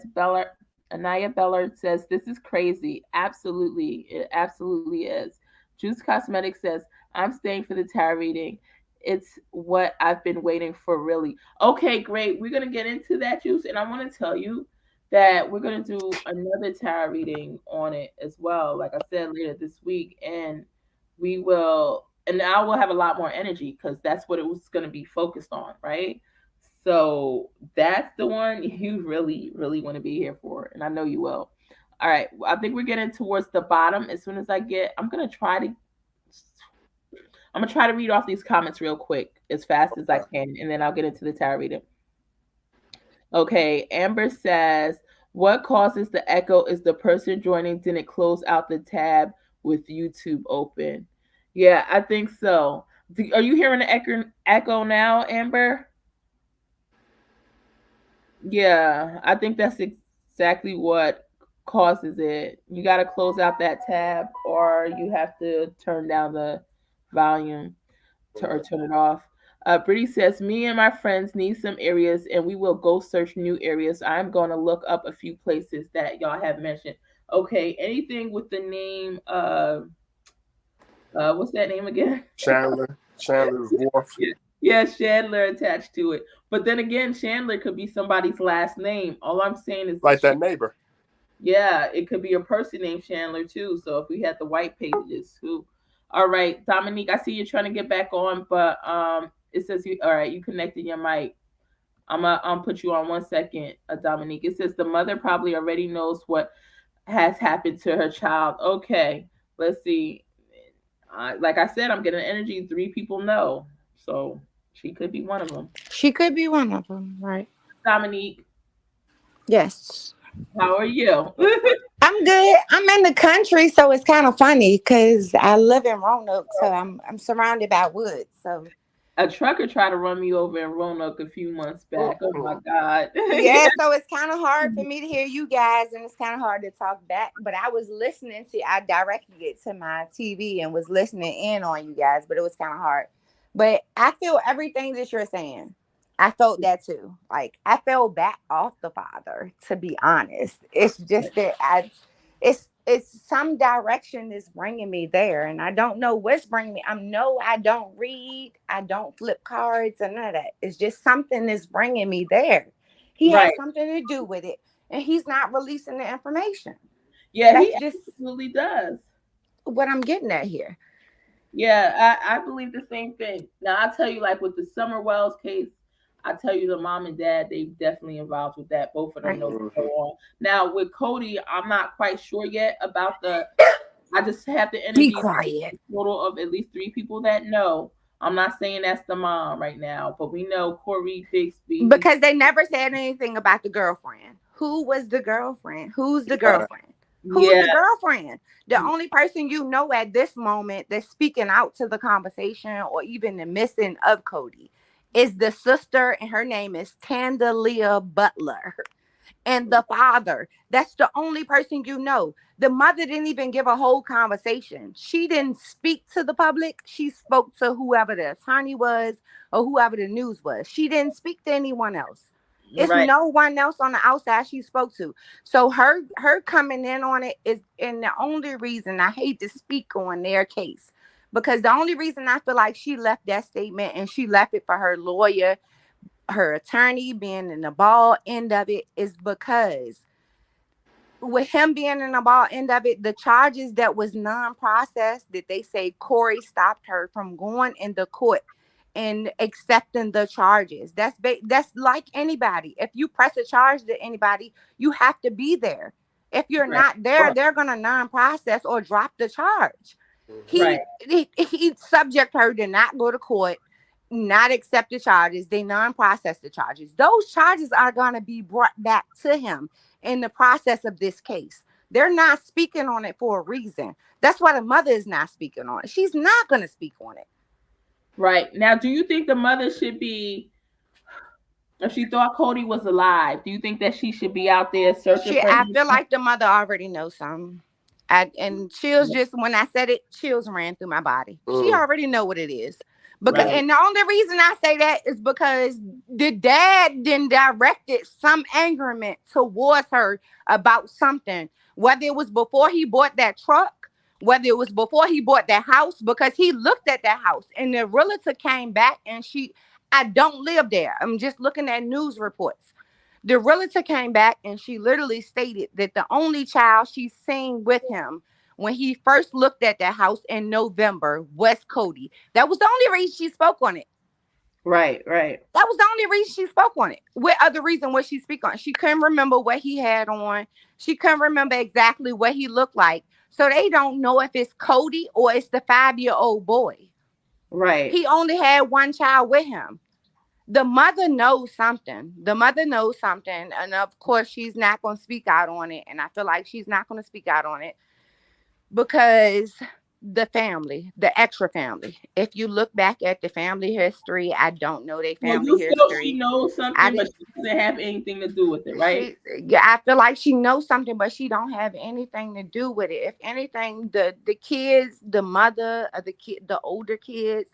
Anaya Bellard says, this is crazy. Absolutely. It absolutely is. Juice Cosmetics says, I'm staying for the tarot reading. It's what I've been waiting for, really. Okay, great. We're going to get into that, Juice. And I want to tell you that we're going to do another tarot reading on it as well. Like I said, later this week. And we will, and now we'll have a lot more energy because that's what it was going to be focused on, right? So that's the one you really, really want to be here for. And I know you will. All right. I think we're getting towards the bottom. As soon as I'm going to try to read off these comments real quick as fast as I can. And then I'll get into the tarot reading. Okay. Amber says, what causes the echo is the person joining didn't close out the tab with YouTube open. Yeah, I think so. Are you hearing the echo now, Amber? Yeah, I think that's exactly what causes it. You got to close out that tab or you have to turn down the volume or turn it off. Brittany says, me and my friends need some areas and we will go search new areas. I'm going to look up a few places that y'all have mentioned. Okay, anything with the name what's that name again? Chandler's Wharf. Yeah, Chandler attached to it. But then again, Chandler could be somebody's last name. All I'm saying is like that neighbor. Yeah, it could be a person named Chandler too. So if we had the white pages, who? All right, Dominique, I see you're trying to get back on, but it says you. All right, you connected your mic. I'm gonna put you on 1 second, Dominique. It says the mother probably already knows what has happened to her child. Okay, let's see. like I said, I'm getting energy. 3 people know, so she could be one of them. She could be one of them, right? Dominique, Yes. how are you? I'm good. I'm in the country, so it's kind of funny because I live in Roanoke, so I'm surrounded by woods. So A trucker tried to run me over in Roanoke a few months back. Oh my God. yeah, so it's kind of hard for me to hear you guys, and it's kind of hard to talk back. But I was listening to, I directed it to my TV and was listening in on you guys, but it was kind of hard. But I feel everything that you're saying. I felt that too. Like I fell back off the father, to be honest. It's just that it's some direction is bringing me there, and I don't know what's bringing me. I don't read, I don't flip cards, and none of that. It's just something is bringing me there. He has Right. something to do with it, and he's not releasing the information. Yeah, That's he just absolutely does. what I'm getting at here. Yeah, I believe the same thing. Now I tell you, like with the Summer Wells case, I tell you the mom and dad, they definitely involved with that. Both of them know what's going on. Now with Codi, I'm not quite sure yet about the. I just have the Be energy. quiet. Total of at least 3 people that know. I'm not saying that's the mom right now, but we know Codi Bigsby. Because they never said anything about the girlfriend. Who was the girlfriend? Who's the girlfriend? Who's the girlfriend? The only person you know at this moment that's speaking out to the conversation or even the missing of Codi is the sister, and her name is Tandalia Butler. And the father. That's the only person you know. The mother didn't even give a whole conversation. She didn't speak to the public. She spoke to whoever the attorney was or whoever the news was. She didn't speak to anyone else. It's Right. no one else on the outside she spoke to. So her coming in on it is, and the only reason I hate to speak on their case, because the only reason I feel like she left that statement, and she left it for her lawyer, her attorney being in the ball end of it, is because with him being in the ball end of it, the charges that was non-processed, that they say Corey stopped her from going into court and accepting the charges. That's like anybody. If you press a charge to anybody, you have to be there. If you're not there, they're gonna non-process or drop the charge. He subject her to not go to court, not accept the charges. They non-process the charges. Those charges are going to be brought back to him in the process of this case. They're not speaking on it for a reason. That's why the mother is not speaking on it. She's not going to speak on it. Right. Now, do you think the mother should be, if she thought Codi was alive, do you think that she should be out there searching for I him? feel like the mother already knows something. And chills, just when I said it, chills ran through my body. She already know what it is. Because and the only reason I say that is because the dad then directed some angerment towards her about something, whether it was before he bought that truck, whether it was before he bought that house, because he looked at that house and the realtor came back and I don't live there. I'm just looking at news reports. The realtor came back and she literally stated that the only child she's seen with him when he first looked at that house in November was Codi. That was the only reason she spoke on it. Right. That was the only reason she spoke on it. What other reason would she speak on? She couldn't remember what he had on. She couldn't remember exactly what he looked like. So they don't know if it's Codi or it's the 5-year-old boy. Right. He only had one child with him. The mother knows something. And of course, she's not going to speak out on it. And I feel like she's not going to speak out on it because the family, the extra family. If you look back at the family history, I don't know their family history. She knows something, but she doesn't have anything to do with it, right? I feel like she knows something, but she don't have anything to do with it. If anything, the kids, the mother of the kid, the older kids,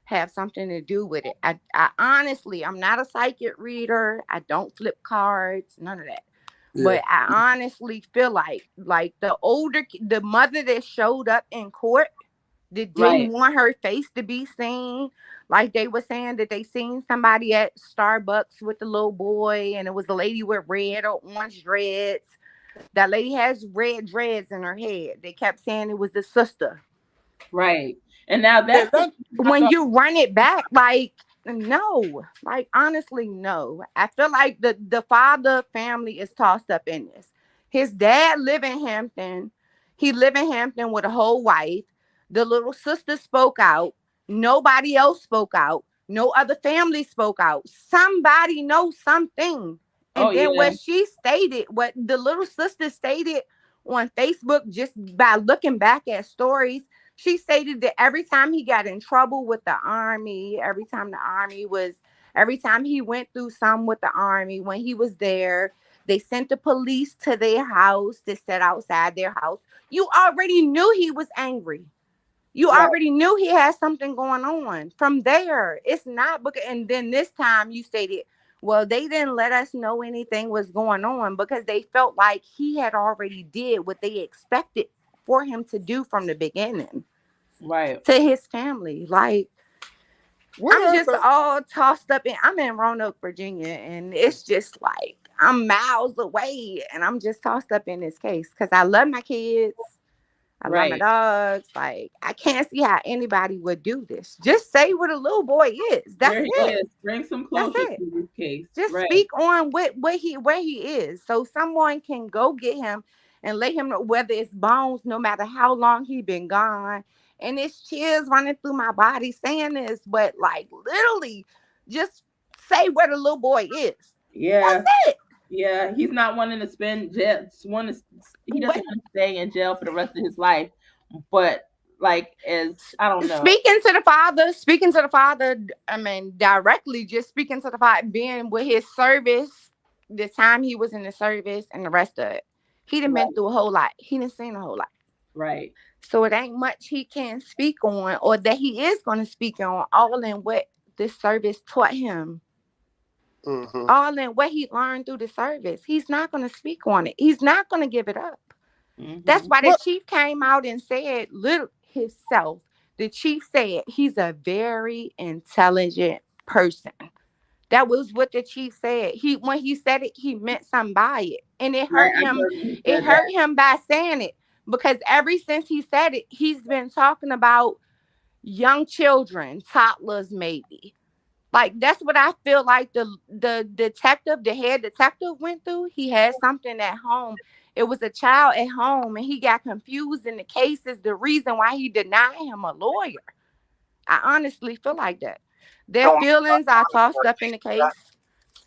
have something to do with it. I honestly, I'm not a psychic reader. I don't flip cards, none of that. Yeah. But I honestly feel like the mother that showed up in court that didn't want her face to be seen. Like they were saying that they seen somebody at Starbucks with the little boy, and it was a lady with red or orange dreads. That lady has red dreads in her head. They kept saying it was the sister. Right. And now that's when you run it back, no, honestly, no. I feel like the father family is tossed up in this. His dad live in Hampton. He live in Hampton with a whole wife. The little sister spoke out. Nobody else spoke out. No other family spoke out. Somebody knows something. And Oh then yeah. what the little sister stated on Facebook, just by looking back at stories, she stated that every time he got in trouble with the army, every time he went through some with the army, when he was there, they sent the police to their house to sit outside their house. You already knew he was angry. You Right. already knew he had something going on. From there, it's not because. And then this time you stated, well, they didn't let us know anything was going on because they felt like he had already did what they expected for him to do from the beginning Right. to his family. Like, I'm just all tossed up in. I'm in Roanoke, Virginia, and it's just like I'm miles away, and I'm just tossed up in this case because I love my kids. I love my Right. dogs. Like, I can't see how anybody would do this. Just say what a little boy is. That's Where he it. is. Bring some That's closure it. to this case. Just Right. speak on where he is, so someone can go get him and let him know, whether it's bones, no matter how long he been gone. And it's chills running through my body saying this, but like literally, just say where the little boy is. Yeah. That's it. Yeah. He's not wanting to spend jail. He doesn't want to stay in jail for the rest of his life. But like, as I don't know. Speaking to the father, I mean, directly, just speaking to the father, being with his service, the time he was in the service and the rest of it. He done been through a whole lot. He done seen a whole lot. Right. So it ain't much he can speak on, or that he is going to speak on, all in what this service taught him. Mm-hmm. All in what he learned through the service. He's not going to speak on it. He's not going to give it up. Mm-hmm. That's why the chief came out and said, little himself, the chief said he's a very intelligent person. That was what the chief said. When he said it, he meant something by it. And it hurt him. It hurt him by saying it. Because ever since he said it, he's been talking about young children, toddlers maybe. Like, that's what I feel like the detective, the head detective went through. He had something at home. It was a child at home, and he got confused, and the case is the reason why he denied him a lawyer. I honestly feel like that. Their feelings are tossed up in the case.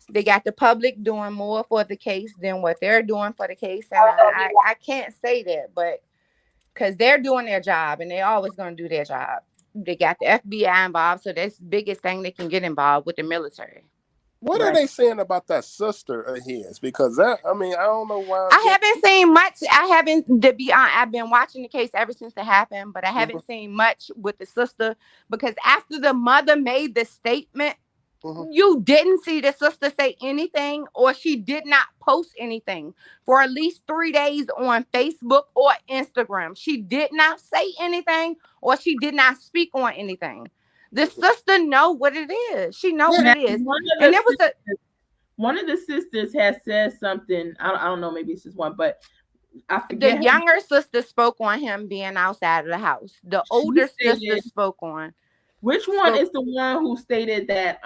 They got the public doing more for the case than what they're doing for the case. And I can't say that, but because they're doing their job, and they're always going to do their job. They got the FBI involved, so that's the biggest thing they can get involved with the military. What are they saying about that sister of his? Because I don't know why. I haven't seen much. I've been watching the case ever since it happened, but I haven't seen much with the sister, because after the mother made the statement, you didn't see the sister say anything, or she did not post anything for at least 3 days on Facebook or Instagram. She did not say anything, or she did not speak on anything. The sister know what it is. She know what it is. And there was one of the sisters has said something. I don't know. Maybe it's just one, but I forget. The younger sister spoke on him being outside of the house. The older sister spoke on. Which one is the one who stated that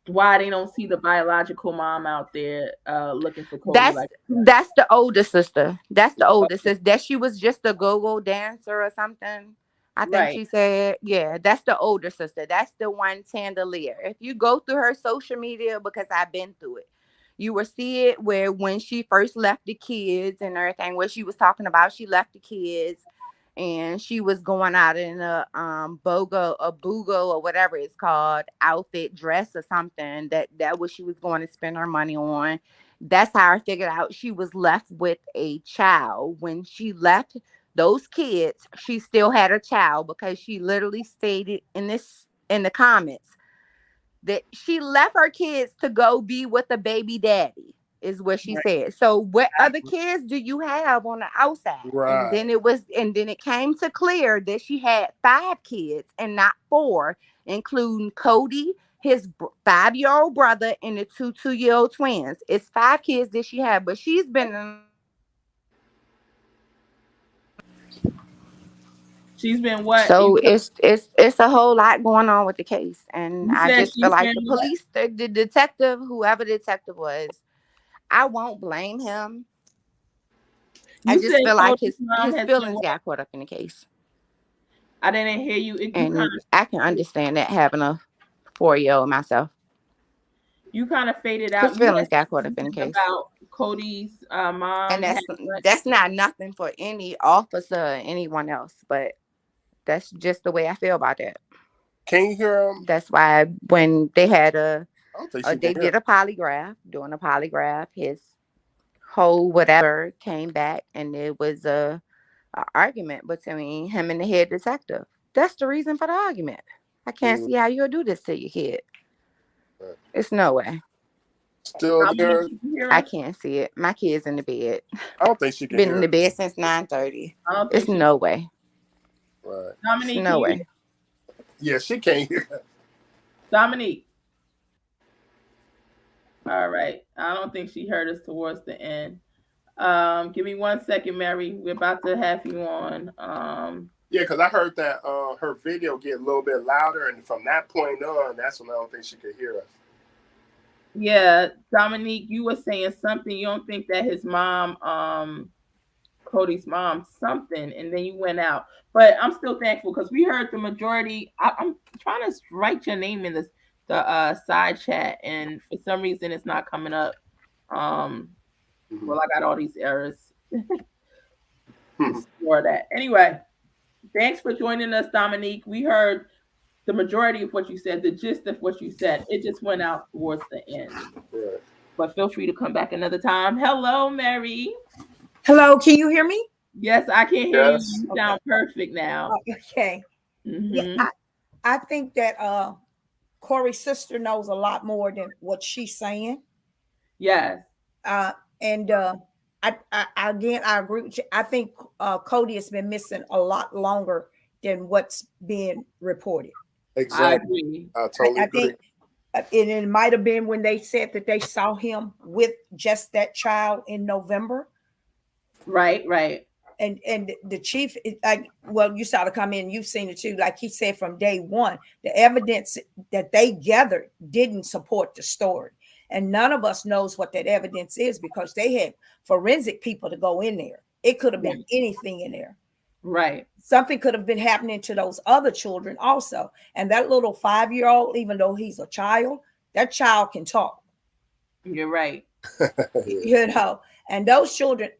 why they don't see the biological mom out there looking for Codi? That's the older sister. That's the older sister. That she was just a go-go dancer or something. I think she said, yeah, that's the older sister. That's the one, Tandalier. If you go through her social media, because I've been through it, you will see it where when she first left the kids and everything, where she was talking about she left the kids and she was going out in a bugo or whatever it's called, outfit, dress or something. That was she was going to spend her money on. That's how I figured out she was left with a child. When she left those kids, she still had a child, because she literally stated in the comments that she left her kids to go be with a baby daddy, is what she said. So what other kids do you have on the outside? Right. And then it came to clear that she had 5 kids and not 4, including Codi, his 5-year-old brother, and the 2-year-old twins. It's 5 kids that she had, but she's been what? So it's a whole lot going on with the case, and I just feel like the police, the detective, whoever the detective was, I won't blame him. I just feel like his feelings got caught up in the case. I didn't hear you. And I can understand that having a 4-year-old myself. You kind of faded out. His feelings got caught up in the case. About Cody's mom. And that's not nothing for any officer or anyone else, but that's just the way I feel about that. Can you hear him? That's why when they had they did a polygraph, doing a polygraph, his whole whatever came back, and it was a argument between him and the head detective. That's the reason for the argument. I can't see how you'll do this to your kid. It's no way. Still there? I can't see it. My kid's in the bed. I don't think she can been hear in the bed since 9:30. It's no way. Right. Dominique, it's no way. Yeah, she can't hear. Dominique. All right. I don't think she heard us towards the end. Give me 1 second, Mary. We're about to have you on. Yeah, because I heard that her video get a little bit louder, and from that point on, that's when I don't think she could hear us. Yeah, Dominique, you were saying something. You don't think that his mom, Cody's mom, something, and then you went out. But I'm still thankful because we heard the majority. I'm trying to write your name in the side chat, and for some reason it's not coming up. Well, I got all these errors. Ignore that. Anyway, thanks for joining us, Dominique. We heard the majority of what you said, the gist of what you said. It just went out towards the end. Right. But feel free to come back another time. Hello, Mary. Hello, can you hear me? Yes, I can hear you. You sound perfect now. Okay. Yeah, I think that Corey's sister knows a lot more than what she's saying. Yes. And I again, I agree with you. I think Cody has been missing a lot longer than what's being reported. Exactly. I totally agree. Think it might have been when they said that they saw him with just that child in November. Right. And the chief, well, you saw to come in, you've seen it too. Like he said from day one, the evidence that they gathered didn't support the story. And none of us knows what that evidence is because they had forensic people to go in there. It could have been anything in there. Right. Something could have been happening to those other children also. And that little 5-year-old, even though he's a child, that child can talk. You're right. You know, and those children,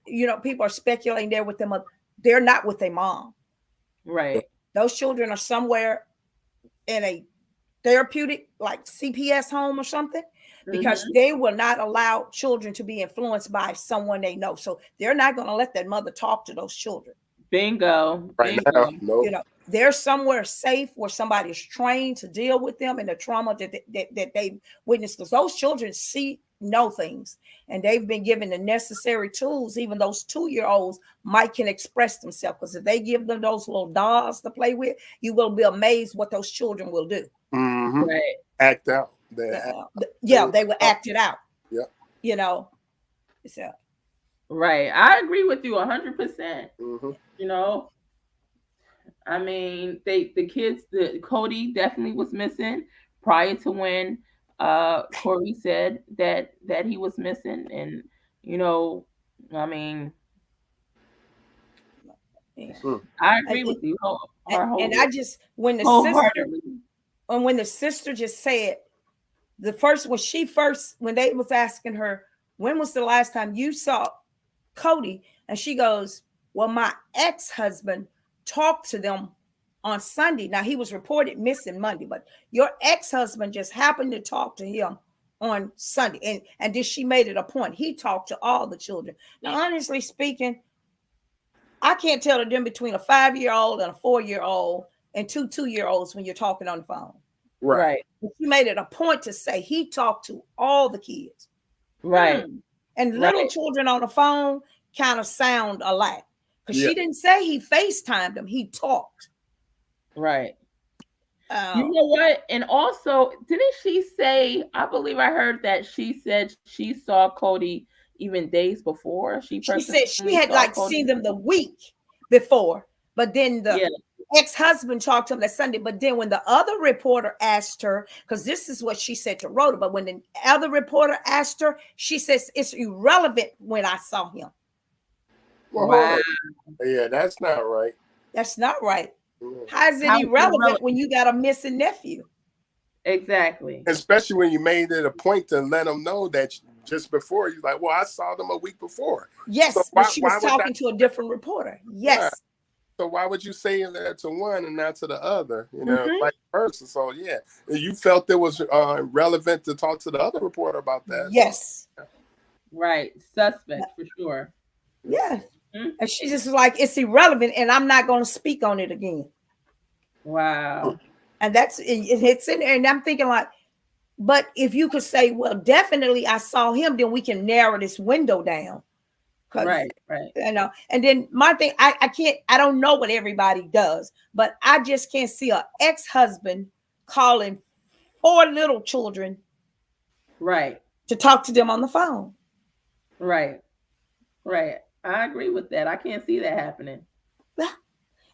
you know, people are speculating they're with them. They're not with their mom. Right. Those children are somewhere in a therapeutic, like CPS home or something, because they will not allow children to be influenced by someone they know. So they're not going to let that mother talk to those children. Bingo. Right now, no. You know, they're somewhere safe where somebody is trained to deal with them and the trauma that they've witnessed. Because those children know things, and they've been given the necessary tools. Even those 2-year-olds can express themselves. Because if they give them those little dolls to play with, you will be amazed what those children will do. Right. Act out. They will act it out. Yeah. You know. So. Right. I agree with you 100%. You know, I mean, Cody definitely was missing prior to when Corey said that he was missing. And, you know, I mean, I agree with you. And I just, when the sister just said, when they was asking her, when was the last time you saw Cody? And she goes, well, my ex-husband talked to them on Sunday. Now, he was reported missing Monday, but your ex-husband just happened to talk to him on Sunday. And then she made it a point. He talked to all the children. Now, honestly speaking, I can't tell the difference between a 5-year-old and a 4-year-old and 2-year-olds when you're talking on the phone. Right. She made it a point to say he talked to all the kids. Right. And little children on the phone kind of sound alike. Because she didn't say he FaceTimed them. He talked. Right. You know what? And also, didn't she say, I believe I heard that she said she saw Cody even days before. She said she had seen them the week before. But then the ex-husband talked to him that Sunday. But then when the other reporter asked her, because this is what she said to Rhoda, but when the other reporter asked her, she says, it's irrelevant when I saw him. Well, wow. Yeah, that's not right. That's not right. How is it irrelevant when you got a missing nephew? Exactly. Especially when you made it a point to let them know that just before, you're like, well, I saw them a week before. Yes, so but she was talking to a different reporter. Yes. Right. So why would you say that to one and not to the other? Like versa. So yeah, you felt it was relevant to talk to the other reporter about that. Yes. So. Right. Suspect for sure. Yeah. And she just was like, it's irrelevant and I'm not going to speak on it again. Wow. And that's it hits in there. And I'm thinking like, but if you could say, well, definitely I saw him, then we can narrow this window down. Right. And then my thing, I don't know what everybody does, but I just can't see an ex-husband calling 4 little children to talk to them on the phone. Right. I agree with that. I can't see that happening.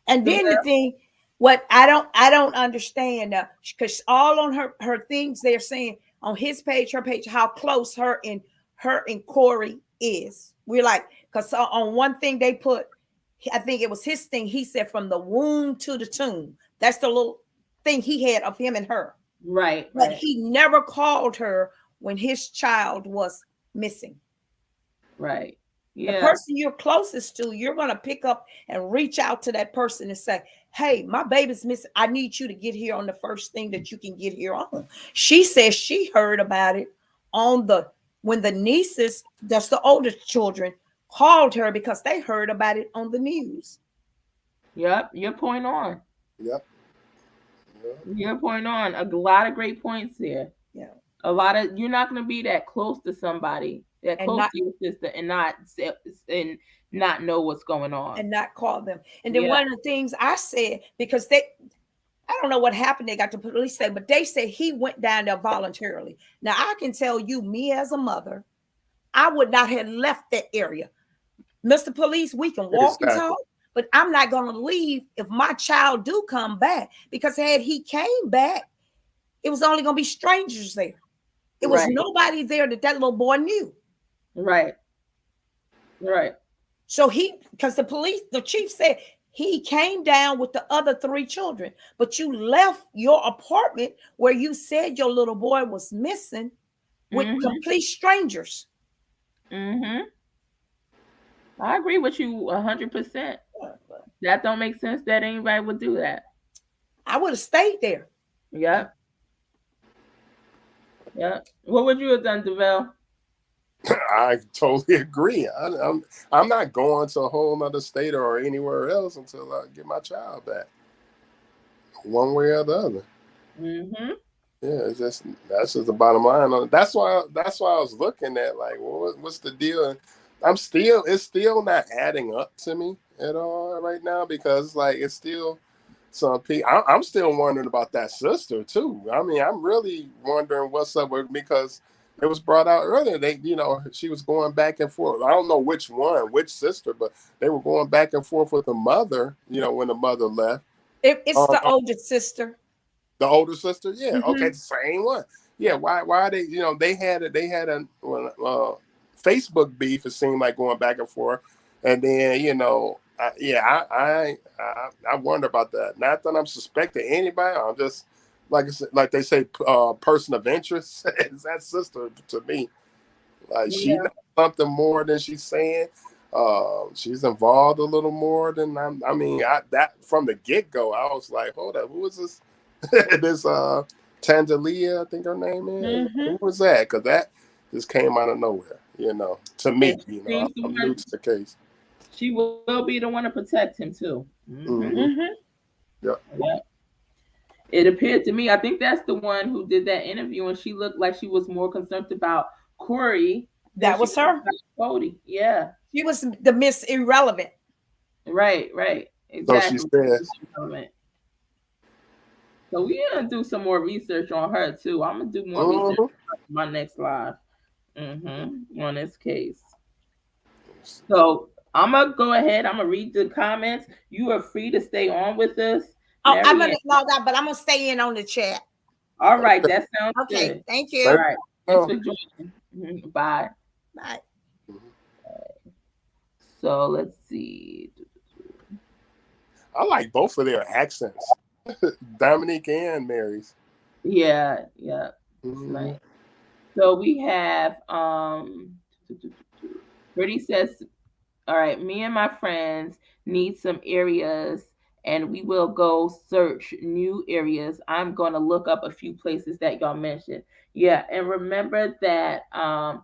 And then the thing, what I don't understand, because all on her things they're saying on his page, her page, how close her and Corey is. We're like, because on one thing they put, I think it was his thing. He said from the womb to the tomb. That's the little thing he had of him and her. Right. But he never called her when his child was missing. Right. The person you're closest to, you're going to pick up and reach out to that person and say, hey, my baby's missing. I need you to get here on the first thing that you can get here on. She says she heard about it when the nieces, that's the oldest children, called her because they heard about it on the news. Yep. Your point on. Yep. Your point on. A lot of great points there. Yeah. You're not going to be that close to somebody, that close to your sister, and not know what's going on, and not call them. And then one of the things I said, because I don't know what happened. They got the police say, but they said he went down there voluntarily. Now I can tell you, me as a mother, I would not have left that area. Mr. Police, we can walk and talk, but I'm not going to leave if my child do come back, because had he came back, it was only going to be strangers there. It was nobody there that little boy knew. Right. So because the chief said he came down with the other 3 children, but you left your apartment where you said your little boy was missing with complete strangers. I agree with you 100%. That don't make sense that anybody would do that. I would have stayed there. Yep. What would you have done, DeVille? I totally agree. I'm not going to a whole other state or anywhere else until I get my child back, one way or the other. Yeah, that's just the bottom line. That's why I was looking at like, what's the deal? It's still not adding up to me at all right now, because like it's still some people. I'm still wondering about that sister too. I mean, I'm really wondering what's up with, because it was brought out earlier. She was going back and forth. I don't know which sister, but they were going back and forth with the mother. When the mother left, it's the oldest sister. The older sister, yeah, okay, the same one, yeah. Why they? They had a Facebook beef. It seemed like going back and forth, and then I wonder about that. Not that I'm suspecting anybody. I'm just like they say, person of interest is that sister to me. Like she knows something more than she's saying. She's involved a little more than that from the get-go. I was like, hold up, who is this? This Tandalia, I think her name is. Who was that? Because that just came out of nowhere. To me, I'm new to the case. She will be the one to protect him too. Yep. It appeared to me, I think that's the one who did that interview, and she looked like she was more concerned about Corey. That was her. Codi. Yeah. She was the Miss Irrelevant. Right. Exactly. So she said. So we're gonna do some more research on her too. I'm gonna do more research on my next live on this case. So I'm gonna go ahead. I'm gonna read the comments. You are free to stay on with us. I'm gonna log out, but I'm gonna stay in on the chat. All right, that sounds okay. Good. Thank you. All right. Thanks for joining. Bye. Bye. So let's see. I like both of their accents, Dominique and Mary's. Yeah, yeah. It's nice. So we have Brittany says, all right, me and my friends need some areas and we will go search new areas. I'm going to look up a few places that y'all mentioned. Yeah, and remember that I'm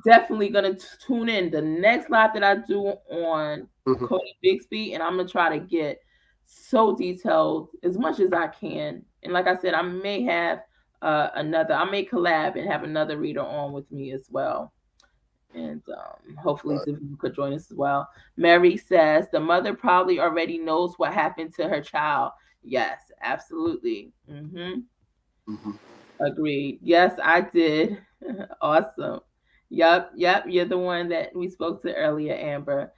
definitely going to tune in the next live that I do on Codi Bigsby, and I'm going to try to get so detailed as much as I can. And like I said, I may have I may collab and have another reader on with me as well. And hopefully Devin could join us as well. Mary says the mother probably already knows what happened to her child. Yes, absolutely. Agreed. Yes, I did. Awesome. Yep. You're the one that we spoke to earlier, Amber.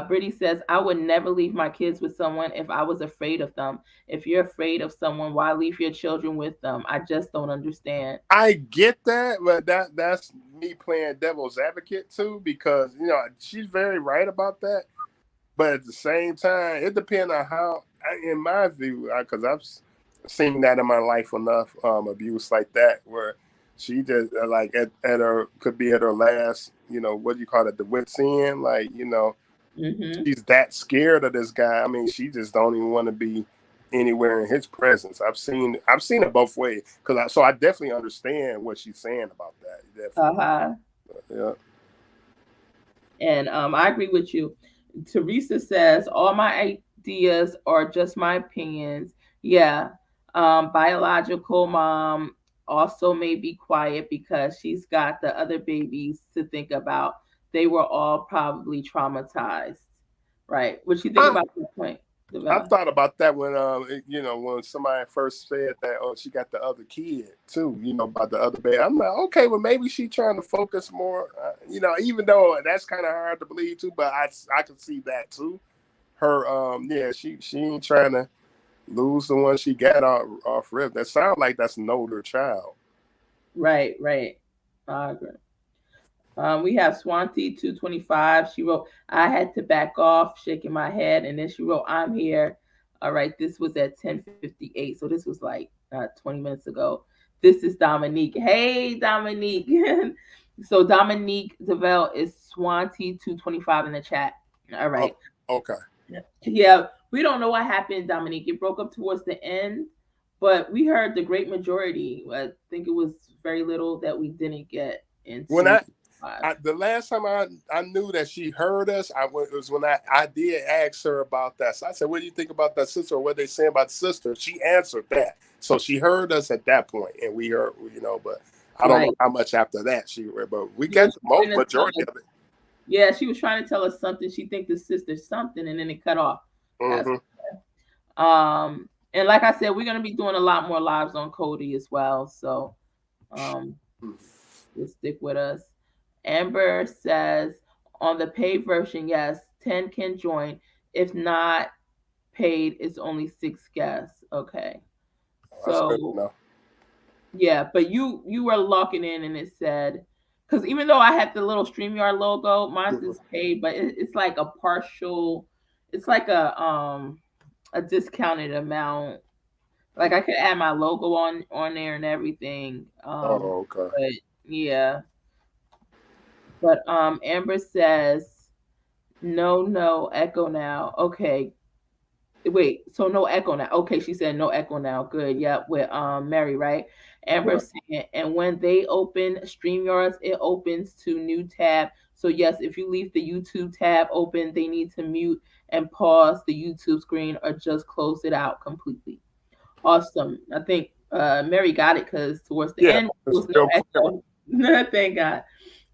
Brittany says, I would never leave my kids with someone if I was afraid of them. If you're afraid of someone, why leave your children with them? I just don't understand. I get that, but that's me playing devil's advocate too, because she's very right about that. But at the same time, it depends on how, in my view, because I've seen that in my life enough, abuse like that, where she just like at her could be at her last, what do you call it, the wit's end, like she's that scared of this guy. I mean, she just don't even want to be anywhere in his presence. I've seen it both ways, so I definitely understand what she's saying about that. Definitely. Yeah. And I agree with you. Teresa says, all my ideas are just my opinions. Yeah. Biological mom also may be quiet because she's got the other babies to think about. They were all probably traumatized. Right. What you think about this point? I thought about that when when somebody first said that, oh, she got the other kid too, about the other baby. I'm like, okay, well, maybe she's trying to focus more, even though that's kind of hard to believe too, but I can see that too. Her, she ain't trying to lose the one she got off rip. That sounds like that's an older child. Right. I agree. We have Swanti 225. She wrote, I had to back off, shaking my head. And then she wrote, I'm here. All right. This was at 10:58. So this was like 20 minutes ago. This is Dominique. Hey, Dominique. So Dominique Deville is Swanti 225 in the chat. All right. Oh, okay. Yeah. We don't know what happened, Dominique. It broke up towards the end, but we heard the great majority. I think it was very little that we didn't get into. When the last time I knew that she heard us, it was when I did ask her about that. So I said, what do you think about that sister, or what they saying about the sister? She answered that. So she heard us at that point, and we heard, but I don't know how much after that she heard, but we got the majority of it. Yeah, she was trying to tell us something. She think the sister's something, and then it cut off. And like I said, we're going to be doing a lot more lives on Codi as well. So just stick with us. Amber says, on the paid version, yes, 10 can join. If not paid, it's only 6 guests. Okay. So, yeah, but you were locking in and it said, because even though I had the little StreamYard logo, mine is paid, but it's like a partial, it's like a discounted amount. Like I could add my logo on there and everything. Okay. But yeah. But Amber says, no echo now. Okay. Wait, so no echo now. Okay, she said no echo now. Good. Yep, with Mary, right? Amber saying, and when they open StreamYards, it opens to new tab. So yes, if you leave the YouTube tab open, they need to mute and pause the YouTube screen or just close it out completely. Awesome. I think Mary got it because towards the end, there was no echo. Thank God.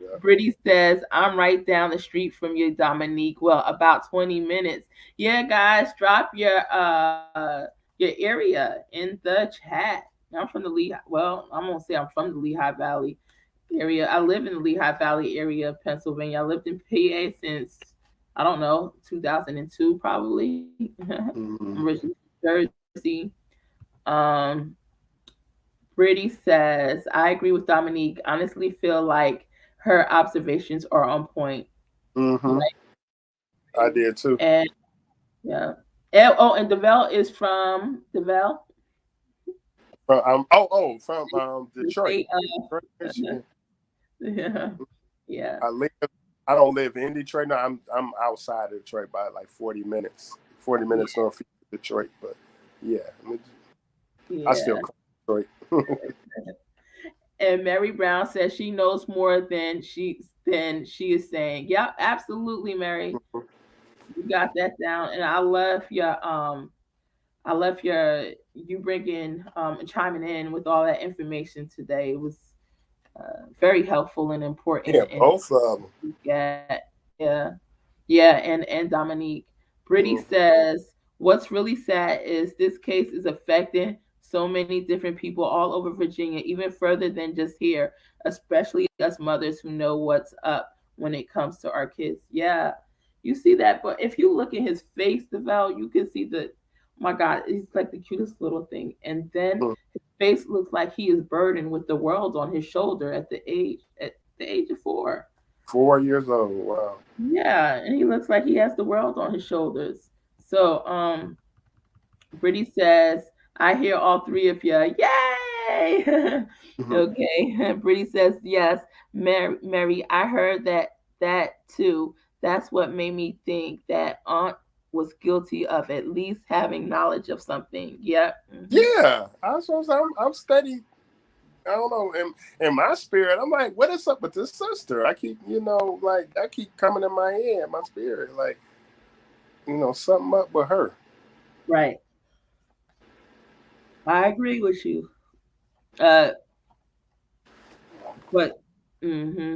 Yeah. Brittany says, I'm right down the street from you, Dominique. Well, about 20 minutes. Yeah, guys, drop your area in the chat. I'm from the Lehigh. Well, I'm going to say I'm from the Lehigh Valley area. I live in the Lehigh Valley area of Pennsylvania. I lived in PA since, I don't know, 2002 probably. I'm originally from Jersey. Brittany says, I agree with Dominique. Honestly feel like her observations are on point. Right? I did too. And yeah. And Devel is from Devel. From The Detroit, state Michigan. yeah. Yeah. I don't live in Detroit. No, I'm outside of Detroit by like 40 minutes. 40 minutes north of Detroit, but yeah, I still Yeah. call Detroit. And Mary Brown says she knows more than she is saying. Yeah, absolutely, Mary. You got that down. And I love you bringing and chiming in with all that information today. It was very helpful and important. Yeah, both of them. Yeah, yeah, yeah. And Dominique, Brittany says, "What's really sad is this case is affecting so many different people all over Virginia, even further than just here, especially us mothers who know what's up when it comes to our kids." Yeah, you see that, but if you look at his face, Devel, you can see the. Oh my God, he's like the cutest little thing, and then his face looks like he is burdened with the world on his shoulder at the age of 4. 4 years old. Wow. Yeah, and he looks like he has the world on his shoulders. So, Brittany says, "I hear all three of you. Yay!" Okay. Brittany says, "Yes, Mary, I heard that too. That's what made me think that Aunt was guilty of at least having knowledge of something." Yep. Yeah, I'm steady. I don't know. In my spirit, I'm like, what is up with this sister? I keep, I keep coming in my head, my spirit, like, something up with her. Right. I agree with you. But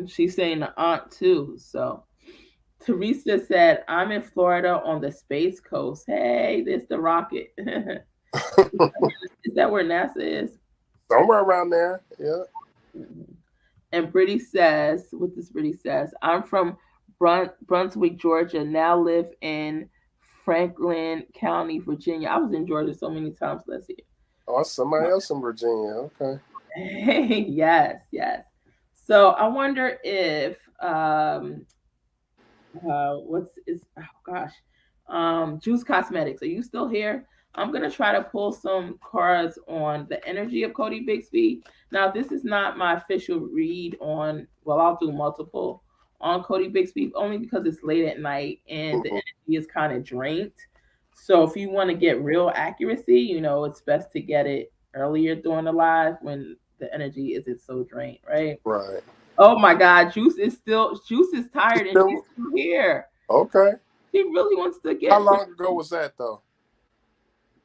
she's saying the aunt too. So Teresa said, "I'm in Florida on the Space Coast. Hey, there's the rocket." Is that where NASA is? Somewhere around there. Yeah. And Brittany says, what this Brittany says, "I'm from Brunswick, Georgia. Now live in Franklin County, Virginia." I was in Georgia so many times last year. Oh, somebody else in Virginia. Okay. Yes, yes. So I wonder if Juice Cosmetics, are you still here? I'm gonna try to pull some cards on the energy of Codi Bigsby. Now, this is not my official read on. Well, I'll do multiple on Codi Bigsby only because it's late at night and the energy is kind of drained. So if you want to get real accuracy, it's best to get it earlier during the live when the energy isn't so drained, right? Right. Oh my God, Juice is tired and she's still here. Okay. He really wants to get. How long ago was that though?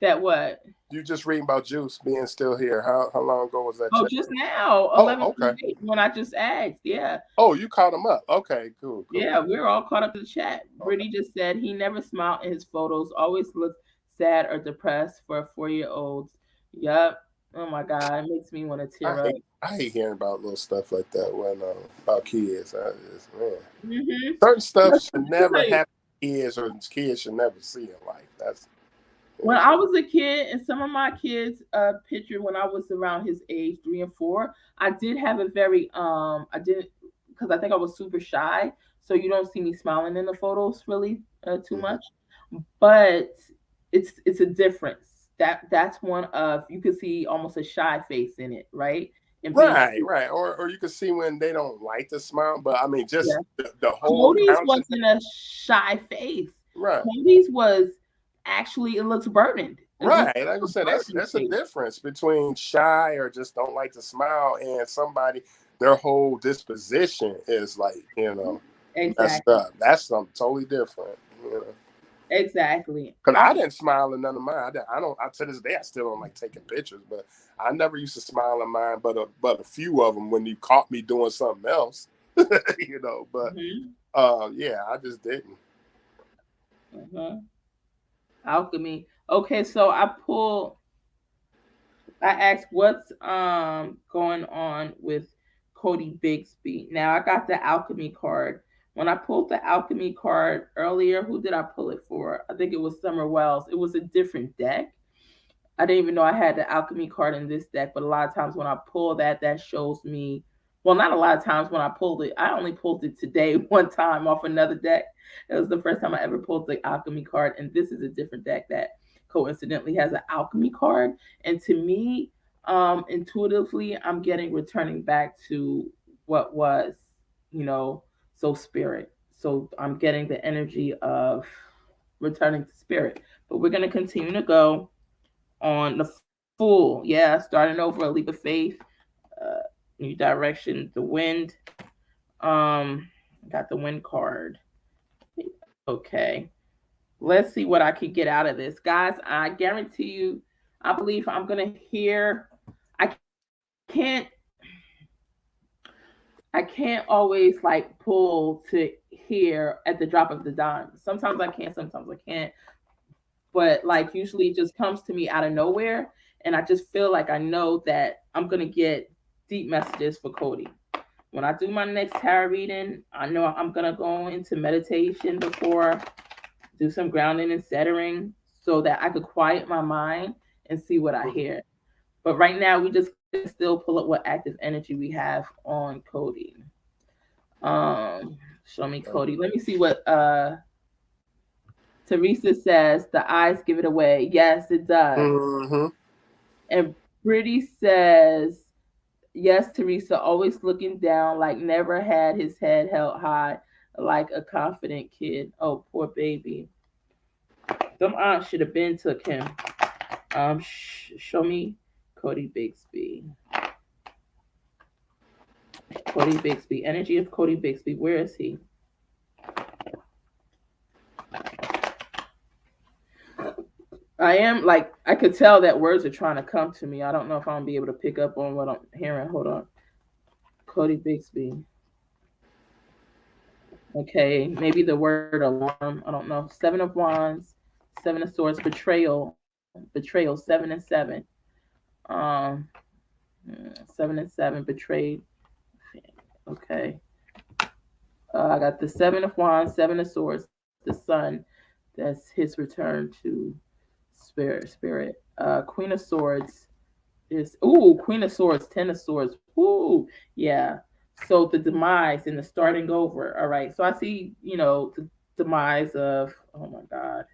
That what? You just reading about Juice being still here. How long ago was that? Oh, just now. 11 okay. When I just asked, yeah. Oh, you caught him up. Okay, cool. Yeah, we're all caught up to the chat. Okay. Brittany just said he never smiled in his photos, always looked sad or depressed for a 4-year-old. Yup. Oh my God, it makes me want to tear up. I hate hearing about little stuff like that when about kids. Certain stuff should never happen to kids, or kids should never see in life. When I was a kid, and some of my kids' picture when I was around his age, 3 and 4, I did have a very I didn't, because I think I was super shy, so you don't see me smiling in the photos really too much. But it's a difference. That's one of, you could see almost a shy face in it, right? Right. Or you can see when they don't like to smile, but I mean, just the whole. Cody's wasn't a shy face. Right. Cody's was actually, it looks burdened. Right. Like I said, that's a difference between shy or just don't like to smile and somebody, their whole disposition is like, messed up. That's something totally different. Exactly. Because I didn't smile in none of mine. I don't. To this day, I still don't like taking pictures. But I never used to smile in mine. But a few of them when you caught me doing something else, But yeah, I just didn't. Alchemy. Okay, so I asked what's going on with Codi Bigsby. Now I got the alchemy card. When I pulled the alchemy card earlier, who did I pull it for? I think it was Summer Wells. It was a different deck. I didn't even know I had the alchemy card in this deck, but a lot of times when I pull that shows me, well, not a lot of times when I pulled it. I only pulled it today one time off another deck. It was the first time I ever pulled the alchemy card, and this is a different deck that coincidentally has an alchemy card. And to me, intuitively, I'm getting returning back to what was, you know, so spirit. So I'm getting the energy of returning to spirit. But we're gonna continue to go on the Fool. Yeah, starting over, a leap of faith, uh, new direction, the wind. Got the wind card. Okay, let's see what I could get out of this, guys. I guarantee you, I believe I'm gonna hear. I can't. I can't always like pull to hear at the drop of the dime. Sometimes I can, sometimes I can't. But like usually it just comes to me out of nowhere, and I just feel like I know that I'm gonna get deep messages for Codi. When I do my next tarot reading, I know I'm gonna go into meditation before, do some grounding and centering so that I could quiet my mind and see what I hear. But right now we just still pull up what active energy we have on Codi. Show me Codi. Let me see what Teresa says. The eyes give it away. Yes, it does. Mm-hmm. And Brittany says, yes, Teresa, always looking down, like never had his head held high, like a confident kid. Oh, poor baby. Some aunt should have been took him. Show me Codi Bigsby. Codi Bigsby. Energy of Codi Bigsby. Where is he? I am like, I could tell that words are trying to come to me. I don't know if I'm gonna be able to pick up on what I'm hearing. Hold on. Codi Bigsby. Okay, maybe the word alarm. I don't know. Seven of Wands, Seven of Swords, betrayal, 7 and 7. Um, 7 and 7, betrayed. Okay. I got the 7 of Wands, 7 of Swords, the Sun. That's his return to spirit. Queen of Swords is Queen of Swords, 10 of Swords. Ooh, yeah. So the demise and the starting over. All right. So I see, the demise of, oh my God.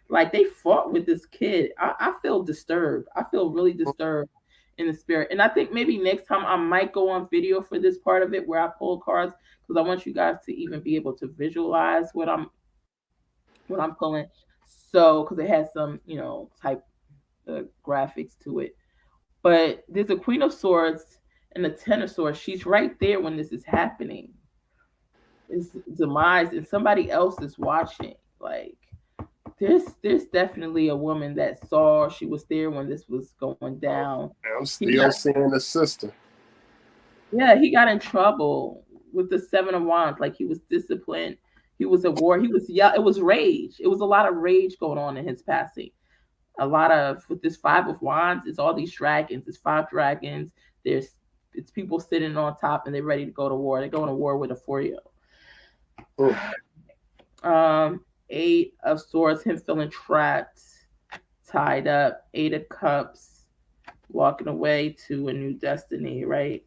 Like they fought with this kid. I feel disturbed. I feel really disturbed in the spirit. And I think maybe next time I might go on video for this part of it where I pull cards, because I want you guys to even be able to visualize what I'm pulling. So because it has some, type graphics to it. But there's a Queen of Swords and a 10 of Swords. She's right there when this is happening. It's demise, and somebody else is watching. Like there's definitely a woman that saw. She was there when this was going down. I'm still seeing the sister. Yeah, he got in trouble with the 7 of Wands. Like he was disciplined. He was at war. He was it was rage. It was a lot of rage going on in his passing. A lot of with this 5 of Wands, it's all these dragons. It's 5 dragons. It's people sitting on top and they're ready to go to war. They're going to war with a 4-year-old. 8 of Swords, him feeling trapped, tied up. 8 of Cups, walking away to a new destiny, right?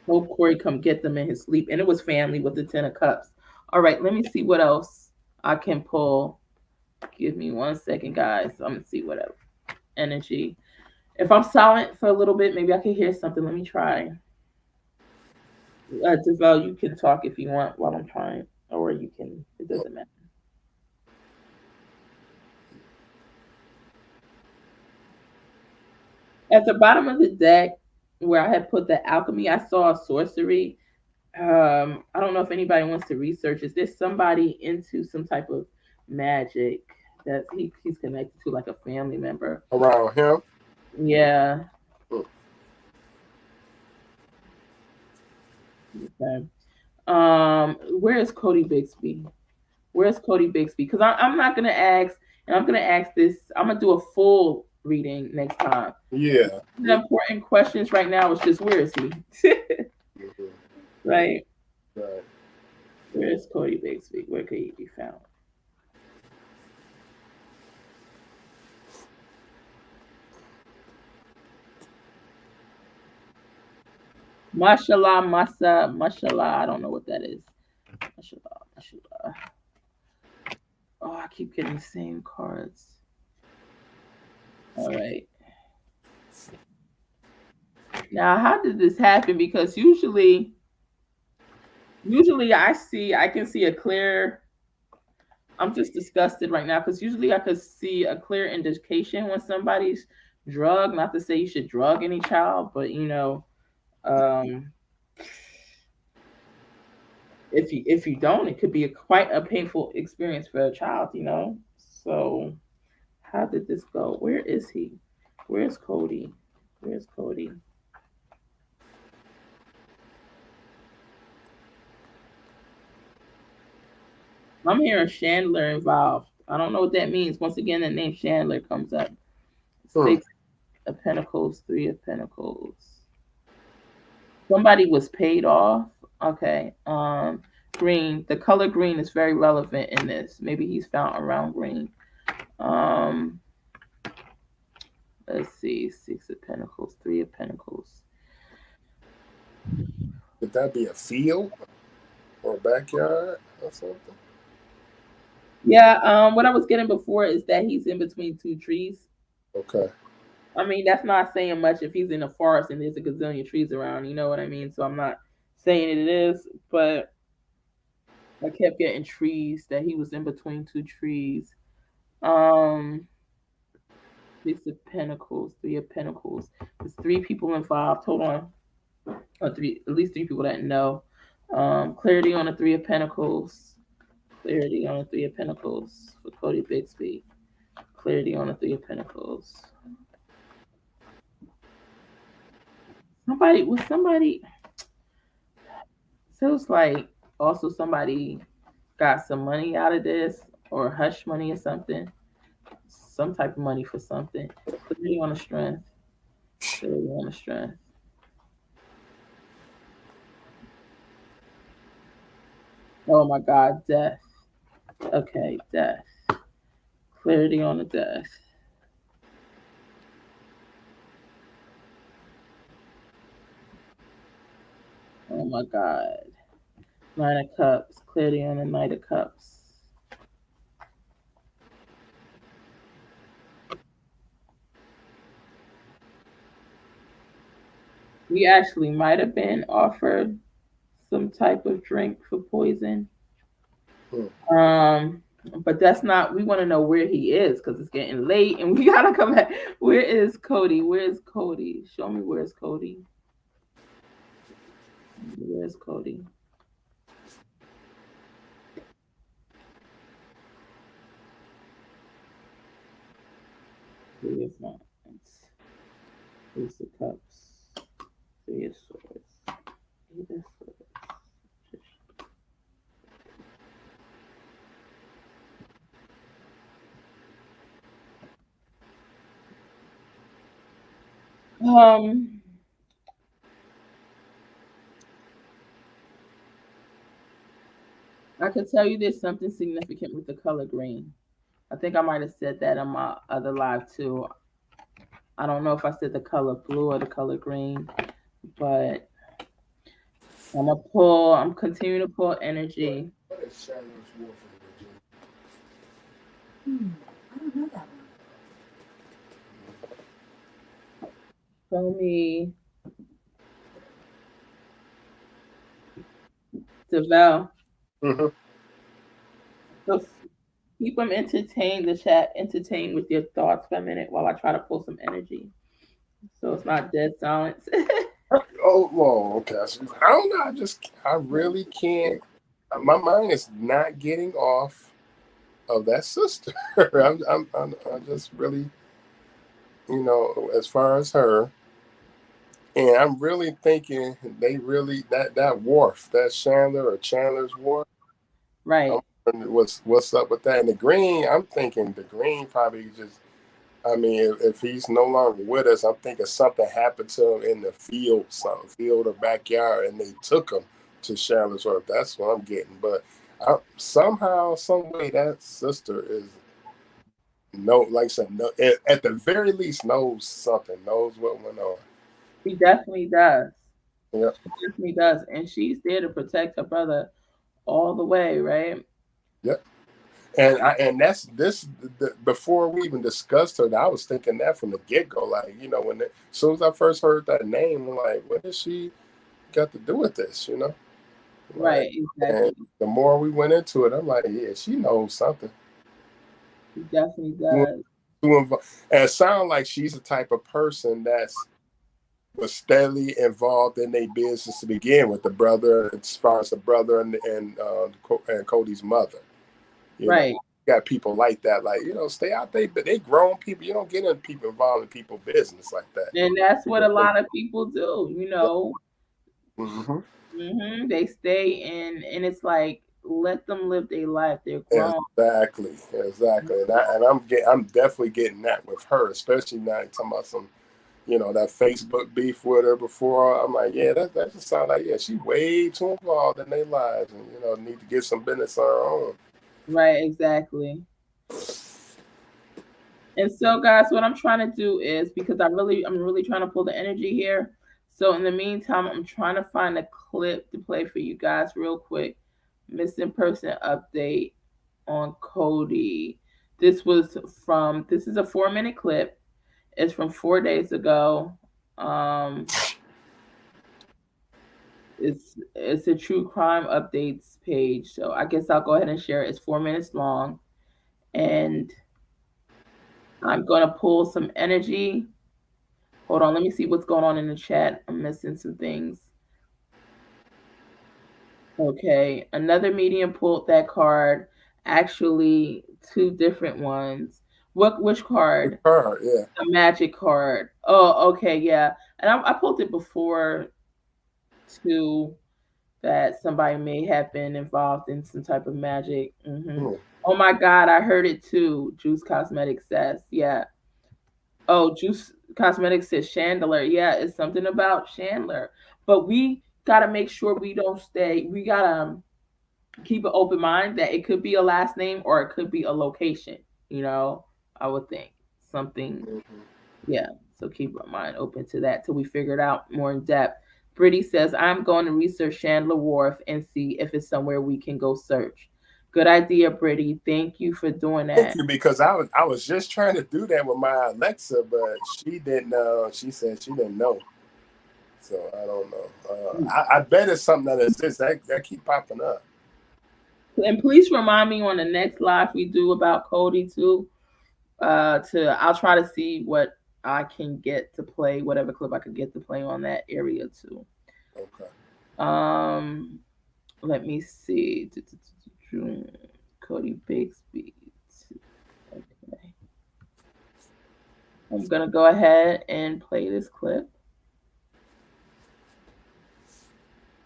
Hope Corey come get them in his sleep. And it was family with the 10 of Cups. All right, let me see what else I can pull. Give me 1 second, guys. I'm gonna see what else. Energy. If I'm silent for a little bit, maybe I can hear something. Let me try. Devel, you can talk if you want while I'm trying, or you can. It doesn't matter. At the bottom of the deck, where I had put the alchemy, I saw a sorcery. I don't know if anybody wants to research. Is there somebody into some type of magic that he's connected to, like a family member around him? Yeah. Okay. Where is Codi Bigsby? Where's Codi Bigsby? Because I'm not gonna ask, and I'm gonna ask this. I'm gonna do a full reading next time. Yeah. The important questions right now is just where is he? Right. Right. Where is Codi Bigsby? Where could he be found? Mashallah, Masa, Mashallah. I don't know what that is. Mashallah, Mashallah. Oh, I keep getting the same cards. All right. Now, how did this happen? Because usually I can see a clear. I'm just disgusted right now because usually I could see a clear indication when somebody's drugged. Not to say you should drug any child, but um, if you don't, it could be quite a painful experience for a child. So how did this go? Where is he? Where's Codi? Where's Codi? I'm hearing Chandler involved. I don't know what that means. Once again, the name Chandler comes up. 6 of Pentacles, 3 of Pentacles. Somebody was paid off. Okay. Green. The color green is very relevant in this. Maybe he's found around green. Let's see. 6 of Pentacles, 3 of Pentacles. Could that be a field or a backyard or something? Yeah, what I was getting before is that he's in between 2 trees. Okay. I mean, that's not saying much if he's in a forest and there's a gazillion trees around, you know what I mean? So I'm not saying it is, but I kept getting trees, that he was in between 2 trees. 6 of Pentacles, 3 of Pentacles. There's 3 people involved. Hold on. At least 3 people that know. Clarity on the 3 of Pentacles. Clarity on the 3 of Pentacles for Codi Bigsby. Clarity on the 3 of Pentacles. Somebody. So it's like also somebody got some money out of this or hush money or something. Some type of money for something. Clarity on the strength. Clarity on the strength. Oh my God, death. Okay, death. Clarity on the death. Oh my God. 9 of Cups. Clarity on the Knight of Cups. We actually might have been offered some type of drink for poison. But that's not, we want to know where he is because it's getting late and we gotta come back. Where is Codi? Where's Codi? Show me where's Codi. Where's Codi? Three of Wands. Ace of Cups. 3 of Swords. 8 of Swords. I could tell you there's something significant with the color green. I think I might have said that on my other live too. I don't know if I said the color blue or the color green, but I'm continuing to pull energy. What is Chandler's War I don't know that one. Show me Devel. So keep them entertained, the chat entertained with your thoughts for a minute while I try to pull some energy. So it's not dead silence. Oh, well, okay. I don't know. I really can't. My mind is not getting off of that sister. I'm just really, as far as her, and I'm really thinking they really that wharf, that Chandler or Chandler's wharf, right? What's up with that? And the green, I'm thinking the green probably just. I mean, if he's no longer with us, I'm thinking something happened to him in the field or backyard, and they took him to Charlottesville. That's what I'm getting. But somehow, some way, that sister is like I said, at the very least knows something, knows what went on. He definitely does. Yeah. She definitely does. And she's there to protect her brother all the way, right? Yep. And that's before we even discussed her, I was thinking that from the get-go. Like, as soon as I first heard that name, I'm like, what does she got to do with this, Like, Right, and exactly. the more we went into it, I'm like, yeah, she knows something. She definitely does. And it sounds like she's the type of person was steadily involved in their business to begin with, the brother, as far as the brother and Cody's mother. Right. Got people like that, like, stay out there, but they grown people. You don't get in people involved in people's business like that. And that's what a lot of people do, Mm-hmm. They stay in, and it's like, let them live their life. They're grown. Exactly. And I'm definitely getting that with her, especially now talking about some, that Facebook beef with her before. I'm like, yeah, that just sounds like, yeah, she way too involved in their lives, and need to get some business on her own. Right, exactly. And so, guys, what I'm trying to do is, because I'm really trying to pull the energy here. So in the meantime, I'm trying to find a clip to play for you guys real quick. Missing person update on Codi. This is a 4-minute clip. It's from 4 days ago. It's a true crime updates page. So I guess I'll go ahead and share it. It's 4 minutes long. And I'm going to pull some energy. Hold on, let me see what's going on in the chat. I'm missing some things. Okay, another medium pulled that card. Actually, 2 different ones. Which card? Yeah. The magic card. Oh, okay, yeah. And I pulled it before too, that somebody may have been involved in some type of magic. Oh my God, I heard it too. Juice Cosmetics says, yeah. Oh, Juice Cosmetics says Chandler. Yeah, it's something about Chandler. But we gotta make sure we don't stay. We gotta keep an open mind that it could be a last name or it could be a location. I would think something. Yeah. So keep our mind open to that till we figure it out more in depth. Brittany says, I'm going to research Chandler Wharf and see if it's somewhere we can go search. Good idea, Brittany. Thank you for doing that. Thank you, because I was just trying to do that with my Alexa, but she didn't know. She said she didn't know. So I don't know. I bet it's something that exists that keep popping up. And please remind me on the next live we do about Codi too. I'll try to see what I can get to play, whatever clip I could get to play on that area too. Okay. Let me see. Codi Bigsby. Okay. I'm gonna go ahead and play this clip.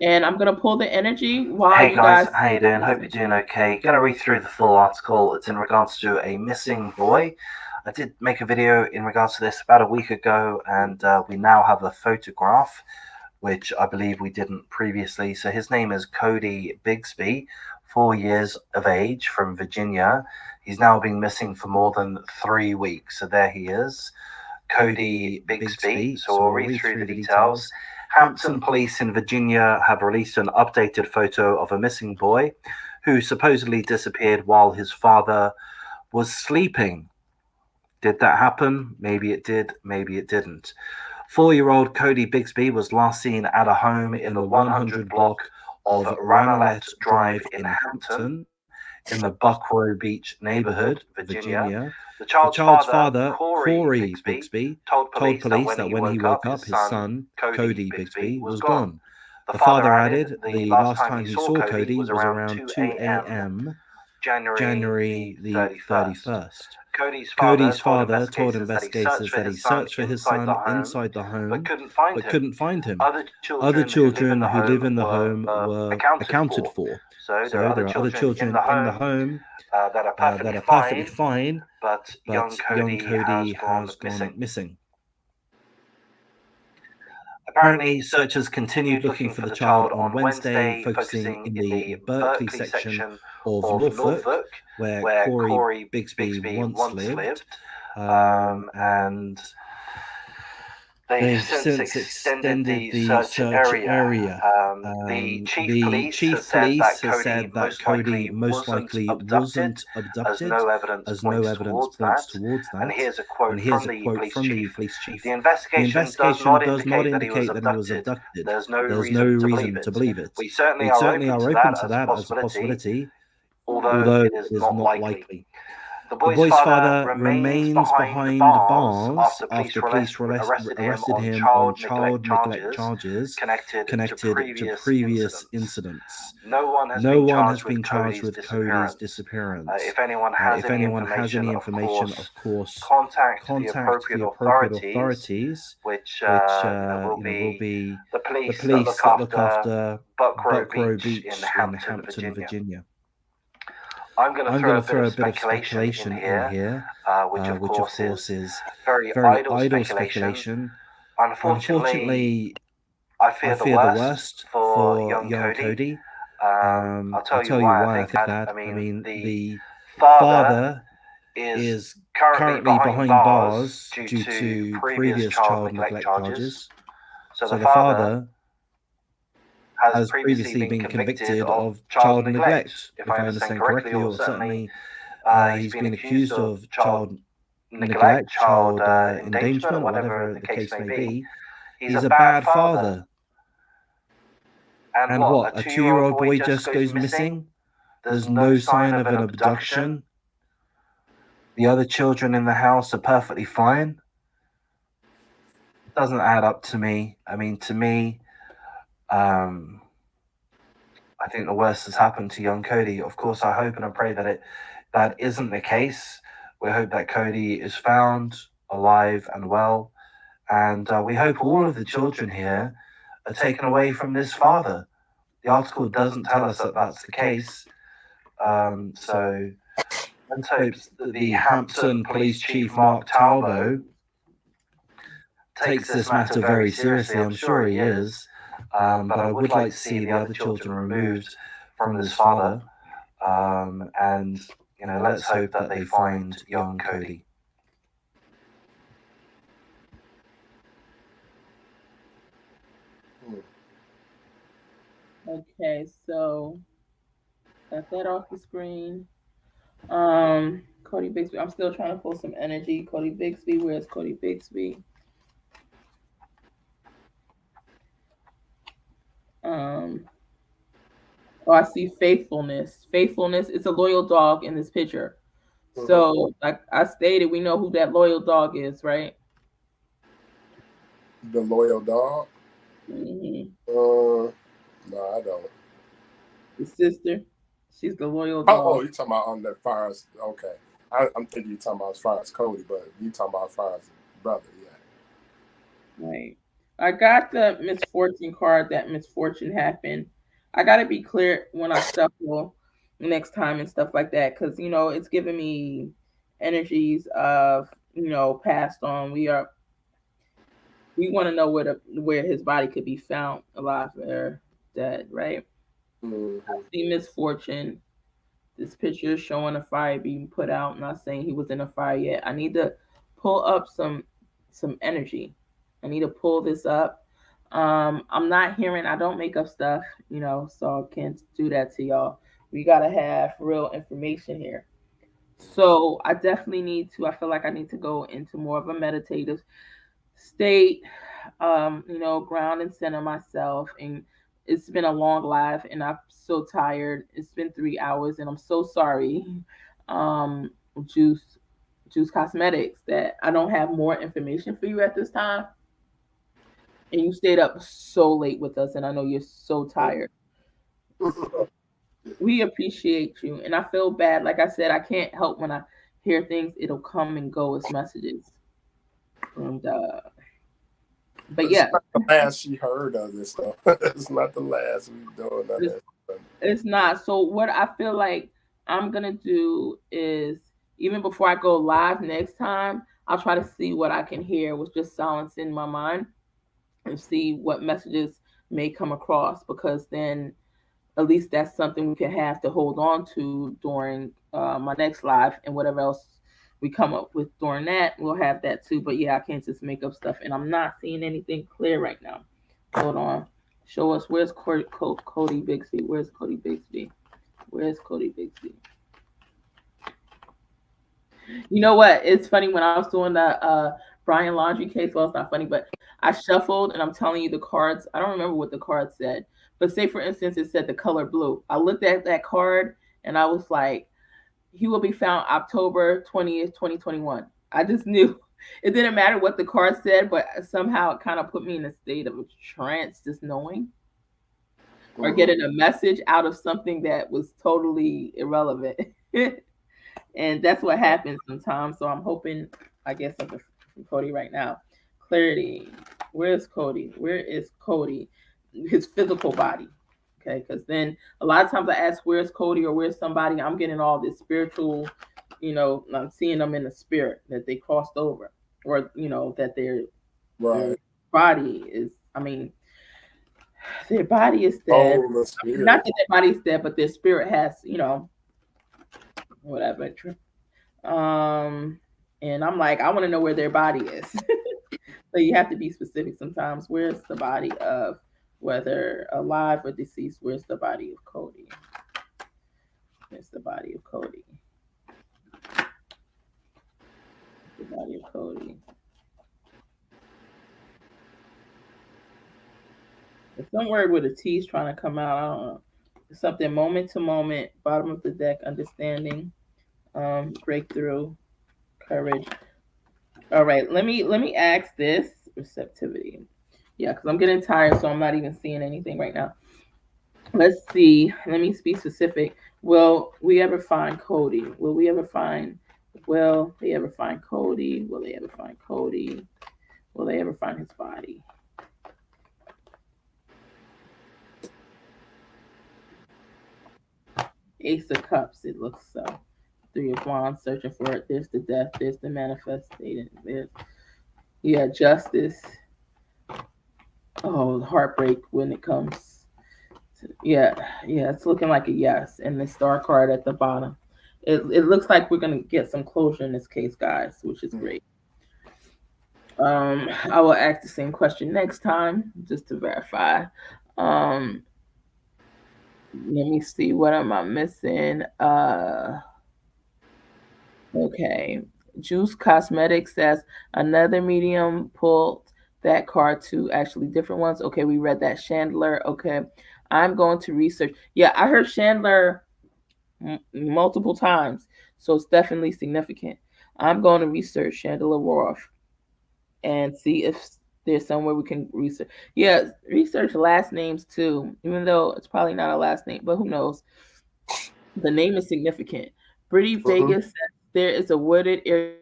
And I'm gonna pull the energy while Hey you guys, guys. how you doing? Hope you're doing okay. Gonna read through the full article. It's in regards to a missing boy. I did make a video in regards to this about a week ago, and we now have a photograph, which I believe we didn't previously. So his name is Codi Bigsby, 4 years of age, from Virginia. He's now been missing for more than 3 weeks. So there he is, Codi Bigsby. So we'll read through the details. Hampton police in Virginia have released an updated photo of a missing boy who supposedly disappeared while his father was sleeping. Did that happen? Maybe it did, maybe it didn't. 4-year-old Codi Bigsby was last seen at a home in the 100 block of Ranelette Drive in Hampton, in the Buckrow Beach neighborhood, Virginia. The child's father, Corey Bigsby, told police that when he woke up, his son, Codi Bigsby, was gone. The father added the last time he saw Codi was around 2 a.m. January the 31st. Codi's father told investigators that he searched for his son inside the home, but couldn't find him. Other children who live in the home were accounted for. So there are other children in the home that are perfectly fine, but young Codi has gone missing. Apparently, searchers continued looking for the child on Wednesday, focusing in the Berkeley section of Norfolk, where Corey Bigsby once lived. And They've since extended the search area. The chief police has said that Cody most likely wasn't abducted, as no evidence points towards that. And here's a quote from the police chief. The investigation does not indicate that he was abducted. There's no reason to believe it. We certainly are open to that as a possibility, although it is not likely. The boy's father remains behind bars after police arrested him on child neglect charges connected to previous incidents. No one has been charged with Cody's disappearance. If anyone has any information, of course, contact the appropriate authorities, which will be the police that look after Buckrow Beach in Hampton, Virginia. I'm going to throw a bit of speculation in here, which of course is very idle speculation. Unfortunately, I fear the worst for young Cody. I'll tell you why I think that. I mean, the father is currently behind bars due to previous child neglect charges. So the father has previously been convicted of child neglect, if I understand correctly, or certainly he's been accused of child neglect, child endangerment, whatever the case may be. He's a bad father. And what, a 2-year-old boy just goes missing? There's no sign of an abduction. The other children in the house are perfectly fine. It doesn't add up to me. I mean, to me, I think the worst has happened to young Cody. Of course, I hope and I pray that isn't the case. We hope that Cody is found alive and well. And we hope all of the children here are taken away from this father. The article doesn't tell us that that's the case. So let's hope that the Hampton Police Chief, Mark Talbot, takes this matter very seriously. I'm sure he is. But I would like to see the other children removed from this father. And, you know, let's hope that they find young Cody. Okay, so got that off the screen. Codi Bigsby. I'm still trying to pull some energy. Codi Bigsby. Where's Codi Bigsby? Oh, I see faithfulness. Faithfulness. It's a loyal dog in this picture. Mm-hmm. So, like I stated, we know who that loyal dog is, right? The loyal dog? Mm-hmm. No, I don't. The sister. She's the loyal dog. Oh, you're talking about on the far as, okay. I'm thinking you're talking about as far as Cody, but you're talking about as far as brother, yeah. Right. I got the misfortune card that misfortune happened. I got to be clear when I shuffle next time and stuff like that, because, you know, it's giving me energies of, you know, passed on. We want to know where his body could be found, alive or dead, right? Mm-hmm. I see misfortune. This picture is showing a fire being put out. I'm not saying he was in a fire yet. I need to pull up some energy. I need to pull this up. I'm not hearing, I don't make up stuff, you know, so I can't do that to y'all. We got to have real information here. So I definitely I feel like I need to go into more of a meditative state, you know, ground and center myself. And it's been a long life and I'm so tired. It's been 3 hours and I'm so sorry. Juice Cosmetics, that I don't have more information for you at this time. And you stayed up so late with us, and I know you're so tired. We appreciate you, and I feel bad. Like I said, I can't help when I hear things. It'll come and go as messages. And but yeah, it's not the last she heard of this stuff. It's not the last we've done that. It's not. So what I feel like I'm gonna do is, even before I go live next time, I'll try to see what I can hear with just silence in my mind and see what messages may come across, because then at least that's something we can have to hold on to during my next live and whatever else we come up with during that, we'll have that too. But yeah, I can't just make up stuff, and I'm not seeing anything clear right now. Hold on. Show us where's Codi Bigsby? Where's Codi Bigsby? Where's Codi Bigsby? You know what? It's funny when I was doing the Brian Laundrie case. Well, it's not funny, but I shuffled, and I'm telling you the cards. I don't remember what the card said, but say for instance, it said the color blue. I looked at that card, and I was like, he will be found October 20th, 2021. I just knew. It didn't matter what the card said, but somehow it kind of put me in a state of a trance, just knowing or getting a message out of something that was totally irrelevant. And that's what happens sometimes. So I'm hoping, I guess I'm from Codi right now. Clarity. Where's Codi? Where is Codi? His physical body. Okay, because then a lot of times I ask where's Codi or where's somebody, I'm getting all this spiritual, I'm seeing them in the spirit that they crossed over, or that their body is. Their body is dead. Not that their body is dead, but their spirit has, whatever. And I'm like, I want to know where their body is. So you have to be specific sometimes. Where's the body of, whether alive or deceased, where's the body of Codi? Where's the body of Codi? The body of Codi. There's some word with a T is trying to come out. I don't know. Something moment to moment, bottom of the deck, understanding, breakthrough, courage. All right, let me ask this. Receptivity. Yeah, because I'm getting tired, so I'm not even seeing anything right now. Let's see. Let me be specific. Will we ever find Codi? Will we ever find? Will they ever find Codi? Will they ever find Codi? Will they ever find his body? Ace of Cups. It looks so. Three of Wands. Searching for it. There's the death. There's the manifestation. There's justice. Oh, heartbreak when it comes. Yeah, it's looking like a yes. And the star card at the bottom. It looks like we're gonna get some closure in this case, guys, which is great. I will ask the same question next time just to verify. Let me see, what am I missing? Okay. Juice Cosmetics says another medium pulled that card too. Actually, different ones. Okay, we read that. Chandler. Okay, I'm going to research. Yeah, I heard Chandler multiple times, so it's definitely significant. I'm going to research Chandler Roth and see if there's somewhere we can research. Yeah, research last names too, even though it's probably not a last name, but who knows? The name is significant. Pretty Vegas says there is a wooded area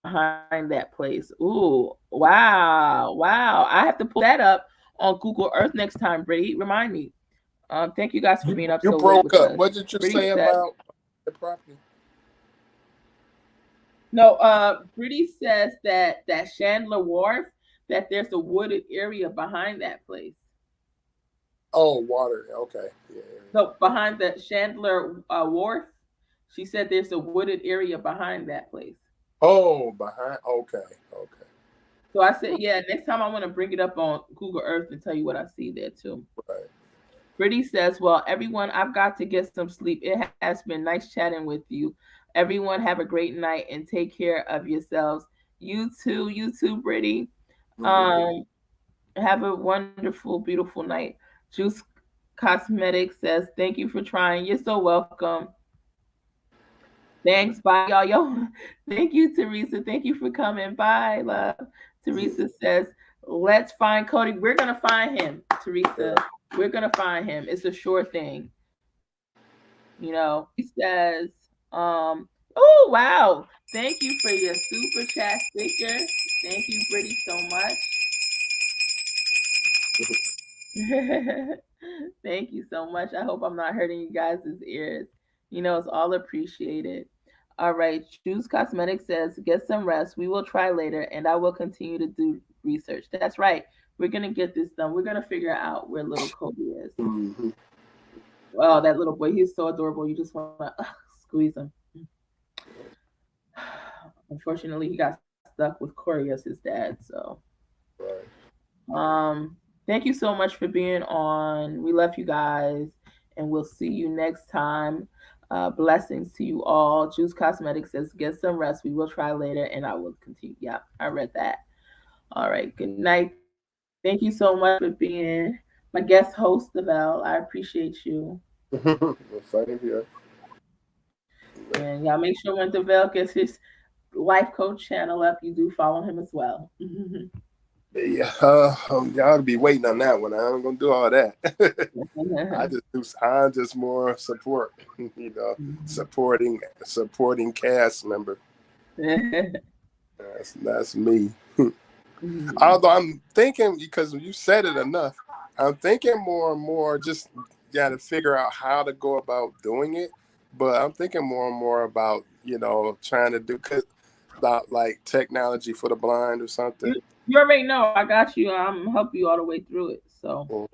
behind that place. Ooh, wow. I have to pull that up on Google Earth next time, Brady. Remind me. Thank you guys for being up so late. You broke up. What did you say about the property? No, Brady says that Chandler Wharf, that there's a wooded area behind that place. Oh, water. Okay. Yeah. So behind the Chandler Wharf, she said there's a wooded area behind that place. Oh, behind. Okay. So I said, yeah, next time I want to bring it up on Google Earth and tell you what I see there too. Right. Brittany says, well, everyone, I've got to get some sleep. It has been nice chatting with you. Everyone have a great night and take care of yourselves. You too, Brittany. Have a wonderful, beautiful night. Juice Cosmetics says, thank you for trying. You're so welcome. Thanks. Bye, y'all. Yo, thank you, Teresa. Thank you for coming. Bye, love. Teresa says, let's find Codi. We're going to find him, Teresa. We're going to find him. It's a sure thing. He says, oh, wow. Thank you for your super chat sticker. Thank you, Brittany, so much. Thank you so much. I hope I'm not hurting you guys' ears. It's all appreciated. All right. Juice Cosmetics says, get some rest. We will try later, and I will continue to do research. That's right. We're going to get this done. We're going to figure out where little Codi is. Oh, that little boy. He's so adorable. You just want to squeeze him. Unfortunately, he got stuck with Corey as his dad. So, thank you so much for being on. We love you guys, and we'll see you next time. Blessings to you all. Juice Cosmetics says, get some rest. We will try later, and I will continue. Yeah, I read that. All right. Good night. Thank you so much for being my guest host, Devel. I appreciate you. Same here. And y'all make sure when Devel gets his life coach channel up, you do follow him as well. Yeah, y'all be waiting on that one. I ain't gonna do all that. I'm just more support, supporting cast member. That's me. Although I'm thinking, because you said it enough, I'm thinking more and more. Just got to figure out how to go about doing it. But I'm thinking more and more about trying to do about like technology for the blind or something. You already know. I got you. I'm help you all the way through it. So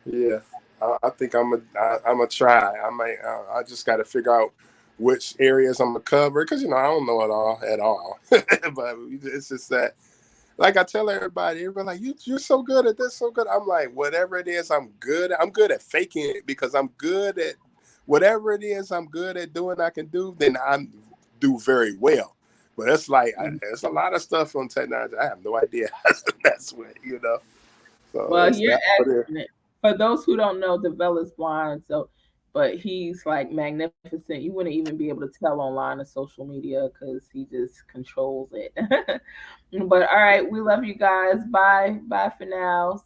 yeah, I think I'm a try. I just got to figure out which areas I'm gonna cover because I don't know it all at all. But it's just that. Like I tell everybody like, you're so good at this, so good. I'm like, whatever it is, I'm good. I'm good at faking it because I'm good at whatever it is I'm good at doing, I can do, then I do very well. But it's like, it's a lot of stuff on technology. I have no idea how to mess with, So well, you're excellent. For those who don't know, Devel is blind, but he's like magnificent. You wouldn't even be able to tell online or social media because he just controls it. But all right, we love you guys. Bye for now.